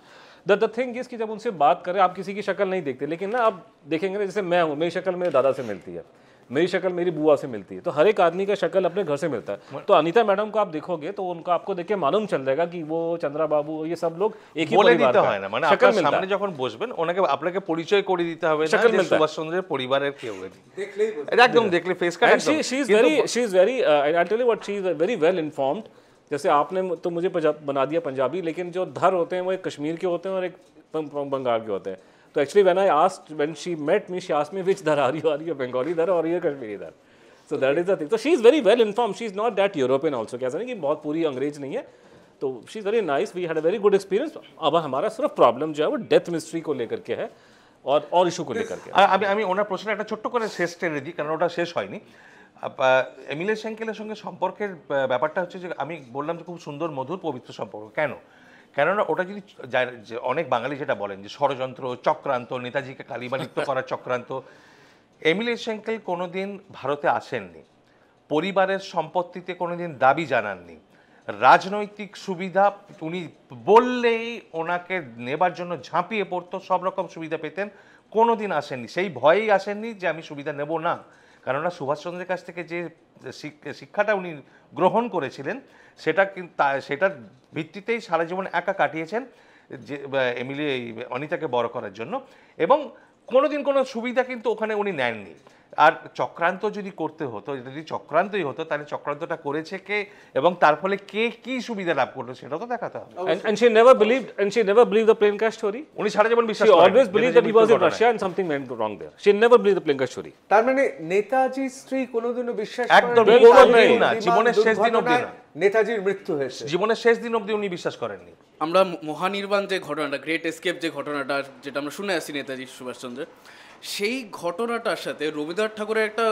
Speaker 4: The thing is कि जब उनसे बात करें, आप किसी की शक्ल नहीं देखते, लेकिन ना आप देखेंगे ना, जैसे मैं हूँ, मेरी शक्ल मेरे दादा से मिलती है, मेरी शक्ल मेरी बुआ से मिलती है, तो हर एक आदमी का शक्ल अपने घर से मिलता है। तो अनीता मैडम को आप देखोगे तो उनको आपको देख के मालूम चल जाएगा कि वो चंद्रा बाबू ये सब लोग एक ही परिवार का है।
Speaker 3: মানে আপনার সামনে যখন বসবেন ওনাকে আপনাকে পরিচয় করে দিতে হবে না যে সুভাষচন্দ্রের পরিবারের কেউ, দেখলেই একদম দেখলে face cut.
Speaker 4: She is very I tell you what, she is very well informed. जैसे आपने तो मुझे बना दिया पंजाबी, लेकिन जो धर होते हैं वो एक कश्मीर के होते हैं और एक बंगाल के होते हैं। तो actually when she met me, she asked me which dhar are you Bengali dhar or you Kashmiri dhar? So that is the thing. So she is very well informed. She is not that European also. कैसा नहीं कि बहुत पूरी अंग्रेज नहीं है। तो she is very nice. We had a very good experience. अब हमारा सिर्फ प्रॉब्लम जो है वो डेथ मिस्ट्री को लेकर के है और इशू को लेकर के।
Speaker 3: আমি ওনার প্রশ্ন একটা ছোট্ট করে শেষ টেনে দিই, কারণ ওটা শেষ হয়নি। এমিলিয়া শ্যাঙ্কেলের সঙ্গে সম্পর্কের ব্যাপারটা হচ্ছে যে আমি বললাম যে খুব সুন্দর মধুর পবিত্র সম্পর্ক। কেননা ওটা যদি অনেক বাঙালি যেটা বলেন যে ষড়যন্ত্র, চক্রান্ত, নেতাজিকে কালিমালিপ্ত করার চক্রান্ত। এমিলিয়া শ্যাঙ্কেল কোনোদিন ভারতে আসেননি, পরিবারের সম্পত্তিতে কোনোদিন দাবি জানাননি, রাজনৈতিক সুবিধা উনি বললেই ওনাকে নেবার জন্য ঝাঁপিয়ে পড়তো, সব রকম সুবিধা পেতেন, কোনোদিন আসেননি, সেই ভয়েই আসেননি যে আমি সুবিধা নেব না। কেননা সুভাষচন্দ্রের কাছ থেকে যে শিক্ষাটা উনি গ্রহণ করেছিলেন সেটার ভিত্তিতেই সারা জীবন একা কাটিয়েছেন যে অনিতাকে বড় করার জন্য, এবং কোনোদিন কোনো সুবিধা কিন্তু ওখানে উনি নেননি। আর চক্রান্ত যদি করতে হতো, যদি চক্রান্তই হতো, তাহলে চক্রান্তটা করেছে কে এবং তার ফলে কে কি সুবিধা লাভ করলো সেটা তো দেখাতে হবে।
Speaker 4: And she never believed the plane crash story.
Speaker 3: উনি সারা জীবন বিশ্বাস
Speaker 4: করেন। She always believed that he was in Russia and something went wrong there. She never believed the plane crash story.
Speaker 2: তার মানে নেতাজির স্ত্রী কোনোদিনও বিশ্বাস
Speaker 3: করেননি না, জীবনের শেষ দিন অবধি না,
Speaker 2: নেতাজির মৃত্যু হয়েছে,
Speaker 3: জীবনের শেষ দিন অবধি উনি বিশ্বাস করেননি।
Speaker 9: আমরা মহানির্বাণ যে ঘটনাটা, গ্রেট এসকেপ যে ঘটনাটা, যেটা আমরা শুনে আসছি নেতাজি সুভাষচন্দ্রের, সেই ঘটনাটার সাথে রবীন্দ্রনাথ ঠাকুরের একটা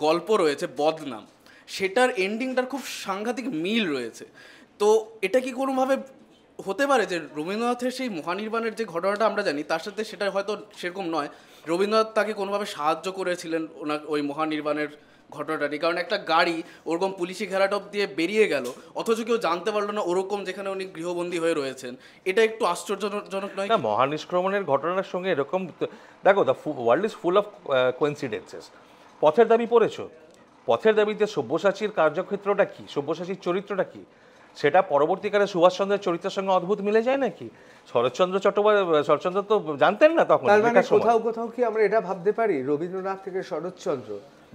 Speaker 9: গল্প রয়েছে বদনাম, সেটার এন্ডিংটার খুব সাংঘাতিক মিল রয়েছে। তো এটা কি কোনোভাবে হতে পারে যে রবীন্দ্রনাথের সেই মহানির্বাণের যে ঘটনাটা আমরা জানি তার সাথে সেটা হয়তো সেরকম নয়, রবীন্দ্রনাথ তাকে কোনোভাবে সাহায্য করেছিলেন ওনার ওই মহানির্বাণের ঘটনাটাটি? কারণ একটা গাড়ি ওরকম পুলিশি ঘেরাটপ দিয়ে বেরিয়ে গেল, অথচ কেউ জানতে পারলো না ওরকম যেখানে উনি গৃহবন্দী হয়ে রয়েছেন, এটা একটু আশ্চর্যজনক নয়?
Speaker 3: না, মহানিষ্ক্রমণের ঘটনার সঙ্গে এরকম দেখো, the world is full of coincidences. পথের দাবি পড়েছো, পথের দাবিতে সব্যসাচীর কার্যক্ষেত্রটা কি, সব্যসাচীর চরিত্রটা কি? সেটা পরবর্তীকালে সুভাষচন্দ্রের চরিত্রের সঙ্গে অদ্ভুত মিলে যায় নাকি? শরৎচন্দ্র তো জানতেন না তখন।
Speaker 2: তার মানে কোথাও কোথাও কি আমরা এটা ভাবতে পারি রবীন্দ্রনাথ থেকে শরৎচন্দ্র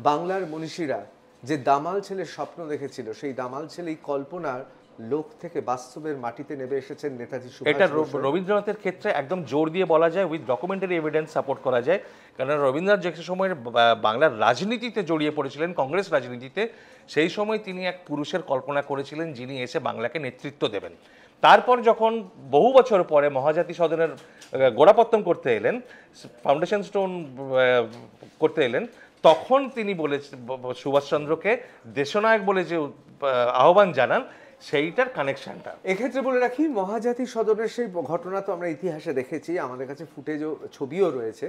Speaker 2: বাংলার মনীষীরা যে দামাল ছেলের স্বপ্ন দেখেছিল, সেই দামাল ছেলেই কল্পনার লোক থেকে বাস্তবের মাটিতে নেমে এসেছেন নেতাজি সুভাষ।
Speaker 3: এটা রবীন্দ্রনাথের ক্ষেত্রে একদম জোর দিয়ে বলা যায়, উইথ ডকুমেন্টারি এভিডেন্স সাপোর্ট করা যায়। কারণ রবীন্দ্রনাথ যে সময়ের বাংলার রাজনীতিতে জড়িয়ে পড়েছিলেন, কংগ্রেস রাজনীতিতে, সেই সময় তিনি এক পুরুষের কল্পনা করেছিলেন যিনি এসে বাংলাকে নেতৃত্ব দেবেন। তারপর যখন বহু বছর পরে মহাজাতি সদনের গোড়াপত্তন করতে এলেন, ফাউন্ডেশন স্টোন করতে এলেন, তখন তিনি সুভাষচন্দ্রকে দেশনায়ক বলে যে আহ্বান জানান, সেইটার কানেকশনটা
Speaker 2: এক্ষেত্রে বলে রাখি, মহাজাতি সদনের সেই ঘটনা তো আমরা ইতিহাসে দেখেছি, আমাদের কাছে ফুটেজও ছবিও রয়েছে।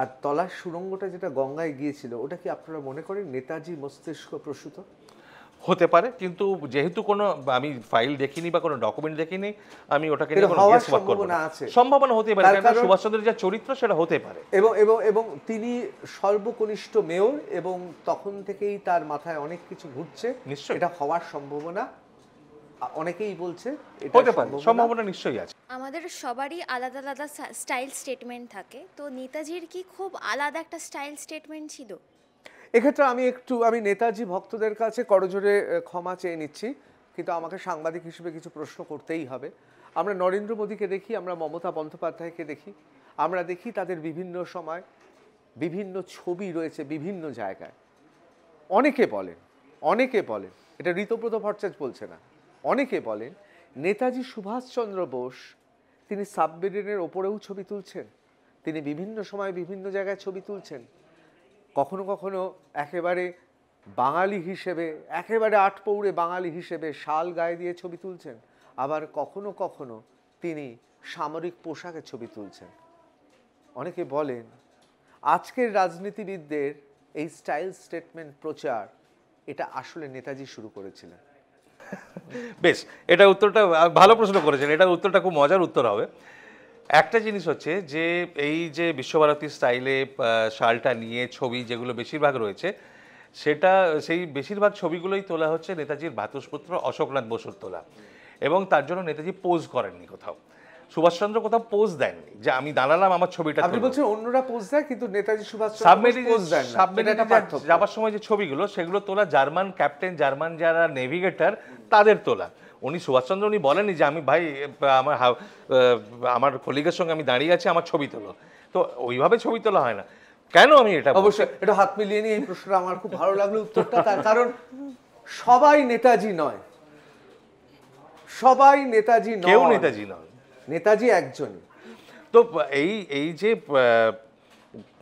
Speaker 2: আর তলার সুড়ঙ্গটা যেটা গঙ্গায় গিয়েছিল, ওটা কি আপনারা মনে করেন নেতাজি মস্তিষ্ক প্রসূত?
Speaker 3: হতে পারে, কিন্তু যেহেতু কোনো আমি ফাইল দেখিনি বা কোনো ডকুমেন্ট দেখিনি, আমি ওটাকে নিয়ে কোনো গেস ওয়ার্ক করব না। সম্ভাবনা হতে পারে, কারণ সুভাষচন্দ্রের যা চরিত্র সেটা হতে পারে।
Speaker 2: এবং তিনি সর্বকনিষ্ঠ মেয়র, এবং তখন থেকেই তার মাথায় অনেক কিছু ঘুরছে।
Speaker 3: নিশ্চয়ই
Speaker 2: এটা হওয়ার সম্ভাবনা অনেকেই বলছে,
Speaker 3: হতে পারে, সম্ভাবনা নিশ্চয়ই আছে।
Speaker 10: আমাদের সবারই আলাদা আলাদা স্টাইল স্টেটমেন্ট থাকে, তো নেতাজির কি খুব আলাদা একটা স্টাইল স্টেটমেন্ট ছিল?
Speaker 2: এক্ষেত্রে আমি নেতাজি ভক্তদের কাছে করজোড়ে ক্ষমা চেয়ে নিচ্ছি, কিন্তু আমাকে সাংবাদিক হিসেবে কিছু প্রশ্ন করতেই হবে। আমরা নরেন্দ্র মোদীকে দেখি, আমরা মমতা বন্দ্যোপাধ্যায়কে দেখি, আমরা দেখি তাদের বিভিন্ন সময় বিভিন্ন ছবি রয়েছে বিভিন্ন জায়গায়। অনেকে বলেন, এটা ঋতব্রত ভট্টাচার্য বলছে না, অনেকে বলেন নেতাজি সুভাষচন্দ্র বোস তিনি সাবমেরিনের ওপরেও ছবি তুলছেন, তিনি বিভিন্ন সময় বিভিন্ন জায়গায় ছবি তুলছেন। কখনো কখনো একেবারে বাঙালি হিসেবে, একেবারে আটপৌরে বাঙালি হিসেবে শাল গায়ে দিয়ে ছবি তুলছেন, আবার কখনো কখনো তিনি সামরিক পোশাকে ছবি তুলছেন। অনেকে বলেন আজকের রাজনীতিবিদদের এই স্টাইল স্টেটমেন্ট প্রচার, এটা আসলে নেতাজি শুরু করেছিলেন।
Speaker 3: বেশ, এটা উত্তরটা ভালো প্রশ্ন করেছেন, এটা উত্তরটা খুব মজার উত্তর হবে। একটা জিনিস হচ্ছে যে এই যে বিশ্বভারতী স্টাইলে শালটা নিয়ে ছবি যেগুলো বেশিরভাগ রয়েছে, সেই বেশিরভাগ ছবিগুলোই তোলা হচ্ছে নেতাজির ভ্রাতুষ্পুত্র অশোকনাথ বসুর তোলা, এবং তার জন্য নেতাজি পোজ করেননি কোথাও। সুভাষচন্দ্র কোথাও পোজ দেননি যে আমি দাঁড়ালাম আমার ছবিটা।
Speaker 2: আপনি বলছেন অন্যরা পোজ দেয়, কিন্তু নেতাজি সুভাষচন্দ্র
Speaker 3: সাবমেরিনে যাবার সময় যে ছবিগুলো, সেগুলো তোলা জার্মান ক্যাপ্টেন, জার্মান যারা নেভিগেটর, তাদের তোলা। সুভাষচন্দ্র বলেননি যে আমি ভাই আমার কলিগের সঙ্গে আমি দাঁড়িয়ে আছি, আমার ছবি তোলো। তো ওইভাবে ছবি তোলা হয় না। কেন আমি এটা
Speaker 2: অবশ্যই এটা হাত মিলিয়ে নিয়ে এই প্রশ্নটা আমার খুব ভালো লাগলো উত্তরটা, তার কারণ সবাই নেতাজি নয়, কেউ নেতাজি নয়, নেতাজি একজনই।
Speaker 3: তো এই যে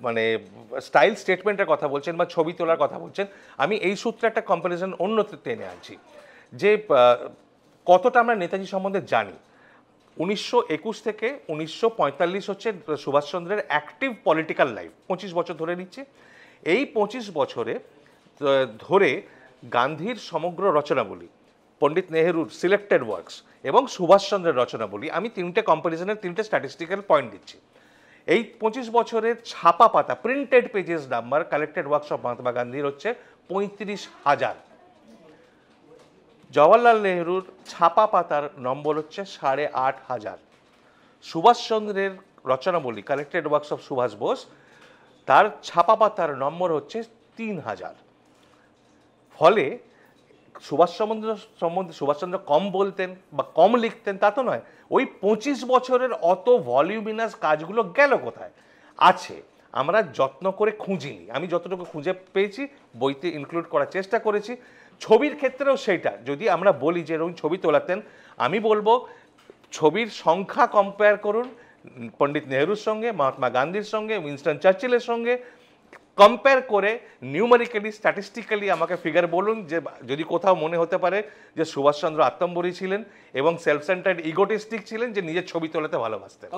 Speaker 3: মানে স্টাইল স্টেটমেন্টের কথা বলছেন বা ছবি তোলার কথা বলছেন, আমি এই সূত্রে একটা কম্পারিজন অন্যতে টেনে আনছি যে কতটা আমরা নেতাজি সম্বন্ধে জানি। 1921 থেকে 1945 হচ্ছে সুভাষচন্দ্রের অ্যাক্টিভ পলিটিক্যাল লাইফ, 25 বছর ধরে নিচ্ছে। এই 25 বছরে ধরে গান্ধীর সমগ্র রচনাবলী, পণ্ডিত নেহেরুর সিলেক্টেড ওয়ার্কস এবং সুভাষচন্দ্রের রচনাবলী, আমি তিনটে কম্পারিজনের তিনটে স্ট্যাটিস্টিক্যাল পয়েন্ট দিচ্ছি। এই 25 বছরের ছাপা পাতা, printed pages number, collected works of Mahatma গান্ধীর হচ্ছে 35,000। জওয়াহরলাল নেহরুর ছাপা পাতার নম্বর হচ্ছে 8,500। সুভাষচন্দ্রের রচনাবলী, collected works of Subhash Bose, তার ছাপা পাতার নম্বর হচ্ছে 3,000। ফলে সুভাষচন্দ্র কম বলতেন বা কম লিখতেন তা তো নয়, ওই 25 বছরের অত ভলিউমিনাস কাজগুলো গেল কোথায়? আছে, আমরা যত্ন করে খুঁজিনি। আমি যতটুকু খুঁজে পেয়েছি বইতে ইনক্লুড করার চেষ্টা করেছি। ছবির ক্ষেত্রেও সেইটা, যদি আমরা বলি যে এরকম ছবি তোলাতেন, আমি বলবো ছবির সংখ্যা কম্পেয়ার করুন পণ্ডিত নেহরুর সঙ্গে, মহাত্মা গান্ধীর সঙ্গে, উইনস্টন চার্চিলের সঙ্গে কম্পেয়ার করে নিউমেরিক্যালি, স্ট্যাটিস্টিক্যালি আমাকে ফিগার বলুন যে যদি কোথাও মনে হতে পারে যে সুভাষচন্দ্র আত্মম্বরী ছিলেন এবং সেলফ সেন্টার্ড ইগোটিস্টিক ছিলেন, যে নিজের ছবি তোলাতে ভালোবাসতেন।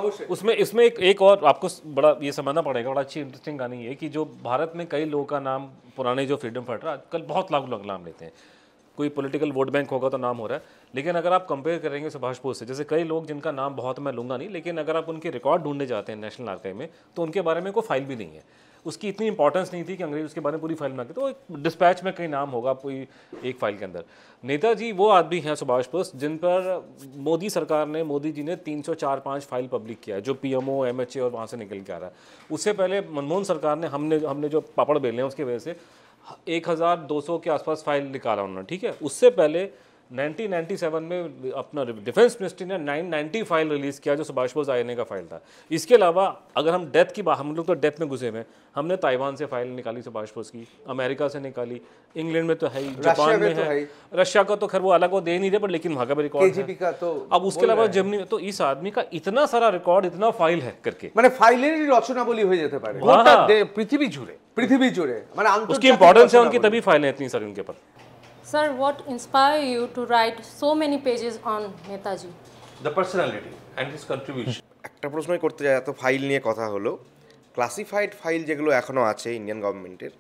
Speaker 4: उसमें एक और आपको बड़ा ये समझना पड़ेगा, बड़ा अच्छी इंटरेस्टिंग कहानी है कि जो भारत में कई लोगों का नाम, पुराने जो फ्रीडम फाइटर आजकल बहुत लोग नाम लेते हैं, कोई पॉलिटिकल वोट बैंक होगा तो नाम हो रहा है, लेकिन अगर आप कंपेयर करेंगे सुभाष बोस से, जैसे कई लोग जिनका नाम बहुत मैं लूँगा नहीं, लेकिन अगर आप उनके रिकॉर्ड ढूंढने जाते हैं नेशनल आर्काइव में तो उनके बारे में कोई फाइल भी नहीं है, उसकी इतनी इंपॉर्टेंस नहीं थी कि अंग्रेज उसके बारे में पूरी फाइल बना के, तो एक डिस्पैच में कहीं नाम होगा कोई एक फाइल के अंदर। नेताजी वो आदमी हैं सुभाष बोस जिन पर मोदी सरकार ने, मोदी जी ने 304-5 फाइल पब्लिक किया है, जो पीएमओ MHA और वहाँ से निकल के आ रहा है। उससे पहले मनमोहन सरकार ने हमने जो पापड़ बेले हैं उसकी वजह से 1200 के आसपास फाइल निकाला उन्होंने, ठीक है। उससे पहले 1997 में अपना डिफेंस मिनिस्ट्री ने 990 फाइल रिलीज़ किया जो सुभाष बोस आईएनए का फाइल था। इसके अलावा अगर हम डेथ की बात, हम लोग तो डेथ में घुसे हुए हैं, हमने ताइवान से फाइल निकाली सुभाष बोस की, अमेरिका से निकाली, इंग्लैंड में तो है ही, जापान में है, रशिया का तो खैर वो अलग वो दे नहीं रहे, पर लेकिन वहाँ का भी रिकॉर्ड है का तो अब उसके अलावा जर्मनी में, तो इस आदमी का इतना सारा रिकॉर्ड, इतना फाइल है करके,
Speaker 2: মানে ফাইলেরই রচনা বলি হয়ে যেতে পারে
Speaker 3: গোটা পৃথিবী জুড়ে
Speaker 2: মানে
Speaker 4: उसकी इंपॉर्टेंस है, उनकी तभी फाइलें इतनी सारी उनके पर।
Speaker 11: Sir, what inspired you to write so many pages on Netaji?
Speaker 3: The personality and his contribution.
Speaker 12: একটা প্রশ্নই করতে যায়, এত ফাইল নিয়ে কথা হলো, ক্লাসিফাইড ফাইল যেগুলো এখনো আছে ইন্ডিয়ান গভর্নমেন্টের,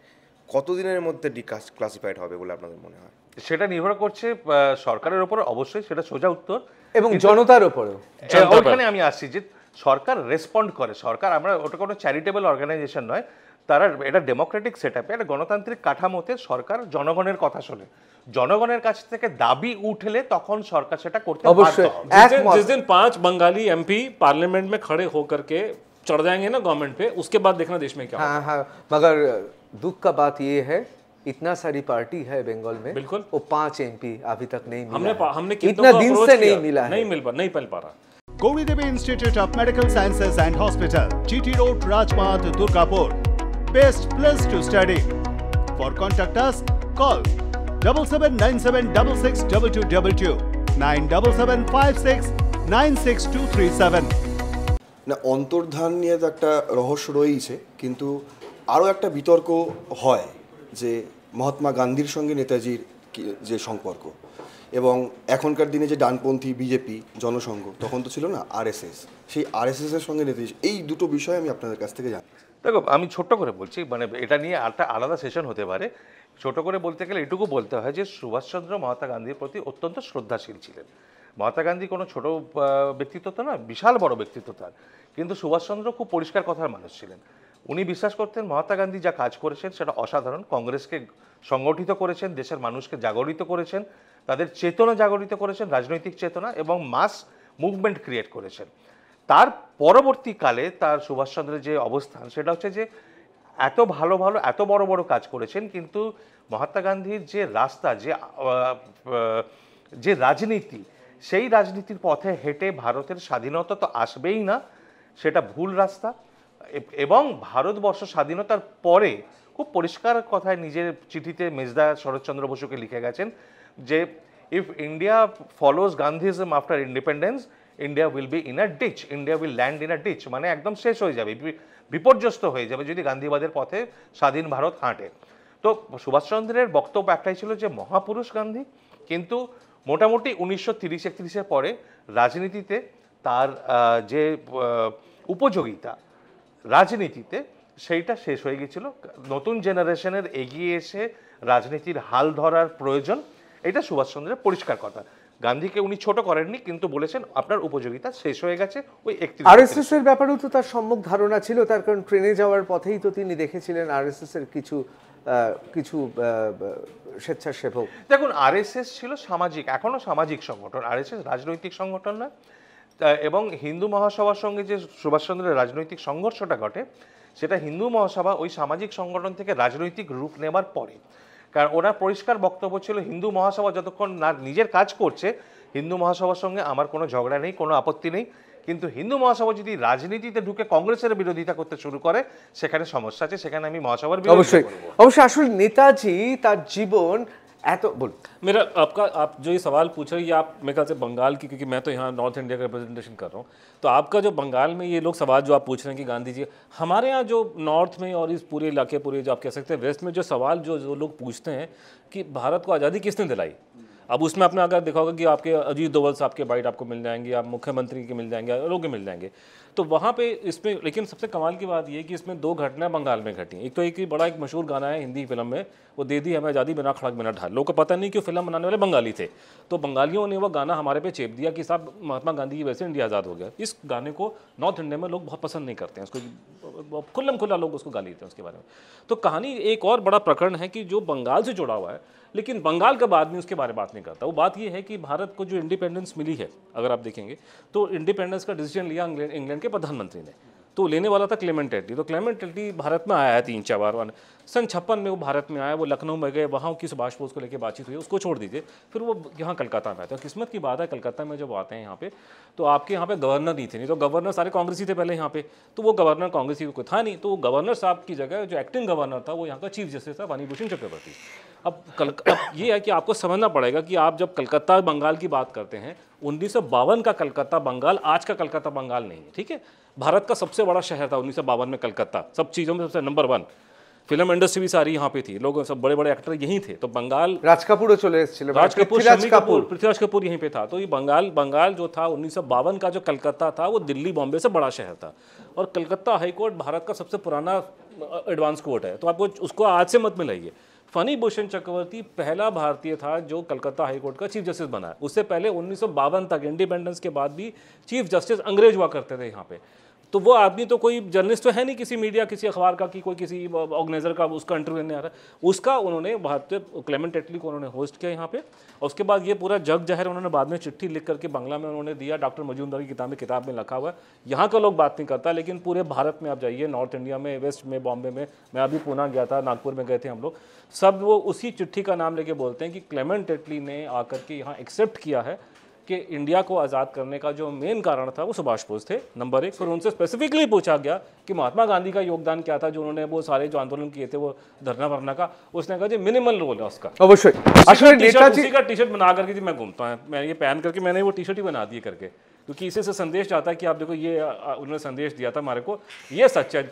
Speaker 12: কতদিনের মধ্যে ডিক্লাসিফাইড হবে বলে আপনাদের মনে হয়?
Speaker 3: সেটা নির্ভর করছে সরকারের উপর, অবশ্যই সেটা সোজা উত্তর,
Speaker 2: এবং জনতার উপরেও।
Speaker 3: ওখানে আমি আসছি যে সরকার রেসপন্ড করে, সরকার, আমরা ওটা কোনো চ্যারিটেবল অর্গানাইজেশন নয়, তারা এটা ডেমোক্রেটিক সেটআপে, একটা গণতান্ত্রিক কাঠামোতে সরকার জনগণের কথা শোনে, জনগণের কাছ থেকে দাবি উঠলে তখন সরকার সেটা করতে বাধ্য হবে।
Speaker 4: जिस दिन 5 बंगाली MP पार्लियामेंट में खड़े होकर के चढ़ जाएंगे ना गवर्नमेंट पे, उसके बाद देखना देश में क्या होगा।
Speaker 2: हाँ, मगर दुख का बात ये है इतना सारी पार्टी है बंगाल में,
Speaker 4: बिल्कुल,
Speaker 2: वो 5 MP अभी तक नहीं मिला,
Speaker 4: हमने
Speaker 2: इतना दिन से नहीं मिला है,
Speaker 4: नहीं मिल पा रहा।
Speaker 7: Gauri Devi institute of medical sciences and hospital, GT Road, राजमार्ग, Durgapur. Best place to study. For contact us, call 7797662222 97756962237.
Speaker 6: না, অন্তর্ধান নিয়ে তো একটা রহস্য রয়েছে, কিন্তু আরও একটা বিতর্ক হয় যে মহাত্মা গান্ধীর সঙ্গে নেতাজির যে সম্পর্ক, এবং এখনকার দিনে যে ডানপন্থী বিজেপি জনসংঘ, তখন তো ছিল না RSS, সেই RSS এর সঙ্গে নেতাজি, এই দুটো বিষয় আমি আপনাদের কাছ থেকে জানি।
Speaker 3: দেখো, আমি ছোট্ট করে বলছি, মানে এটা নিয়ে একটা আলাদা সেশন হতে পারে। ছোট করে বলতে গেলে এটুকু বলতে হয় যে সুভাষচন্দ্র মহাত্মা গান্ধীর প্রতি অত্যন্ত শ্রদ্ধাশীল ছিলেন। মহাত্মা গান্ধী কোনো ছোট ব্যক্তিত্ব তো না, বিশাল বড় ব্যক্তিত্ব তার, কিন্তু সুভাষচন্দ্র খুব পরিষ্কার কথার মানুষ ছিলেন। উনি বিশ্বাস করতেন মহাত্মা গান্ধী যা কাজ করেছেন সেটা অসাধারণ, কংগ্রেসকে সংগঠিত করেছেন, দেশের মানুষকে জাগরিত করেছেন, তাদের চেতনা জাগরিত করেছেন, রাজনৈতিক চেতনা, এবং মাস মুভমেন্ট ক্রিয়েট করেছেন। তার পরবর্তীকালে তার সুভাষচন্দ্রের যে অবস্থান সেটা হচ্ছে যে এত ভালো এত বড় বড় কাজ করেছেন, কিন্তু মহাত্মা গান্ধীর যে রাস্তা, যে রাজনীতি, সেই রাজনীতির পথে হেঁটে ভারতের স্বাধীনতা তো আসবেই না, সেটা ভুল রাস্তা। এবং ভারতবর্ষ স্বাধীনতার পরে খুব পরিষ্কার কথায় নিজের চিঠিতে মেজদা শরৎচন্দ্র বসুকে লিখে গেছেন যে if India follows Gandhism after independence, India will be in a ditch, India will land in a ditch, মানে একদম শেষ হয়ে যাবে, বিপর্যস্ত হয়ে যাবে যদি গান্ধীবাদের পথে স্বাধীন ভারত হাঁটে। তো সুভাষচন্দ্রের বক্তব্য একটাই ছিল যে মহাপুরুষ গান্ধী, কিন্তু মোটামুটি 1930-31 পরে রাজনীতিতে তার যে উপযোগিতা রাজনীতিতে, সেইটা শেষ হয়ে গেছিল। নতুন জেনারেশনের এগিয়ে এসে রাজনীতির হাল ধরার প্রয়োজন, এটা সুভাষচন্দ্রের পরিষ্কার কথা। গান্ধীকে উনি ছোট করেননি, কিন্তু বলেছেন আপনার উপযোগিতা শেষ হয়ে গেছে। ওই
Speaker 2: RSS এর ব্যাপারেও তো তার সম্যক ধারণা ছিল, তার কারণ ট্রেনে যাওয়ার পথেই তো তিনি দেখেছিলেন RSS এর কিছু স্বেচ্ছাসেবক।
Speaker 3: দেখুন, RSS ছিল সামাজিক, এখনো সামাজিক সংগঠন, RSS রাজনৈতিক সংগঠন না। এবং হিন্দু মহাসভার সঙ্গে যে সুভাষচন্দ্রের রাজনৈতিক সংঘর্ষটা ঘটে, সেটা হিন্দু মহাসভা ওই সামাজিক সংগঠন থেকে রাজনৈতিক রূপ নেবার পরে। কারণ ওনার পরিষ্কার বক্তব্য ছিল হিন্দু মহাসভা যতক্ষণ না নিজের কাজ করছে, হিন্দু মহাসভার সঙ্গে আমার কোনো ঝগড়া নেই, কোনো আপত্তি নেই, কিন্তু হিন্দু মহাসভা যদি রাজনীতিতে ঢুকে কংগ্রেসের বিরোধিতা করতে শুরু করে, সেখানে সমস্যা আছে, সেখানে আমি মহাসভার বিরোধিতা করব।
Speaker 2: অবশ্যই আসলে নেতাজি তার জীবন এত बोल
Speaker 4: मेरा आप जो ये सवाल पूछ रहे हैं, ये आप मेरे ख्याल से बंगाल की, क्योंकि मैं तो यहाँ नॉर्थ इंडिया का रिप्रेजेंटेशन कर रहा हूँ, तो आपका जो बंगाल में ये लोग सवाल जो आप पूछ रहे हैं कि गांधी जी, हमारे यहाँ जो नॉर्थ में और इस पूरे इलाके, पूरे जो आप कह सकते हैं वेस्ट में, जो सवाल जो लोग पूछते हैं कि भारत को आज़ादी किसने दिलाई, अब उसमें आपने अगर देखा होगा कि आपके अजीत डोभाल साहब के बाइट आपको मिल जाएंगे, आप मुख्यमंत्री के मिल जाएंगे, लोगों के मिल जाएंगे। तो वहाँ पे इसमें लेकिन सबसे कमाल की बात ये है कि इसमें 2 घटनाएं बंगाल में घटी। एक तो एक मशहूर गाना है हिंदी फिल्म में, वो दे दी हमें आज़ादी बिना खड़क बिना ढाल। लोगों को पता नहीं कि फिल्म बनाने वाले बंगाली थे, तो बंगालियों ने वो गाना हमारे पे चेप दिया कि साहब महात्मा गांधी की वजह से इंडिया आज़ाद हो गया। इस गाने को नॉर्थ इंडिया में लोग बहुत पसंद नहीं करते हैं, उसको खुल्लम खुल्ला लोग उसको गाली देते हैं उसके बारे में। तो कहानी एक और बड़ा प्रकरण है कि जो बंगाल से जुड़ा हुआ है, लेकिन बंगाल का बाद में उसके बारे में बात नहीं करता। वो बात ये है कि भारत को जो इंडिपेंडेंस मिली है, अगर आप देखेंगे तो इंडिपेंडेंस का डिसीजन लिया इंग्लैंड के प्रधानमंत्री ने, तो लेने वाला था क्लेमेंट एटली। तो क्लेमेंट एटली भारत में आया है 3-4 बार। सन 56 में वो भारत में आया, वो लखनऊ में गए, वहाँ की सुभाष बोस को लेकर बातचीत हुई, उसको छोड़ दीजिए। फिर वो यहाँ कलकत्ता में आते हैं। किस्मत की बात है कलकत्ता में जब आते हैं यहाँ पे, तो आपके यहाँ पे गवर्नर नहीं थे, नहीं तो गवर्नर सारे कांग्रेसी थे पहले यहाँ पे, तो वो गवर्नर कांग्रेसी कोई था नहीं, तो वो गवर्नर साहब की जगह जो एक्टिंग गवर्नर था वो यहाँ का चीफ जस्टिस था वानी भूषण चक्रवर्ती। अब ये है कि आपको समझना पड़ेगा कि आप जब कलकत्ता बंगाल की बात करते हैं, 1952 का कलकत्ता बंगाल आज का कलकत्ता बंगाल नहीं है, ठीक है। भारत का सबसे बड़ा शहर था 1952 में कलकत्ता, सब चीज़ों में सबसे नंबर 1। फिल्म इंडस्ट्री भी सारी यहाँ पे थी, लोग सब बड़े बड़े एक्टर यहीं थे। तो बंगाल
Speaker 2: राज कपूर चले
Speaker 4: पृथ्वीराज कपूर यहीं पे था। तो ये बंगाल जो था 1952 का जो कलकत्ता था, वो दिल्ली बॉम्बे से बड़ा शहर था। और कलकत्ता हाई कोर्ट भारत का सबसे पुराना एडवांस कोर्ट है, तो आपको उसको आज से मत मिलाइए। फनी भूषण चक्रवर्ती पहला भारतीय था जो कलकत्ता हाई कोर्ट का चीफ जस्टिस बना है। उससे पहले 1952 तक इंडिपेंडेंस के बाद भी चीफ जस्टिस अंग्रेज हुआ करते थे यहाँ पे। तो वो आदमी तो कोई जर्नलिस्ट तो है नहीं किसी मीडिया किसी अखबार का कि कोई किसी ऑर्गेनाइजर का उसका इंटरव्यू लेने आ रहा है। उसका उन्होंने भारतीय क्लेमेंट एटली को उन्होंने होस्ट किया यहाँ पे। और उसके बाद ये पूरा जग जहर उन्होंने बाद में चिट्ठी लिख करके बांग्ला में उन्होंने दिया। डॉक्टर मजूमदार की किताब में लिखा हुआ है। यहाँ का लोग बात नहीं करता, लेकिन पूरे भारत में आप जाइए, नॉर्थ इंडिया में, वेस्ट में, बॉम्बे में, मैं अभी पूना गया था, नागपुर में गए थे हम लोग, सब वो उसी चिट्ठी का नाम लेके बोलते हैं कि क्लेमेंट एटली ने आकर के यहाँ एक्सेप्ट किया है कि इंडिया को आज़ाद करने का जो मेन कारण था वो सुभाष बोस थे, नंबर 1। फिर उनसे स्पेसिफिकली पूछा गया कि महात्मा गांधी का योगदान क्या था, जो उन्होंने वो सारे जो आंदोलन किए थे, वो धरना भरना का, उसने कहा जी मिनिमल रोल है उसका।
Speaker 2: अवश्य
Speaker 4: उसी का टी शर्ट बना करके जी मैं घूमता हूँ, मैं ये पहन करके मैंने वो टी शर्ट ही बना दी करके, क्योंकि इसी से संदेश जाता है कि आप देखो ये उन्होंने संदेश दिया था हमारे को, ये सच है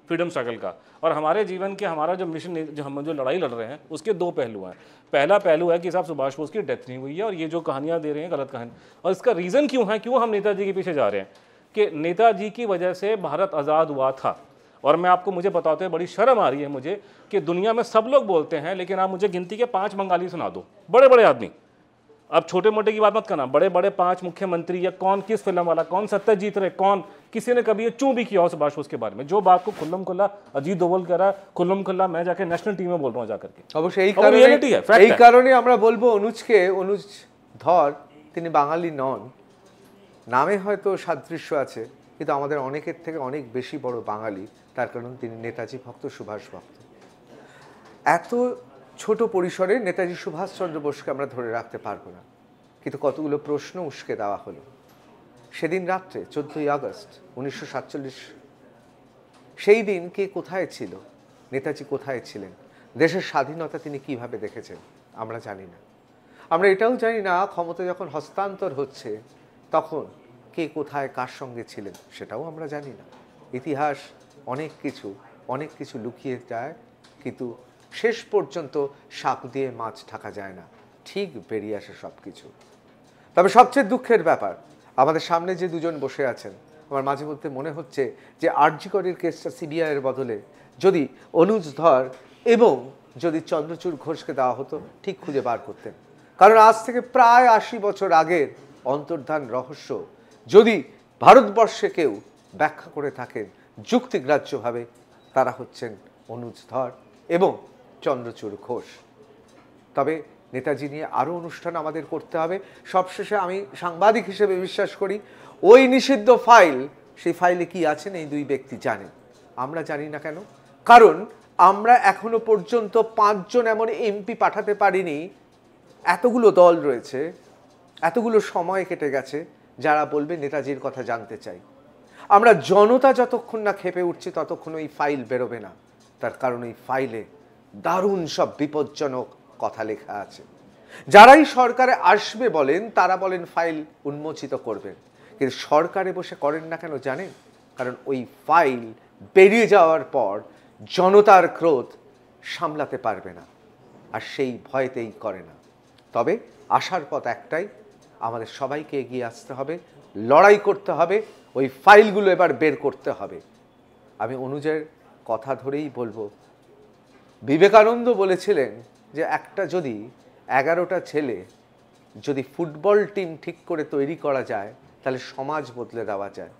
Speaker 4: फ्रीडम स्ट्रगल का। और हमारे जीवन के हमारा जो मिशन जो हम जो लड़ाई लड़ रहे हैं उसके 2 पहलू हैं। पहला पहलू है कि साहब सुभाष बोस की डेथ नहीं हुई है, और ये जो कहानियां दे रहे हैं गलत कहानी। और इसका रीज़न क्यों है, क्यों हम नेताजी के पीछे जा रहे हैं, कि नेताजी की वजह से भारत आज़ाद हुआ था। और मैं आपको मुझे बताते हुए बड़ी शर्म आ रही है मुझे कि दुनिया में सब लोग बोलते हैं, लेकिन आप मुझे गिनती के 5 बंगाली सुना दो, बड़े बड़े आदमी। अब छोटे मोटे की बात मत करना, बड़े बड़े 5 मुख्यमंत्री या कौन किस फिल्म वाला, कौन सत्यजीत रे, कौन किसी ने कभी ये चूं भी किया हो सुभाष बोस के बारे में। जो बात को खुल्लम खुल्ला अजीत डोभाल कह रहा है, खुल्लम खुल्ला मैं जाके नेशनल टीम में बोल रहा हूँ जाकर के।
Speaker 2: অবশ্যই এই কারণে আমরা বলবো অনুজকে, অনুজ ধর তিনি বাঙালি নন, নামে হয়তো সাদৃশ্য আছে, কিন্তু আমাদের অনেকের থেকে অনেক বেশি বড় বাঙালি, তার কারণ তিনি নেতাজি ভক্ত, সুভাষ ভক্ত। এত ছোট পরিসরে নেতাজি সুভাষচন্দ্র বোসকে আমরা ধরে রাখতে পারবো না, কিন্তু কতগুলো প্রশ্ন উস্কে দেওয়া হলো সেদিন রাত্রে 14ই আগস্ট 1947। সেই দিন কে কোথায় ছিল, নেতাজি কোথায় ছিলেন, দেশের স্বাধীনতা তিনি কিভাবে দেখেছেন আমরা জানি না। আমরা এটাও জানি না ক্ষমতা যখন হস্তান্তর হচ্ছে তখন কে কোথায় কার সঙ্গে ছিলেন, সেটাও আমরা জানি না। ইতিহাস অনেক কিছু লুকিয়ে যায়, কিন্তু শেষ পর্যন্ত শাক দিয়ে মাছ ঢাকা যায় না, ঠিক বেরিয়ে আসে সব কিছু। তবে সবচেয়ে দুঃখের ব্যাপার, আমাদের সামনে যে দুজন বসে আছেন, আমার মাঝে মধ্যে মনে হচ্ছে যে আরজি করের কেসটা সিবিআইয়ের বদলে যদি অনুজ ধর এবং যদি চন্দ্রচূড় ঘোষকে দেওয়া হতো, ঠিক খুঁজে বার করতেন। কারণ আজ থেকে প্রায় 80 বছর আগের অন্তর্ধান রহস্য যদি ভারতবর্ষে কেউ ব্যাখ্যা করে থাকেন যুক্তিগ্রাহ্যভাবে, তারা হচ্ছেন অনুজ ধর এবং চন্দ্রচূড় ঘোষ। তবে নেতাজি নিয়ে আরও অনুষ্ঠান আমাদের করতে হবে। সবশেষে আমি সাংবাদিক হিসেবে বিশ্বাস করি ওই নিষিদ্ধ ফাইল, সেই ফাইলে কি আছেন এই 2 ব্যক্তি জানেন, আমরা জানি না। কেন? কারণ আমরা এখনো পর্যন্ত 5 জন এমন এমপি পাঠাতে পারিনি। এতগুলো দল রয়েছে, এতগুলো সময় কেটে গেছে, যারা বলবে নেতাজির কথা জানতে চাই। আমরা জনতা যতক্ষণ না খেপে উঠছি ততক্ষণ ওই ফাইল বেরোবে না। তার কারণ এই ফাইলে দারুণ সব বিপজ্জনক কথা লেখা আছে। যারাই সরকারে আসবে বলেন, তারা বলেন ফাইল উন্মোচিত করবেন, কিন্তু সরকারে বসে করেন না কেন জানেন? কারণ ওই ফাইল বেরিয়ে যাওয়ার পর জনতার ক্রোধ সামলাতে পারবে না, আর সেই ভয়তেই করে না। তবে আশার পথ একটাই, আমাদের সবাইকে এগিয়ে আসতে হবে, লড়াই করতে হবে, ওই ফাইলগুলো এবার বের করতে হবে। আমি অনুজের কথা ধরেই বলবো, বিবেকানন্দ বলেছিলেন যে একটা যদি 11টা ছেলে যদি ফুটবল টিম ঠিক করে তৈরি করা যায় তাহলে সমাজ বদলে দেওয়া যায়।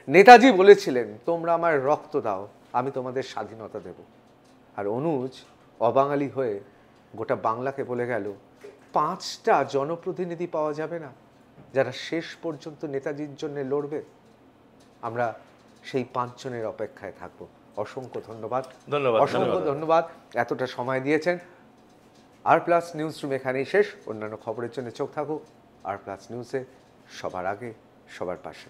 Speaker 2: নেতাজি বলেছিলেন তোমরা আমার রক্ত দাও, আমি তোমাদের স্বাধীনতা দেব। আর অনুজ অবাঙালি হয়ে গোটা বাংলাকে বলে গেল 5টা জনপ্রতিনিধি পাওয়া যাবে না যারা শেষ পর্যন্ত নেতাজির জন্য লড়বে। আমরা সেই 5 জনের অপেক্ষায় থাকব। অসংখ্য ধন্যবাদ, অসংখ্য ধন্যবাদ এতটা সময় দিয়েছেন। আর+ নিউজ রুম এখানেই শেষ। অন্যান্য খবরের জন্য চোখ থাকুক আর+ নিউজে, সবার আগে সবার পাশে।